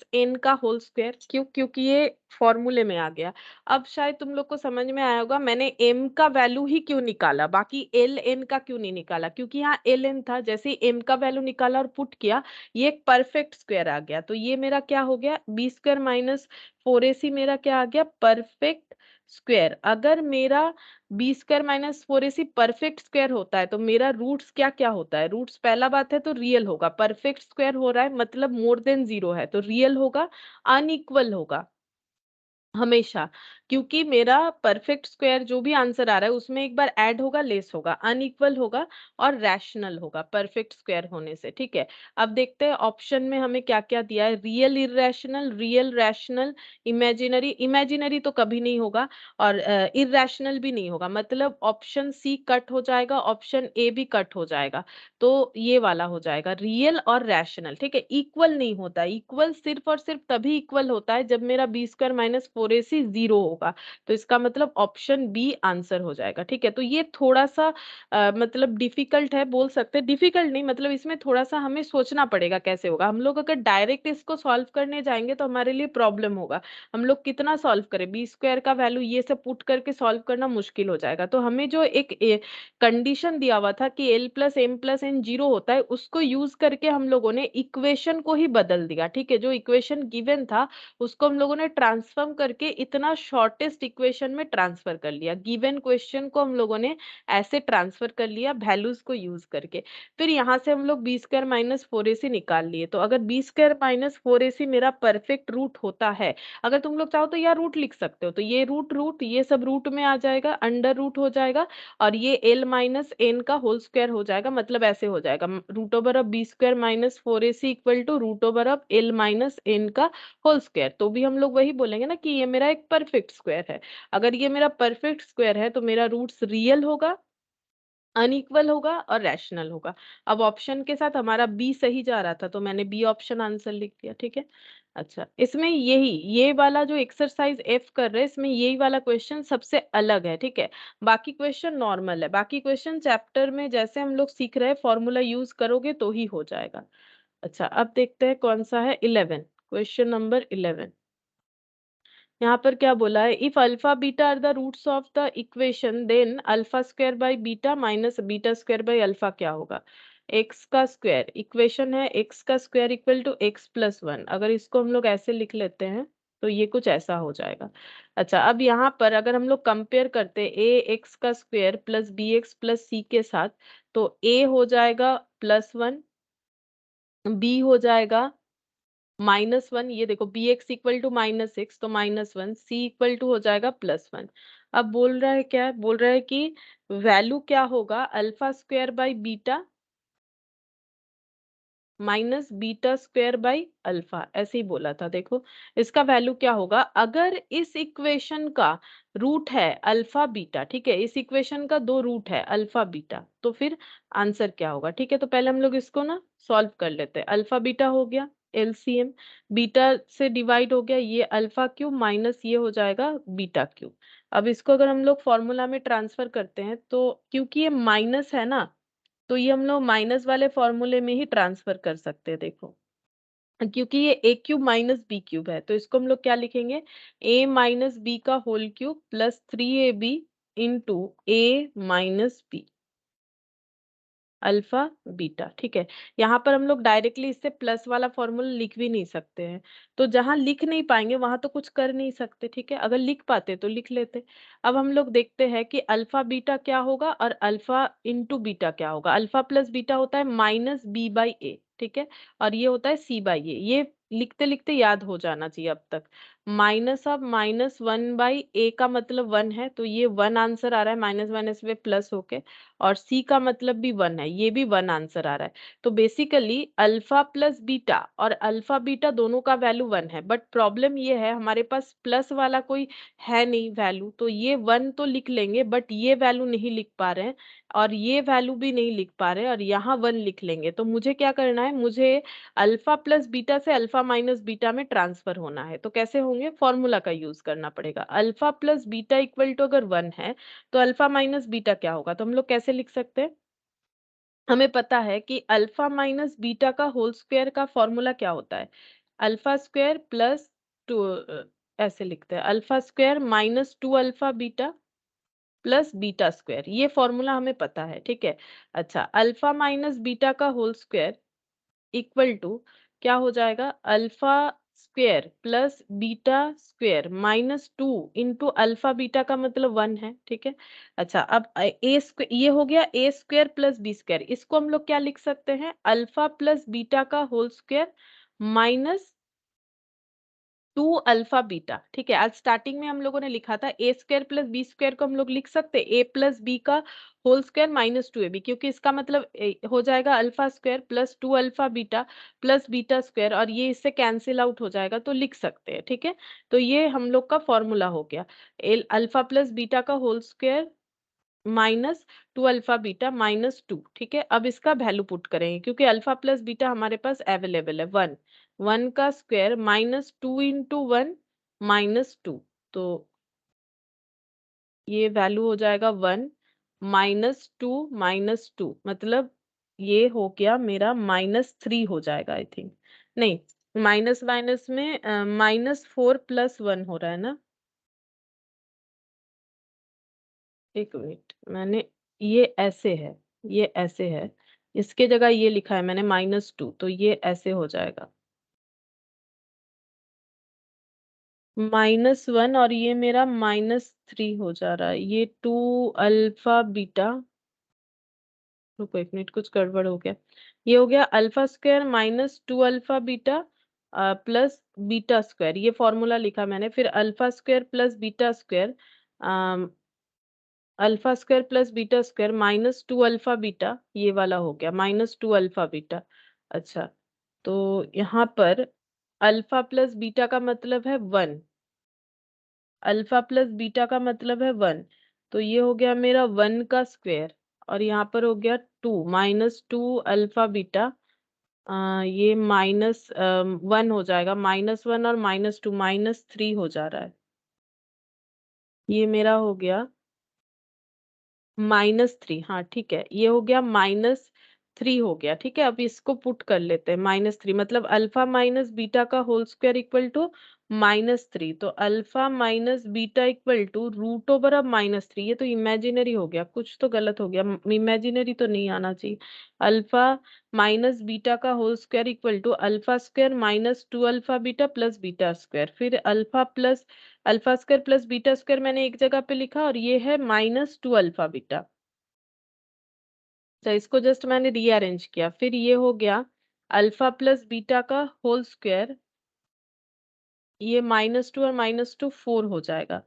Speaker 1: - n का होल स्क्वायर। क्यों? क्योंकि ये फॉर्मूले में आ गया। अब शायद तुम लोग को समझ में आया होगा मैंने m का वैल्यू ही क्यों निकाला, बाकी एल एन का क्यों नहीं निकाला, क्योंकि यहाँ एल एन था, जैसे ही m का वैल्यू निकाला और पुट किया, ये एक परफेक्ट स्क्वायर आ गया। तो ये मेरा क्या हो गया, b² - 4ac मेरा क्या आ गया, परफेक्ट स्क्वायर। अगर मेरा b² - 4ac परफेक्ट स्क्वायर होता है तो मेरा रूट्स क्या क्या होता है, रूट्स पहला बात है तो रियल होगा, परफेक्ट स्क्वायर हो रहा है मतलब मोर देन 0 है तो रियल होगा, अनइक्वल होगा हमेशा, क्योंकि मेरा परफेक्ट स्क्वायर जो भी आंसर आ रहा है उसमें एक बार ऐड होगा, लेस होगा, अनइक्वल होगा और रैशनल होगा परफेक्ट स्क्वायर होने से, ठीक है। अब देखते हैं ऑप्शन में हमें क्या क्या दिया है, real irrational, real rational, imaginary, imaginary तो कभी नहीं होगा और इररेशनल भी नहीं होगा, मतलब ऑप्शन सी कट हो जाएगा, ऑप्शन ए भी कट हो जाएगा, तो ये वाला हो जाएगा रियल और रैशनल, ठीक है। इक्वल नहीं होता, इक्वल सिर्फ और सिर्फ तभी इक्वल होता है जब मेरा b² - 4ac 0 होगा, तो इसका मतलब ऑप्शन बी आंसर हो जाएगा, ठीक है। तो ये थोड़ा सा मतलब डिफिकल्ट है, बोल सकते हैं डिफिकल्ट नहीं, मतलब इसमें थोड़ा सा हमें सोचना पड़ेगा कैसे होगा। हम लोग अगर डायरेक्ट इसको सॉल्व करने जाएंगे तो हमारे लिए प्रॉब्लम होगा, हम लोग कितना सॉल्व करें, b² का वैल्यू ये सब पुट करके सॉल्व करना मुश्किल हो जाएगा। तो हमें जो एक कंडीशन दिया हुआ था कि l + m + n 0 होता है, उसको यूज करके हम लोगों ने इक्वेशन को ही बदल दिया, ठीक है। जो इक्वेशन गिवन था उसको हम लोगों ने ट्रांसफॉर्म करके इतना शॉर्टेस्ट इक्वेशन में ट्रांसफर कर लिया, गिवन क्वेश्चन को हम लोगों ने ऐसे ट्रांसफर कर लिया वैल्यूज को यूज करके। फिर यहाँ से हम लोग b² - 4ac निकाल लिए, तो अगर b² - 4ac मेरा परफेक्ट रूट होता है, अगर तुम लोग चाहो तो यह रूट लिख सकते हो, तो ये रूट रूट ये सब रूट में आ जाएगा, अंडर रूट हो जाएगा और ये l - n का होल स्क्वायर हो जाएगा, मतलब ऐसे हो जाएगा √b² - 4ac = √l - n का होल स्क्वायर। तो भी हम लोग वही बोलेंगे ना कि ये मेरा एक परफेक्ट स्क्वायर है। अगर ये मेरा परफेक्ट स्क्वायर है तो मेरा रूट्स रियल होगा, अनइक्वल होगा और रैशनल होगा। अब ऑप्शन के साथ हमारा बी सही जा रहा था तो मैंने बी ऑप्शन आंसर लिख दिया, ठीक है। अच्छा, इसमें यही ये वाला जो एक्सरसाइज एफ कर रहे हैं इसमें यही वाला क्वेश्चन सबसे अलग है, ठीक है। बाकी क्वेश्चन नॉर्मल है, बाकी क्वेश्चन चैप्टर में जैसे हम लोग सीख रहे हैं फॉर्मूला यूज करोगे तो ही हो जाएगा। अच्छा, अब देखते हैं कौन सा है 11, क्वेश्चन नंबर 11। यहाँ पर क्या बोला है, if alpha beta are the roots of the equation then α² / beta minus β² / alpha क्या होगा। एक्स का स्क्वायर इक्वेशन है, एक्स का स्क्वायर इक्वल टू एक्स + 1, अगर इसको हम लोग ऐसे लिख लेते हैं तो ये कुछ ऐसा हो जाएगा। अच्छा, अब यहाँ पर अगर हम लोग कंपेयर करते हैं ए एक्स का square plus B x plus C के साथ, तो ए हो जाएगा +1, बी हो जाएगा -1, ये देखो बी एक्स इक्वल टू -6 तो -1, सी इक्वल टू हो जाएगा +1। अब बोल रहा है क्या, बोल रहा है कि वैल्यू क्या होगा α² / बीटा माइनस β² / अल्फा, ऐसे ही बोला था। देखो इसका वैल्यू क्या होगा, अगर इस इक्वेशन का रूट है अल्फा बीटा, ठीक है, इस इक्वेशन का दो रूट है अल्फा बीटा, तो फिर आंसर क्या होगा, ठीक है। तो पहले हम लोग इसको ना सॉल्व कर लेते हैं। अल्फा बीटा हो गया एलसीएम, बीटा से डिवाइड हो गया ये अल्फा क्यूब माइनस ये हो जाएगा बीटा क्यूब। अब इसको अगर हम लोग फॉर्मूला में ट्रांसफर करते हैं तो क्योंकि ये माइनस है ना, तो ये हम लोग माइनस वाले फॉर्मूले में ही ट्रांसफर कर सकते हैं। देखो क्योंकि ये A cube minus B cube है तो इसको हम लोग क्या लिखेंगे, ए माइनस बी का whole cube plus 3ab into A minus B alpha beta, ठीक है। यहाँ पर हम लोग डायरेक्टली इससे प्लस वाला फॉर्मूला लिख भी नहीं सकते हैं, तो जहां लिख नहीं पाएंगे वहां तो कुछ कर नहीं सकते, ठीक है। अगर लिख पाते तो लिख लेते। अब हम लोग देखते हैं कि अल्फा बीटा क्या होगा और अल्फा इंटू बीटा क्या होगा। अल्फा प्लस बीटा होता है -b/a, ठीक है, और ये होता है c/a। ये लिखते लिखते याद हो जाना चाहिए अब तक। माइनस ऑफ -1/a का मतलब 1 है, तो ये 1 आंसर आ रहा है, माइनस माइनस में प्लस होके। और c का मतलब भी 1 है, ये भी 1 आंसर आ रहा है। तो बेसिकली अल्फा प्लस बीटा और अल्फा बीटा दोनों का वैल्यू 1 है, बट प्रॉब्लम ये है हमारे पास प्लस वाला कोई है नहीं वैल्यू, तो ये 1 तो लिख लेंगे बट ये वैल्यू नहीं लिख पा रहे हैं, और ये वैल्यू भी नहीं लिख पा रहे हैं, और यहाँ 1 लिख लेंगे। तो मुझे क्या करना है, मुझे अल्फा प्लस बीटा से अल्फा माइनस बीटा में ट्रांसफर होना है। तो कैसे होंगे, फॉर्मूला का यूज करना पड़ेगा। Alpha plus beta equal to अगर 1 है तो अल्फा माइनस बीटा क्या होगा, तो हम लोग कैसे लिख सकते हैं, हमें पता है कि अल्फा माइनस बीटा का होल स्क्वायर का फॉर्मूला क्या होता है, अल्फा स्क्वायर प्लस टू, ऐसे लिखते हैं alpha square minus 2 alpha beta plus beta square, ये फॉर्मूला हमें पता है, ठीक है। अच्छा, अल्फा माइनस बीटा का होल स्क्वायर इक्वल टू क्या हो जाएगा, alpha square plus beta square minus 2 into alpha beta का मतलब 1 है, ठीक है। अच्छा, अब ए स्क्वायर ये हो गया, a square plus B square, इसको हम लोग क्या लिख सकते हैं, अल्फा प्लस बीटा का whole square minus 2 alpha beta, ठीक है। आज स्टार्टिंग में हम लोगों ने लिखा था ए स्क्वायर प्लस बी स्क्वायर को हम लोग लिख सकते हैं ए प्लस बी का होल स्क्वायर माइनस 2ab, क्योंकि इसका मतलब हो जाएगा alpha square plus 2 alpha beta plus beta square, और ये इससे कैंसिल आउट हो जाएगा, तो लिख सकते हैं, ठीक है। तो ये हम लोग का फॉर्मूला हो गया, अल्फा प्लस बीटा का whole square minus 2 alpha beta minus 2, ठीक है। अब इसका वैल्यू पुट करेंगे, क्योंकि अल्फा प्लस बीटा हमारे पास अवेलेबल है 1, 1 का स्क्वायर माइनस 2 इंटू 1 माइनस 2, तो ये वैल्यू हो जाएगा 1 -2 मतलब ये हो गया मेरा -3 हो जाएगा, आई थिंक, नहीं, माइनस माइनस में -4 + 1 हो रहा है ना, एक मिनट, मैंने ये ऐसे है, ये ऐसे है, इसके जगह ये लिखा है मैंने -2, तो ये ऐसे हो जाएगा -1, और ये मेरा -3 हो जा रहा है, ये 2 अल्फा बीटा, रुको एक मिनट, कुछ गड़बड़ हो गया, ये हो गया alpha square minus 2 alpha beta plus beta square, ये फॉर्मूला लिखा मैंने, फिर alpha square plus beta square, alpha square plus beta square minus 2 alpha beta, ये वाला हो गया -2 अल्फा बीटा। अच्छा, तो यहाँ पर अल्फा प्लस बीटा का मतलब है 1, अल्फा प्लस बीटा का मतलब है 1, तो ये हो गया मेरा 1 का स्क्वायर, और यहाँ पर हो गया 2 -2 अल्फा बीटा, ये -1 हो जाएगा, -1 और -2 -3 हो जा रहा है, ये मेरा हो गया -3, हाँ ठीक है, ये हो गया -3 हो गया, ठीक है। अब इसको पुट कर लेते हैं, -3 मतलब अल्फा माइनस बीटा का होल स्क्वायर इक्वल टू -3, तो alpha minus beta equal to root over of -3, ये तो इमेजिनरी हो गया, कुछ तो गलत हो गया, इमेजिनरी तो नहीं आना चाहिए। अल्फा माइनस बीटा का whole square equal to alpha square minus 2 alpha beta plus beta square, फिर alpha square plus beta square मैंने एक जगह पे लिखा, और ये है -2 अल्फा बीटा। तो इसको जस्ट मैंने रीअरेंज किया, फिर ये हो गया अल्फा प्लस बीटा का होल स्क्वायर, ये -2 और -2 4 हो जाएगा।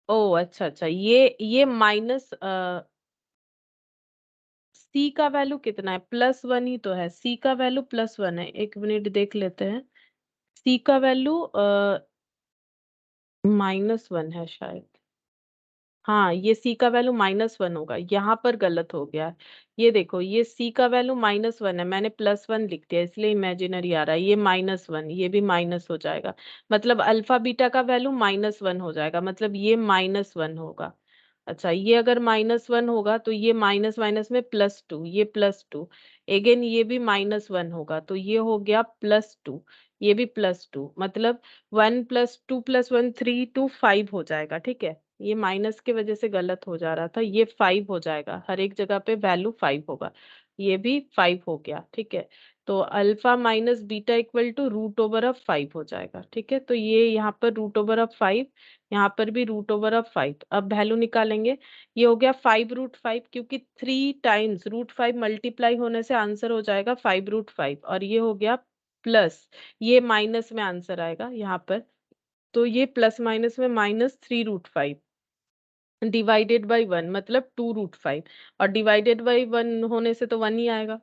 Speaker 1: ओह अच्छा अच्छा, ये माइनस सी का वैल्यू कितना है, +1 ही तो है, सी का वैल्यू +1 है, एक मिनट देख लेते हैं, सी का वैल्यू -1 है शायद, हाँ, ये सी का वैल्यू -1 होगा, यहाँ पर गलत हो गया है। ये देखो, ये सी का वैल्यू -1 है, मैंने +1 लिख दिया, इसलिए इमेजिनरी आ रहा है, ये -1, ये भी माइनस हो जाएगा, मतलब अल्फा बीटा का वैल्यू -1 हो जाएगा, मतलब ये -1 होगा। अच्छा, ये अगर -1 होगा तो ये माइनस माइनस में +2, ये +2, अगेन ये भी -1 होगा, तो ये हो गया +2, ये भी +2, मतलब 1 + 2 + 1 3 to 5 हो जाएगा, ठीक है। ये माइनस की वजह से गलत हो जा रहा था, ये 5 हो जाएगा, हर एक जगह पे वैल्यू 5 होगा, ये भी 5 हो गया, ठीक है। तो alpha minus beta equal to root over of 5 हो जाएगा। ठीक है, तो ये यहाँ पर रूट ओवर ऑफ 5, यहाँ पर भी रूट ओवर ऑफ 5। अब वैल्यू निकालेंगे, ये हो गया 5 रूट 5, क्योंकि 3 टाइम्स रूट 5 मल्टीप्लाई होने से आंसर हो जाएगा 5 रूट 5, और ये हो गया प्लस, ये माइनस में आंसर आएगा यहाँ पर, तो ये प्लस माइनस में -3 रूट 5 डिवाइडेड बाई 1 मतलब 2 रूट 5, और डिवाइडेड बाई 1 होने से तो 1 ही आएगा,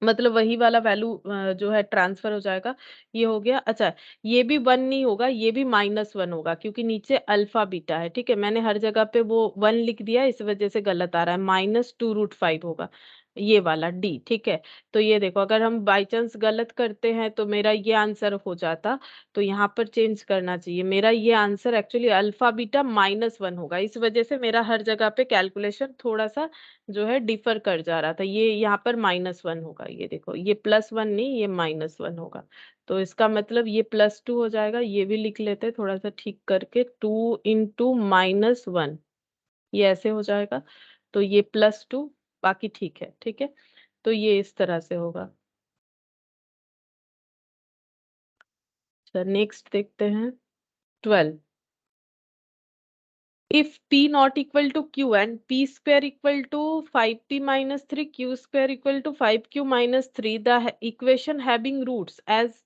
Speaker 1: मतलब वही वाला वैल्यू जो है ट्रांसफर हो जाएगा। ये हो गया। अच्छा, ये भी 1 नहीं होगा, ये भी -1 होगा, क्योंकि नीचे अल्फा बीटा है। ठीक है, मैंने हर जगह पे वो 1 लिख दिया, इस वजह से गलत आ रहा है, -2 रूट 5 होगा ये वाला डी। ठीक है, तो ये देखो, अगर हम बाई चांस गलत करते हैं तो मेरा ये आंसर हो जाता, तो यहाँ पर चेंज करना चाहिए, मेरा ये आंसर एक्चुअली अल्फा बीटा -1 होगा, इस वजह से मेरा हर जगह पे कैलकुलेशन थोड़ा सा जो है डिफर कर जा रहा था। ये यहाँ पर -1 होगा, ये देखो, ये +1 नहीं, ये -1 होगा, तो इसका मतलब ये +2 हो जाएगा। ये भी लिख लेते हैं थोड़ा सा ठीक करके, 2 इंटू -1, ये ऐसे हो जाएगा, तो ये +2, बाकी ठीक है। ठीक है, तो ये इस तरह से होगा। नेक्स्ट देखते हैं 12। If P not equal to Q and P square equal to 5P minus 3, Q square equal to 5Q minus 3, the equation having roots as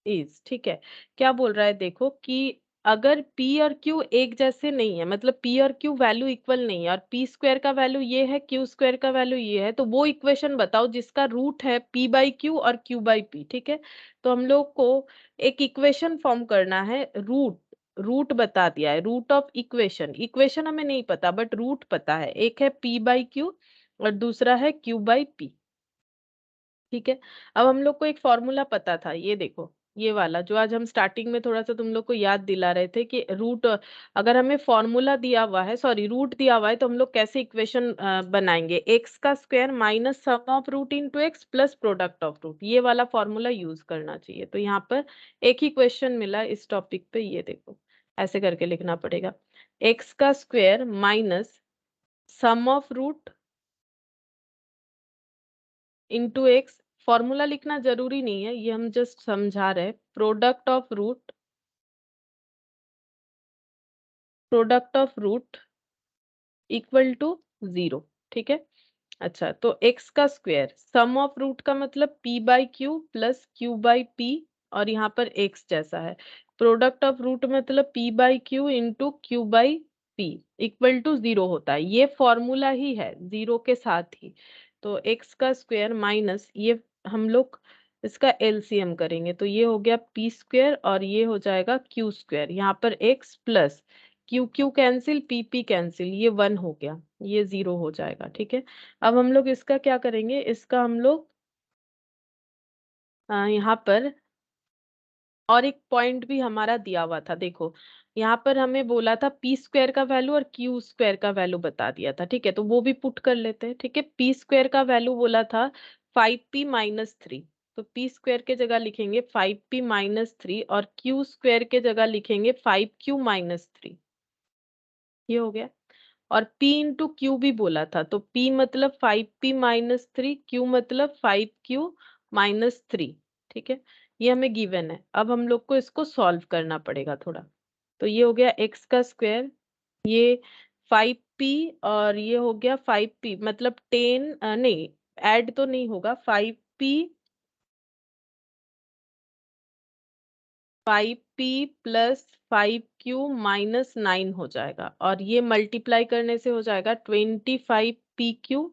Speaker 1: is। ठीक है, क्या बोल रहा है देखो, कि अगर P और Q एक जैसे नहीं है, मतलब P और Q वैल्यू इक्वल नहीं है, और P स्क्वायर का वैल्यू ये है, Q स्क्वायर का वैल्यू ये है, तो वो इक्वेशन बताओ जिसका रूट है P बाई Q और Q बाई P। ठीक है, तो हम लोग को एक इक्वेशन फॉर्म करना है, रूट, रूट बता दिया है, रूट ऑफ इक्वेशन, इक्वेशन हमें नहीं पता बट रूट पता है, एक है p बाई क्यू और दूसरा है q बाई p। ठीक है, अब हम लोग को एक फॉर्मूला पता था, ये देखो, ये वाला जो आज हम स्टार्टिंग में थोड़ा सा तुम लोग को याद दिला रहे थे कि रूट, अगर हमें फॉर्मूला दिया हुआ है, सॉरी रूट दिया हुआ है, तो हम लोग कैसे इक्वेशन बनाएंगे, एक्स का square minus sum of root into x plus product of root, ये वाला फॉर्मूला यूज करना चाहिए। तो यहाँ पर एक ही क्वेश्चन मिला इस टॉपिक पे, ये देखो, ऐसे करके लिखना पड़ेगा, एक्स का square minus sum of root into x, formula लिखना जरूरी नहीं है, ये हम जस्ट समझा रहे हैं, product of root equal to 0। ठीक है, अच्छा, तो x का स्क्वायर, सम ऑफ रूट का मतलब p by q plus q by p, और यहाँ पर x जैसा है, प्रोडक्ट ऑफ रूट मतलब p by q into q by p equal to 0 होता है, ये फॉर्मूला ही है 0 के साथ ही। तो x का स्क्वायर माइनस, ये हम लोग इसका एलसीएम करेंगे, तो ये हो गया p स्क्वायर और ये हो जाएगा q स्क्वायर, यहाँ पर x plus Q Q cancel, P P cancel, ये 1 हो गया, ये 0 हो जाएगा। ठीक है, अब हम लोग इसका क्या करेंगे, इसका हम लोग यहाँ पर और एक पॉइंट भी हमारा दिया हुआ था, देखो यहाँ पर हमें बोला था पी स्क्वायर का वैल्यू और क्यू स्क्वायर का वैल्यू बता दिया था। ठीक है, तो वो भी पुट कर लेते हैं। ठीक है, पी स्क्वायर का वैल्यू बोला था 5p-3, तो पी स्क्वायर के जगह लिखेंगे 5p-3 और क्यू स्क्वायर के जगह लिखेंगे 5q-3, ये हो गया। और P इंटू क्यू भी बोला था, तो P मतलब 5p-3, Q मतलब 5q-3। ठीक है, ये हमें गिवन है, अब हम लोग को इसको सॉल्व करना पड़ेगा थोड़ा। तो ये हो गया x का स्क्वायर, ये 5p, और ये हो गया 5p मतलब 10, नहीं ऐड तो नहीं होगा, 5p प्लस 5q-9 हो जाएगा, और ये मल्टीप्लाई करने से हो जाएगा 25pq,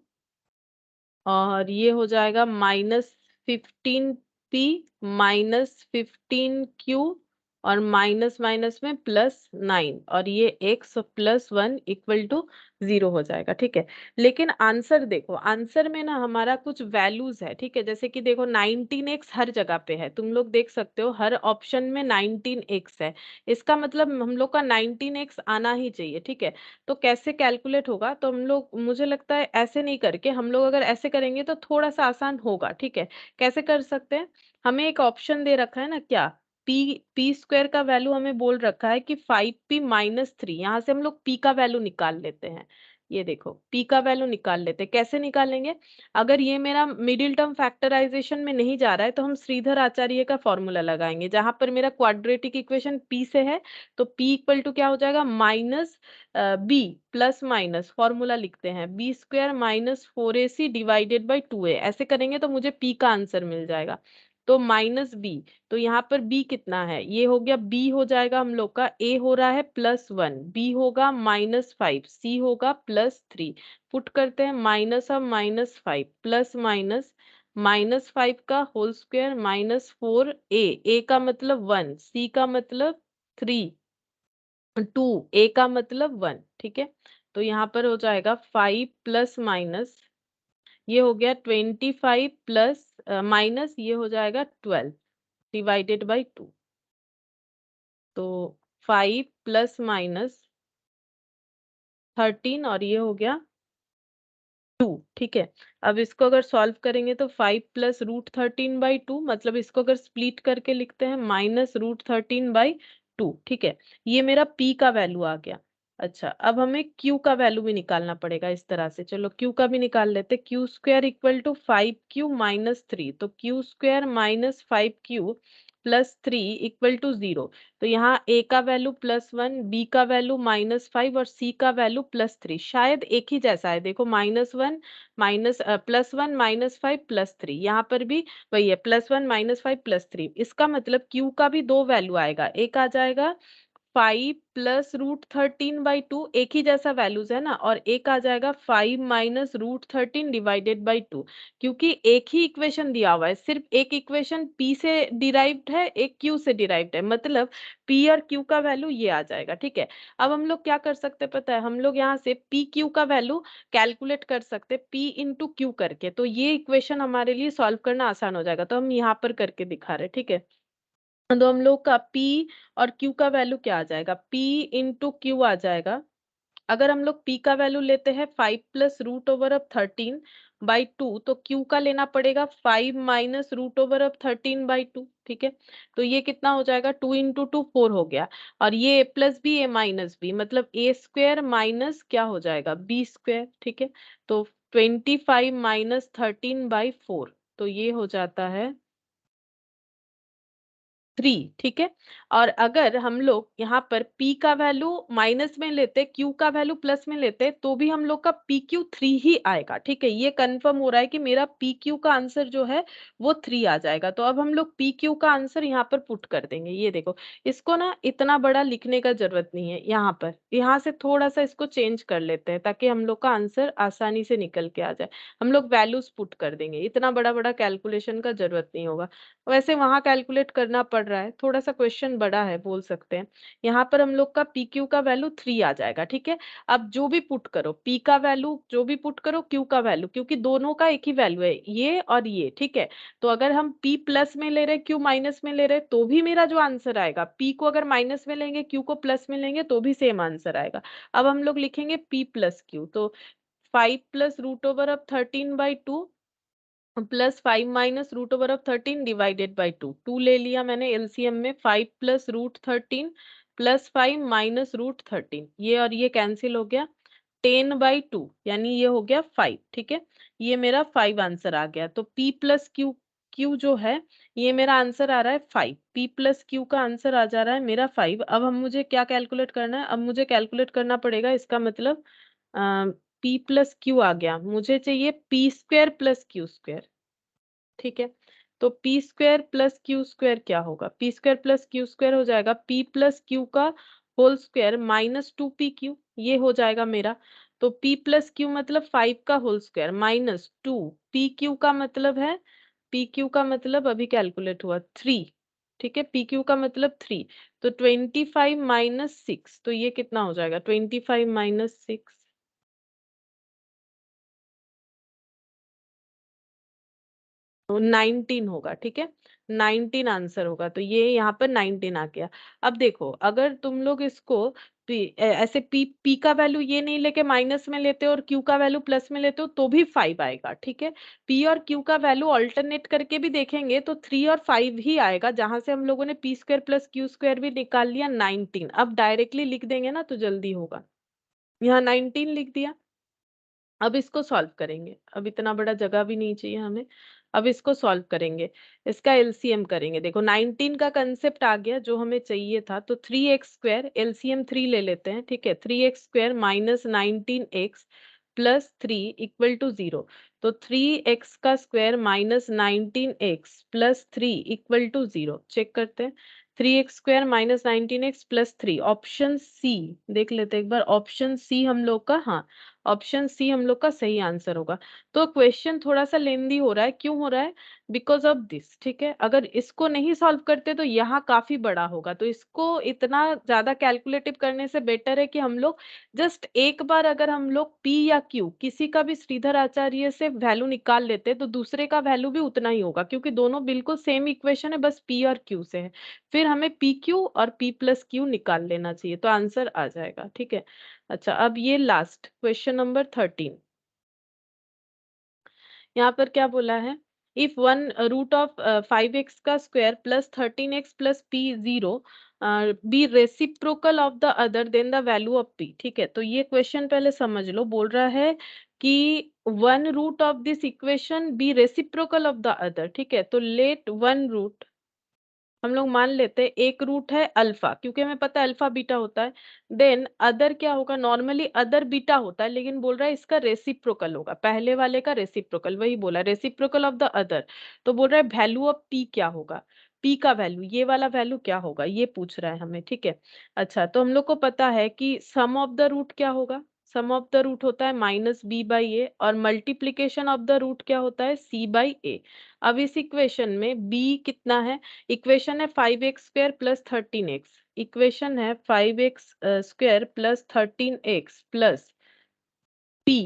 Speaker 1: और ये हो जाएगा -15p -15q, और माइनस माइनस में +9, और ये x +1 इक्वल टू 0 हो जाएगा। ठीक है, लेकिन आंसर देखो, आंसर में ना हमारा कुछ वैल्यूज है। ठीक है, जैसे कि देखो 19x हर जगह पे है, तुम लोग देख सकते हो हर ऑप्शन में 19x है, इसका मतलब हम लोग का 19x आना ही चाहिए। ठीक है, तो कैसे कैलकुलेट होगा, तो हम लोग, मुझे लगता है ऐसे नहीं करके, हम लोग अगर ऐसे करेंगे तो थोड़ा सा आसान होगा। ठीक है, कैसे कर सकते हैं, हमें एक ऑप्शन दे रखा है ना, क्या पी स्क्वायर का वैल्यू हमें बोल रखा है कि 5p-3, यहाँ से हम लोग p का वैल्यू निकाल लेते हैं, ये देखो p का वैल्यू निकाल लेते हैं। कैसे निकालेंगे? अगर ये मेरा मिडिल टर्म फैक्टराइजेशन में नहीं जा रहा है तो हम श्रीधर आचार्य का फॉर्मूला लगाएंगे। जहां पर मेरा क्वाड्रेटिक इक्वेशन p से है तो p इक्वल टू क्या हो जाएगा, minus b plus minus formula लिखते हैं b square minus 4ac divided by 2a। ऐसे करेंगे तो मुझे p का आंसर मिल जाएगा। तो माइनस b, तो यहाँ पर b कितना है, ये हो गया b हो जाएगा हम लोग का, a हो रहा है +1, b होगा -5, c होगा +3। पुट करते हैं माइनस अब -5 प्लस माइनस -5 का होल स्क्वायर -4a का मतलब 1, c का मतलब 3, 2, a का मतलब 1। ठीक है, तो यहाँ पर हो जाएगा 5 प्लस माइनस, ये हो गया 25 प्लस माइनस, ये हो जाएगा 12 डिवाइडेड बाई 2। तो 5 प्लस माइनस 13 और ये हो गया 2। ठीक है, अब इसको अगर सॉल्व करेंगे तो 5 प्लस √13/2, मतलब इसको अगर स्प्लिट करके लिखते हैं -√13/2। ठीक है, ये मेरा p का वैल्यू आ गया। अच्छा, अब हमें q का वैल्यू भी निकालना पड़ेगा इस तरह से। चलो q का भी निकाल लेते। Q square equal to 5q minus 3, तो q square minus 5q plus 3 equal to 0। तो यहाँ a का वैल्यू +1, b का वैल्यू -5 और c का वैल्यू +3। शायद एक ही जैसा है, देखो -1 माइनस +1 -5 +3, यहाँ पर भी वही है +1 -5 +3। इसका मतलब q का भी दो वैल्यू आएगा, एक आ जाएगा 5 प्लस √13/2, एक ही जैसा वैल्यूज है ना, और एक आ जाएगा 5 माइनस √13 डिवाइडेड बाई 2। क्योंकि एक ही इक्वेशन दिया हुआ है, सिर्फ एक इक्वेशन p से डिराइव्ड है, एक q से डिराइव्ड है, मतलब p और q का वैल्यू ये आ जाएगा। ठीक है, अब हम लोग क्या कर सकते हैं पता है, हम लोग यहाँ से p q का वैल्यू कैलकुलेट कर सकते हैं p इंटू q करके, तो ये इक्वेशन हमारे लिए सॉल्व करना आसान हो जाएगा। तो हम यहाँ पर करके दिखा रहे हैं। ठीक है, तो हम लोग का P और Q का वैल्यू क्या आ जाएगा, P इंटू क्यू आ जाएगा। अगर हम लोग P का वैल्यू लेते हैं 5 प्लस √13/2, तो Q का लेना पड़ेगा 5 माइनस √13/2। ठीक है, तो ये कितना हो जाएगा, 2 इंटू 2 4 हो गया, और ये a plus b a minus b, मतलब a स्क्वायर माइनस क्या हो जाएगा b स्क्वायर। ठीक है, तो 25 माइनस 13/4, तो ये हो जाता है 3। ठीक है, और अगर हम लोग यहाँ पर p का वैल्यू माइनस में लेते, q का वैल्यू प्लस में लेते, तो भी हम लोग का PQ3 ही आएगा। ठीक है, ये कंफर्म हो रहा है कि मेरा PQ का आंसर जो है वो 3 आ जाएगा। तो अब हम लोग PQ का आंसर यहाँ पर पुट कर देंगे। ये देखो, इसको ना इतना बड़ा लिखने का जरूरत नहीं है, यहाँ पर यहाँ से थोड़ा सा इसको चेंज कर लेते हैं ताकि हम लोग का आंसर आसानी से निकल के आ जाए। हम लोग वैल्यूज पुट कर देंगे, इतना बड़ा बड़ा कैलकुलेशन का जरूरत नहीं होगा। वैसे वहां कैलकुलेट करना पड़ रहा है, थोड़ा सा क्वेश्चन बड़ा है बोल सकते हैं। यहाँ पर हम लोग का पी क्यू का वैल्यू 3 आ जाएगा। ठीक है, अब जो भी पुट करो, पी का वैल्यू जो भी पुट करो, क्यू का वैल्यू, क्योंकि दोनों का एक ही वैल्यू है, ये और ये। ठीक है, तो अगर हम पी प्लस में ले रहे क्यू माइनस में ले रहे, तो भी मेरा जो आंसर आएगा, पी को अगर माइनस में लेंगे क्यू को प्लस में लेंगे तो भी सेम आंसर आएगा। अब हम लोग लिखेंगे पी प्लस क्यू, तो 5 प्लस √13/2 +5 माइनस √13 डिवाइडेड बाई 2, 2 ले लिया मैंने एलसीएम में। 5 प्लस √13 +5 माइनस √13, ये और ये कैंसिल हो गया, 10/2 यानी ये हो गया 5। ठीक है, ये मेरा 5 आंसर आ गया। तो P प्लस क्यू, क्यू जो है ये मेरा आंसर आ रहा है 5, P प्लस क्यू का आंसर आ जा रहा है मेरा 5। अब हम मुझे क्या कैलकुलेट करना है, अब मुझे कैलकुलेट करना पड़ेगा, इसका मतलब P प्लस क्यू आ गया, मुझे चाहिए P square plus Q square. ठीक है, तो P square plus Q square क्या होगा, P square plus Q square हो जाएगा पी प्लस क्यू का होल स्क्वायर -2PQ, ये हो जाएगा मेरा। तो p प्लस क्यू मतलब 5 का होल स्क्वायर -2 PQ का मतलब है, PQ का मतलब अभी कैलकुलेट हुआ 3। ठीक है, PQ का मतलब 3, तो 25 माइनस 6, तो ये कितना हो जाएगा 25 माइनस 6, तो 19 होगा। ठीक है, 19 आंसर होगा, तो ये यहाँ पर 19 आ गया। अब देखो, अगर तुम लोग इसको ऐसे पी का वैल्यू ये नहीं लेके माइनस में लेते हो और क्यू का वैल्यू प्लस में लेते हो तो भी 5 आएगा। ठीक है, पी और क्यू का वैल्यू ऑल्टरनेट करके भी देखेंगे तो 3 और 5 ही आएगा, जहां से हम लोगों ने P square plus Q square भी निकाल लिया 19। अब डायरेक्टली लिख देंगे ना तो जल्दी होगा, यहाँ 19 लिख दिया। अब इसको सॉल्व करेंगे, अब इतना बड़ा जगह भी नहीं चाहिए हमें। अब इसको सॉल्व करेंगे, इसका एलसीएम करेंगे। देखो 19 का कंसेप्ट आ गया जो हमें चाहिए था, तो 3x² एलसीएम 3 ले लेते हैं, ठीक है। 3x² minus 19x plus 3 equal to 0। तो 3x का square minus 19x plus 3 equal to 0, check करते हैं। 3x² minus 19x plus 3, option C देख लेते हैं एक बार। ऑप्शन सी हम लोग का, हाँ, ऑप्शन सी हम लोग का सही आंसर होगा। तो क्वेश्चन थोड़ा सा लेंदी हो रहा है, क्यों हो रहा है? बिकॉज ऑफ दिस, ठीक है। अगर इसको नहीं सॉल्व करते तो यहाँ काफी बड़ा होगा, तो इसको इतना ज्यादा कैलकुलेटिव करने से बेटर है कि हम लोग जस्ट एक बार अगर हम लोग पी या क्यू किसी का भी श्रीधर आचार्य से वैल्यू निकाल लेते तो दूसरे का वैल्यू भी उतना ही होगा, क्योंकि दोनों बिल्कुल सेम इक्वेशन है, बस पी और क्यू से है। फिर हमें पी क्यू और पी प्लस क्यू निकाल लेना चाहिए, तो आंसर आ जाएगा, ठीक है। अच्छा, अब ये लास्ट क्वेश्चन नंबर 13, यहाँ पर क्या बोला है? If one root of 5x का square plus 13x plus p 0 be reciprocal of the other then the value of p, ठीक है। तो ये क्वेश्चन पहले समझ लो, बोल रहा है कि one root of this equation be reciprocal of the other, ठीक है। तो लेट वन रूट, हम लोग मान लेते हैं एक रूट है अल्फा, क्योंकि हमें पता है अल्फा बीटा होता है। देन अदर क्या होगा? नॉर्मली अदर बीटा होता है, लेकिन बोल रहा है इसका रेसिप्रोकल होगा, पहले वाले का रेसिप्रोकल, वही बोला रेसिप्रोकल ऑफ द अदर। तो बोल रहा है वैल्यू ऑफ पी क्या होगा, पी का वैल्यू, ये वाला वैल्यू क्या होगा, ये पूछ रहा है हमें, ठीक है। अच्छा, तो हम लोग को पता है कि सम ऑफ द रूट क्या होगा? सम ऑफ द रूट होता है माइनस बी बाई ए, और मल्टीप्लीकेशन ऑफ द रूट क्या होता है? सी बाई ए। अब इस इक्वेशन में बी कितना है? इक्वेशन है 5x² प्लस 13x, इक्वेशन है 5x² plus 13x plus p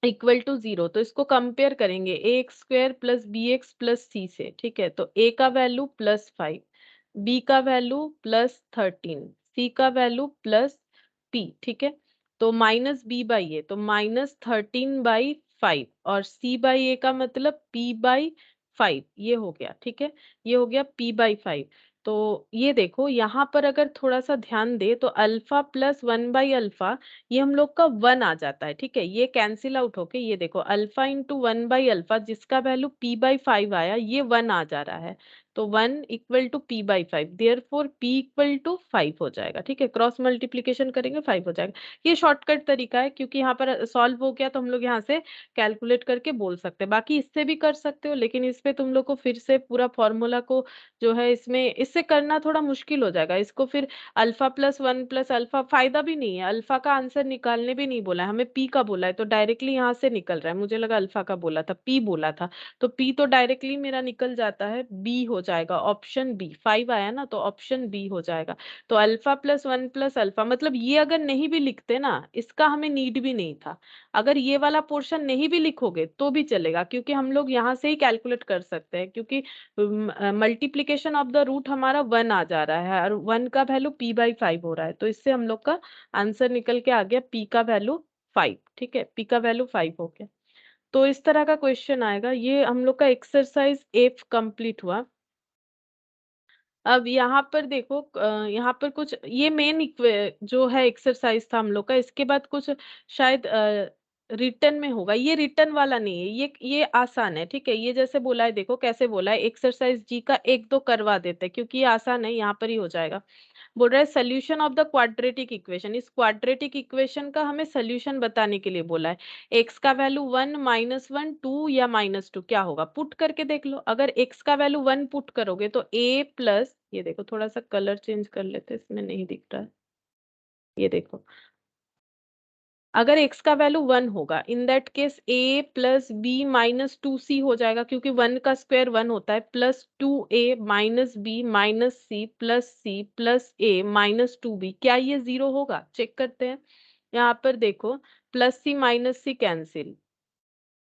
Speaker 1: equal to 0। तो इसको कंपेयर करेंगे a² plus bx plus c से, ठीक है। तो a का वैल्यू प्लस 5, b का वैल्यू प्लस 13, c का वैल्यू प्लस p, ठीक है। तो माइनस b बाई ए, तो माइनस 13/5, और c बाई ए का मतलब p/5, ये हो गया, ठीक है। ये हो गया p/5। तो ये देखो यहाँ पर अगर थोड़ा सा ध्यान दे तो अल्फा प्लस 1/अल्फा, ये हम लोग का 1 आ जाता है, ठीक है। ये कैंसिल आउट होके ये देखो अल्फा इंटू 1/अल्फा, जिसका वैल्यू p/5 आया, ये 1 आ जा रहा है। तो 1 equal to p/5, therefore p equal to 5 हो जाएगा, ठीक है। क्रॉस मल्टीप्लीकेशन करेंगे 5 हो जाएगा। ये शॉर्टकट तरीका है, क्योंकि यहाँ पर सॉल्व हो गया तो हम लोग यहाँ से कैलकुलेट करके बोल सकते हैं। बाकी इससे भी कर सकते हो, लेकिन इस पे तुम लोग को फिर से पूरा फॉर्मूला को जो है इसमें इससे करना थोड़ा मुश्किल हो जाएगा। इसको फिर अल्फा प्लस 1 प्लस अल्फा, फायदा भी नहीं है, अल्फा का आंसर निकालने भी नहीं बोला है हमें, पी का बोला है, तो डायरेक्टली यहाँ से निकल रहा है। मुझे लगा अल्फा का बोला था, पी बोला था, तो पी तो डायरेक्टली मेरा निकल जाता है, बी हो जाएगा, ऑप्शन बी। 5 आया ना, तो ऑप्शन बी हो जाएगा। तो अल्फा प्लस 1 प्लस अल्फा, मतलब ये अगर नहीं भी लिखते ना, इसका हमें नीड भी नहीं था। अगर ये वाला पोर्शन नहीं भी लिखोगे तो भी चलेगा, क्योंकि हम लोग यहाँ से ही कैलकुलेट कर सकते हैं, क्योंकि मल्टीप्लीकेशन ऑफ द रूट हमारा 1 आ जा रहा है, और 1 का वैल्यू p/5 हो रहा है, तो इससे हम लोग का आंसर निकल के आ गया p का वैल्यू 5, ठीक है। p का वैल्यू 5 हो गया। तो इस तरह का क्वेश्चन आएगा। ये हम लोग का एक्सरसाइज एफ कंप्लीट हुआ। अब यहाँ पर देखो, यहाँ पर कुछ ये मेन जो है एक्सरसाइज था हम लोग का, इसके बाद कुछ शायद रिटर्न में होगा। ये रिटर्न वाला नहीं है, ये आसान है, ठीक है। ये जैसे बोला है, देखो कैसे बोला है, एक्सरसाइज जी का एक दो करवा देते हैं, क्योंकि ये आसान है, यहाँ पर ही हो जाएगा। बोल रहा है solution of the quadratic equation, इस क्वाड्रेटिक इक्वेशन का हमें सोल्यूशन बताने के लिए बोला है। एक्स का वैल्यू 1 -1 2 या -2 क्या होगा, पुट करके देख लो। अगर एक्स का वैल्यू 1 पुट करोगे तो ए प्लस, ये देखो थोड़ा सा कलर चेंज कर लेते हैं, इसमें नहीं दिख रहा है, ये देखो। अगर x का वैल्यू 1 होगा, in that case a plus b minus 2c हो जाएगा, क्योंकि 1 का स्क्वायर 1 होता है, plus 2a minus b minus c plus a minus 2b, क्या ये 0 होगा? चेक करते हैं। यहाँ पर देखो, प्लस सी माइनस सी कैंसिल,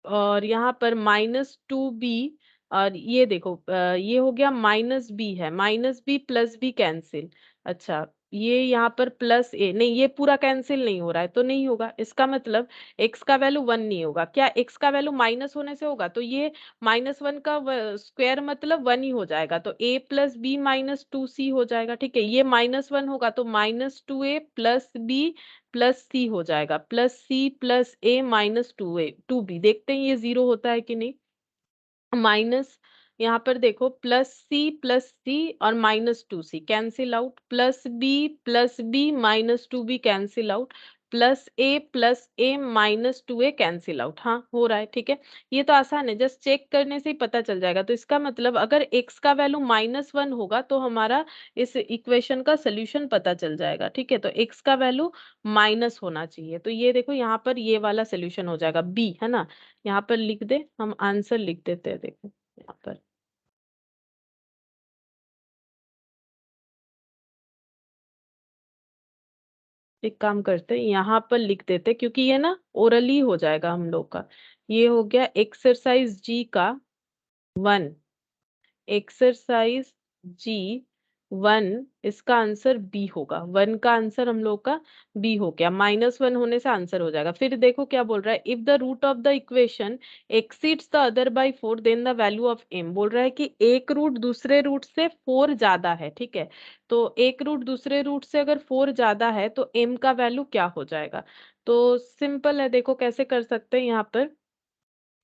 Speaker 1: और यहाँ पर -2b, और ये देखो ये हो गया -b है, -b प्लस b कैंसिल। अच्छा, ये यहाँ पर प्लस ए, नहीं ये पूरा कैंसिल नहीं हो रहा है, तो नहीं होगा। इसका मतलब x का वैल्यू 1 नहीं होगा। क्या x का वैल्यू माइनस होने से होगा? तो ये -1 का स्क्वायर मतलब 1 ही हो जाएगा, तो a प्लस बी -2c हो जाएगा, ठीक है। ये -1 होगा तो -2a प्लस b प्लस सी हो जाएगा, प्लस सी प्लस ए माइनस 2b। देखते हैं ये 0 होता है कि नहीं। माइनस, यहाँ पर देखो प्लस सी और -2c cancel out, plus B -2b cancel out, plus A -2a cancel out. हाँ हो रहा है, ठीक है। ये तो आसान है, जस्ट चेक करने से ही पता चल जाएगा। तो इसका मतलब अगर x का वैल्यू -1 होगा तो हमारा इस इक्वेशन का सोल्यूशन पता चल जाएगा, ठीक है। तो x का वैल्यू माइनस होना चाहिए, तो ये देखो यहाँ पर ये वाला सोल्यूशन हो जाएगा बी, है ना। यहाँ पर लिख दे, हम आंसर लिख देते हैं, देखो यहाँ पर। एक काम करते हैं, यहाँ पर लिख देते हैं, क्योंकि ये ना ओरली हो जाएगा हम लोग का। ये हो गया एक्सरसाइज जी का 1, एक्सरसाइज जी 1, इसका आंसर बी होगा। 1 का आंसर हम लोग का बी हो गया, -1 होने से आंसर हो जाएगा। फिर देखो क्या बोल रहा है, if the root of the equation exceeds the other by 4 then the value of m. बोल रहा है कि एक रूट दूसरे रूट से 4 ज्यादा है, ठीक है। तो एक रूट दूसरे रूट से अगर 4 ज्यादा है तो एम का वैल्यू क्या हो जाएगा। तो सिंपल है, देखो कैसे कर सकते हैं यहाँ पर।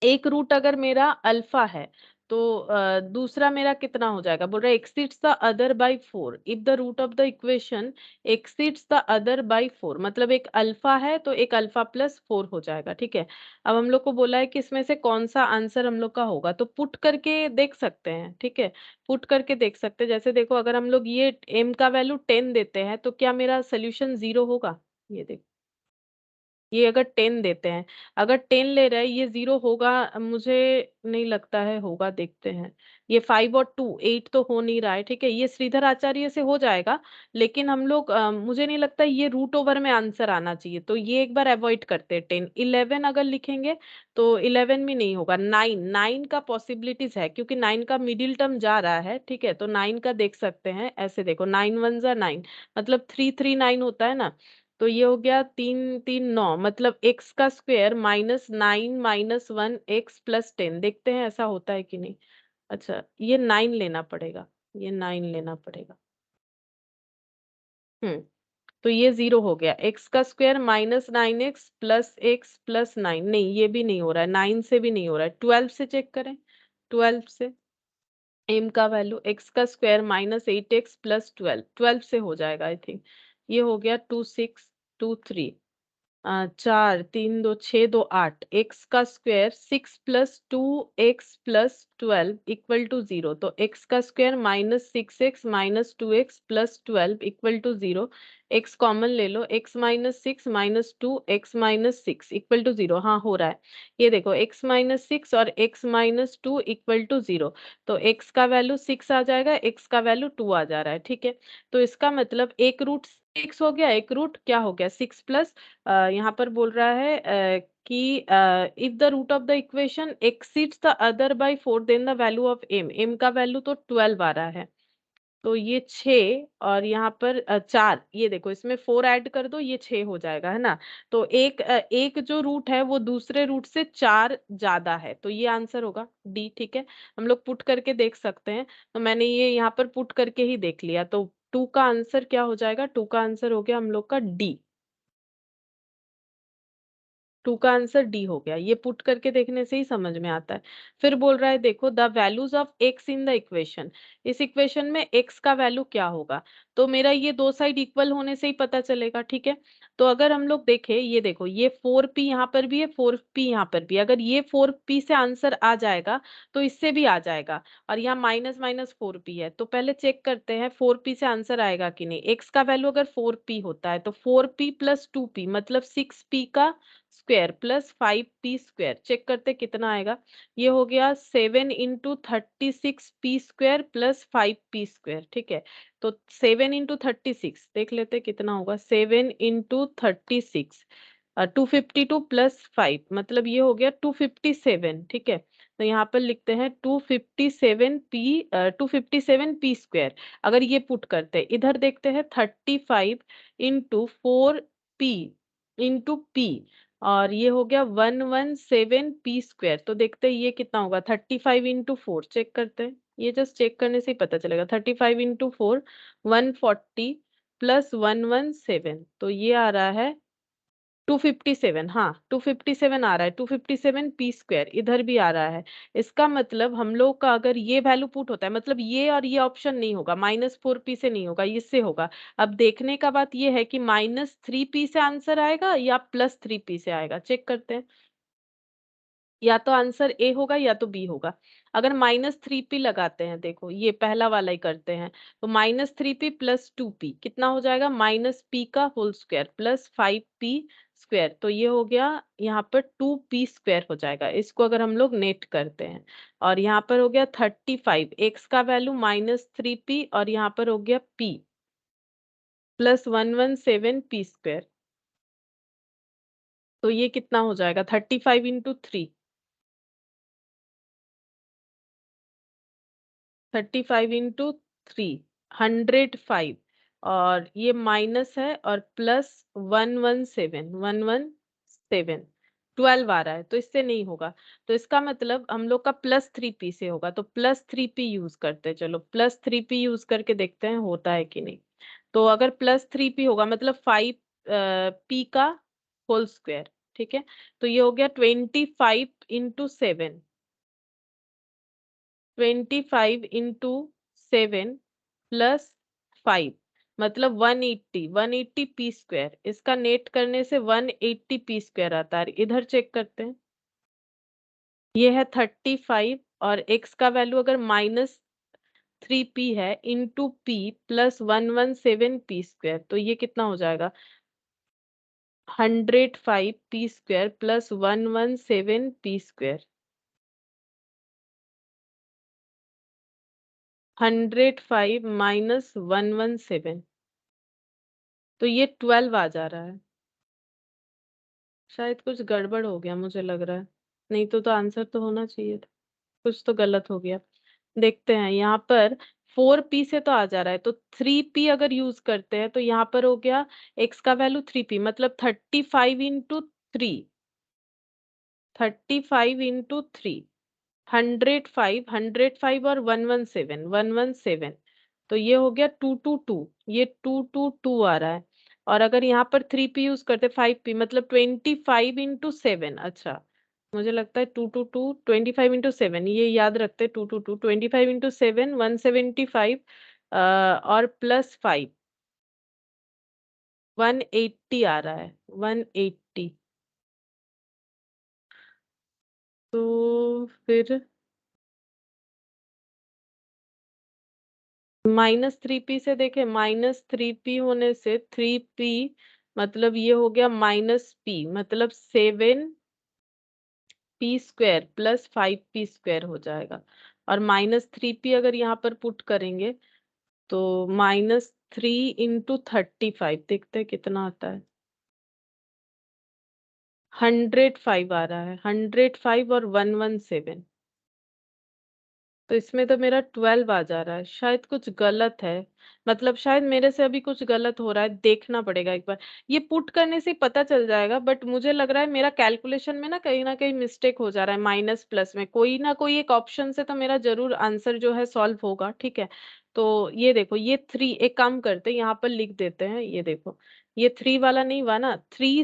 Speaker 1: एक रूट अगर मेरा अल्फा है तो दूसरा मेरा कितना हो जाएगा। बोल रहा है exceeds the other by 4 if the root of the equation exceeds the other by 4, मतलब एक अल्फा है तो एक अल्फा प्लस 4 हो जाएगा, ठीक है। अब हम लोग को बोला है कि इसमें से कौन सा आंसर हम लोग का होगा, तो पुट करके देख सकते हैं, ठीक है। पुट करके देख सकते हैं, जैसे देखो अगर हम लोग ये m का वैल्यू 10 देते हैं तो क्या मेरा सोल्यूशन 0 होगा। ये देखो, ये अगर 10 देते हैं, अगर 10 ले रहे हैं, ये 0 होगा। मुझे नहीं लगता है होगा, देखते हैं। ये 5 और 2 8 तो हो नहीं रहा है, ठीक है। ये श्रीधर आचार्य से हो जाएगा, लेकिन हम लोग मुझे नहीं लगता ये रूट ओवर में आंसर आना चाहिए, तो ये एक बार अवॉइड करते हैं। 10 11 अगर लिखेंगे तो 11 भी नहीं होगा। 9 9 का पॉसिबिलिटीज है, क्योंकि 9 का मिडिल टर्म जा रहा है, ठीक है। तो 9 का देख सकते हैं, ऐसे देखो 9 1 जा 9, मतलब 3 3 9 होता है ना। तो ये हो गया 3 3 9, मतलब एक्स का स्क्वायर -9 -1 एक्स प्लस 10। देखते हैं ऐसा होता है कि नहीं। अच्छा, ये 9 लेना पड़ेगा, ये 9 लेना पड़ेगा। तो ये 0 हो गया। एक्स का स्क्वायर -9 एक्स प्लस 9, नहीं ये भी नहीं हो रहा है, 9 से भी नहीं हो रहा है। 12 से चेक करें, 12 से एम का वैल्यू एक्स का स्क्वायर -8 एक्स प्लस 12, 12 से हो जाएगा आई थिंक। ये हो गया 2 6 2 3, 4 3 2 6 2 8, एक्स का स्क्वायर 6 + 2 एक्स प्लस 12 = 0। तो एक्स का square -6 x -2 x plus 12 = 0। X common ले लो, एक्स -6 -2 एक्स -6 = 0। हाँ हो रहा है, ये देखो एक्स -6 और एक्स -2 = 0। तो एक्स का वैल्यू 6 आ जाएगा, एक्स का वैल्यू 2 आ जा रहा है, ठीक है। तो इसका मतलब एक रूट 6 हो गया, एक रूट क्या हो गया 6 प्लस, यहाँ पर बोल रहा है कि if the root of the equation exceeds the other by 4 then the value of m. M का वैल्यू तो 12 आ रहा है, तो ये 6 और यहाँ पर 4, ये देखो इसमें 4 ऐड कर दो, ये 6 हो जाएगा, है ना। तो एक जो रूट है वो दूसरे रूट से 4 ज्यादा है, तो ये आंसर होगा डी, ठीक है। हम लोग पुट करके देख सकते हैं, तो मैंने ये यहाँ पर पुट करके ही देख लिया। तो 2 का आंसर क्या हो जाएगा, 2 का आंसर हो गया हम लोग का डी। 2 का आंसर डी हो गया, ये पुट करके देखने से ही समझ में आता है। फिर बोल रहा है देखो the values of x in the equation, इस इक्वेशन में एक्स का वैल्यू क्या होगा। तो मेरा ये दो साइड इक्वल होने से ही पता चलेगा, ठीक है। तो अगर हम लोग देखें, ये देखो ये 4p यहाँ पर भी है, 4p यहाँ पर भी, अगर ये 4p से आंसर आ जाएगा तो इससे भी आ जाएगा। और यहाँ माइनस माइनस 4p है, तो पहले चेक करते हैं 4p से आंसर आएगा कि नहीं। एक्स का वैल्यू अगर 4p होता है तो 4p + 2p मतलब 6p का square plus 5p square, check करते कितना आएगा। ये हो गया 7 × 36p² प्लस 5p स्क्वायर, ठीक है। तो 7 × 36 देख लेते कितना होगा, 7 × 36 252 प्लस 5, मतलब ये हो गया 257, ठीक है। तो यहाँ पर लिखते हैं 257p अगर ये पुट करते हैं, इधर देखते हैं 35 × 4p इंटू पी, और ये हो गया 117p²। तो देखते हैं ये कितना होगा, 35 × 4 चेक करते हैं, ये जस्ट चेक करने से ही पता चलेगा। 35 × 4 140 प्लस 117, तो ये आ रहा है 257, हाँ 257 आ रहा है, 257 पी स्क्वायर इधर भी आ रहा है। इसका मतलब हम लोग का अगर ये वैल्यू पुट होता है, मतलब ये और ये ऑप्शन नहीं होगा, -4p से नहीं होगा, इससे होगा। अब देखने का बात ये है कि -3p से आंसर आएगा या +3p से आएगा, चेक करते हैं। या तो आंसर ए होगा या तो बी होगा। अगर -3p लगाते हैं, देखो ये पहला वाला ही करते हैं, तो -3p + 2p कितना हो जाएगा, -p का whole square plus 5p square, तो ये हो गया यहाँ पर 2p स्क्वायर हो जाएगा। इसको अगर हम लोग नेट करते हैं, और यहाँ पर हो गया 35, x का वैल्यू -3p और यहाँ पर हो गया p प्लस 117p स्क्वायर, तो ये कितना हो जाएगा 35 इंटू 3, 35 इंटू 3, 105, और ये माइनस है और प्लस 117, 12 आ रहा है, तो इससे नहीं होगा। तो इसका मतलब हम लोग का +3p से होगा, तो +3p यूज करते हैं। चलो +3p यूज करके देखते हैं होता है कि नहीं। तो अगर +3p होगा मतलब 5p का होल स्क्वायर, ठीक है। तो ये हो गया 25 इंटू 7, 25 इंटू 7 प्लस 5, मतलब 180, 180 पी स्क्वायर। इसका नेट करने से 180 पी स्क्वायर आता है। इधर चेक करते हैं, ये है 35 और x का वैल्यू अगर -3p है into p plus 117 P square, तो ये कितना हो जाएगा 105 P square plus 117 P square, 105 minus 117, तो ये 12 आ जा रहा है। शायद कुछ गड़बड़ हो गया मुझे लग रहा है, नहीं तो आंसर तो होना चाहिए था, कुछ तो गलत हो गया। देखते हैं यहाँ पर 4p से तो आ जा रहा है, तो 3p अगर यूज करते हैं तो यहाँ पर हो गया x का वैल्यू 3p, मतलब 35 इंटू 3, 35 इंटू 3, 105, 105 और 117, 117, तो ये हो गया 222, ये 222 आ रहा है। और अगर यहाँ पर 3p यूज करते 5p, मतलब 25 इंटू 7, अच्छा मुझे लगता है 222, 25 इंटू 7, ये याद रखते 222, 25 इंटू 7, 175 और प्लस 5, 180 आ रहा है, 180। तो फिर -3p से देखें, -3p होने से 3p, मतलब ये हो गया -p, मतलब 7p square plus 5p square हो जाएगा। और -3p अगर यहाँ पर पुट करेंगे तो -3 इंटू 35, देखते हैं कितना आता है, 105 आ रहा है, 105 और 117, तो इसमें तो मेरा 12 आ जा रहा है। शायद कुछ गलत है, मतलब शायद मेरे से अभी कुछ गलत हो रहा है, देखना पड़ेगा एक बार। ये पुट करने से ही पता चल जाएगा, बट मुझे लग रहा है मेरा कैलकुलेशन में ना कहीं मिस्टेक हो जा रहा है, माइनस प्लस में कोई ना कोई एक ऑप्शन से तो मेरा जरूर आंसर जो है सॉल्व होगा, ठीक है। तो ये देखो, ये 3, एक काम करते हैं यहाँ पर लिख देते हैं, ये देखो ये 3 वाला नहीं हुआ ना, 3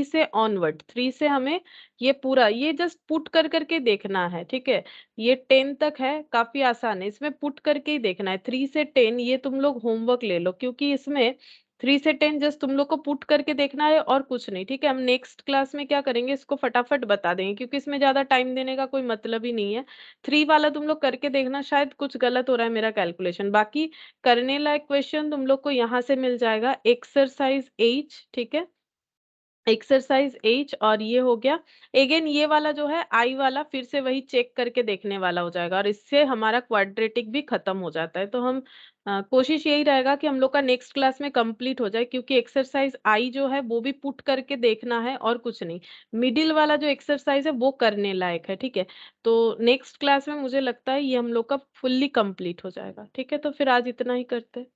Speaker 1: से ऑनवर्ड, 3 से हमें ये पूरा, ये जस्ट पुट कर करके देखना है, ठीक है। ये 10 तक है, काफी आसान है, इसमें पुट करके ही देखना है। 3 से 10 ये तुम लोग होमवर्क ले लो, क्योंकि इसमें 3 से 10 जस्ट तुम लोग को पुट करके देखना है और कुछ नहीं, ठीक है। हम नेक्स्ट क्लास में क्या करेंगे, इसको फटाफट बता देंगे, क्योंकि इसमें ज्यादा टाइम देने का कोई मतलब ही नहीं है। 3 वाला तुम लोग करके देखना, शायद कुछ गलत हो रहा है मेरा कैलकुलेशन। बाकी करने लायक क्वेश्चन तुम लोग को यहाँ से मिल जाएगा, एक्सरसाइज H, ठीक है, एक्सरसाइज H। और ये हो गया अगेन, ये वाला जो है आई वाला फिर से वही चेक करके देखने वाला हो जाएगा, और इससे हमारा क्वाड्रेटिक भी खत्म हो जाता है। तो हम कोशिश यही रहेगा कि हम लोग का नेक्स्ट क्लास में कंप्लीट हो जाए, क्योंकि एक्सरसाइज आई जो है वो भी पुट करके देखना है और कुछ नहीं। मिडिल वाला जो एक्सरसाइज है वो करने लायक है, ठीक है। तो नेक्स्ट क्लास में मुझे लगता है ये हम लोग का फुल्ली कंप्लीट हो जाएगा, ठीक है। तो फिर आज इतना ही करते हैं।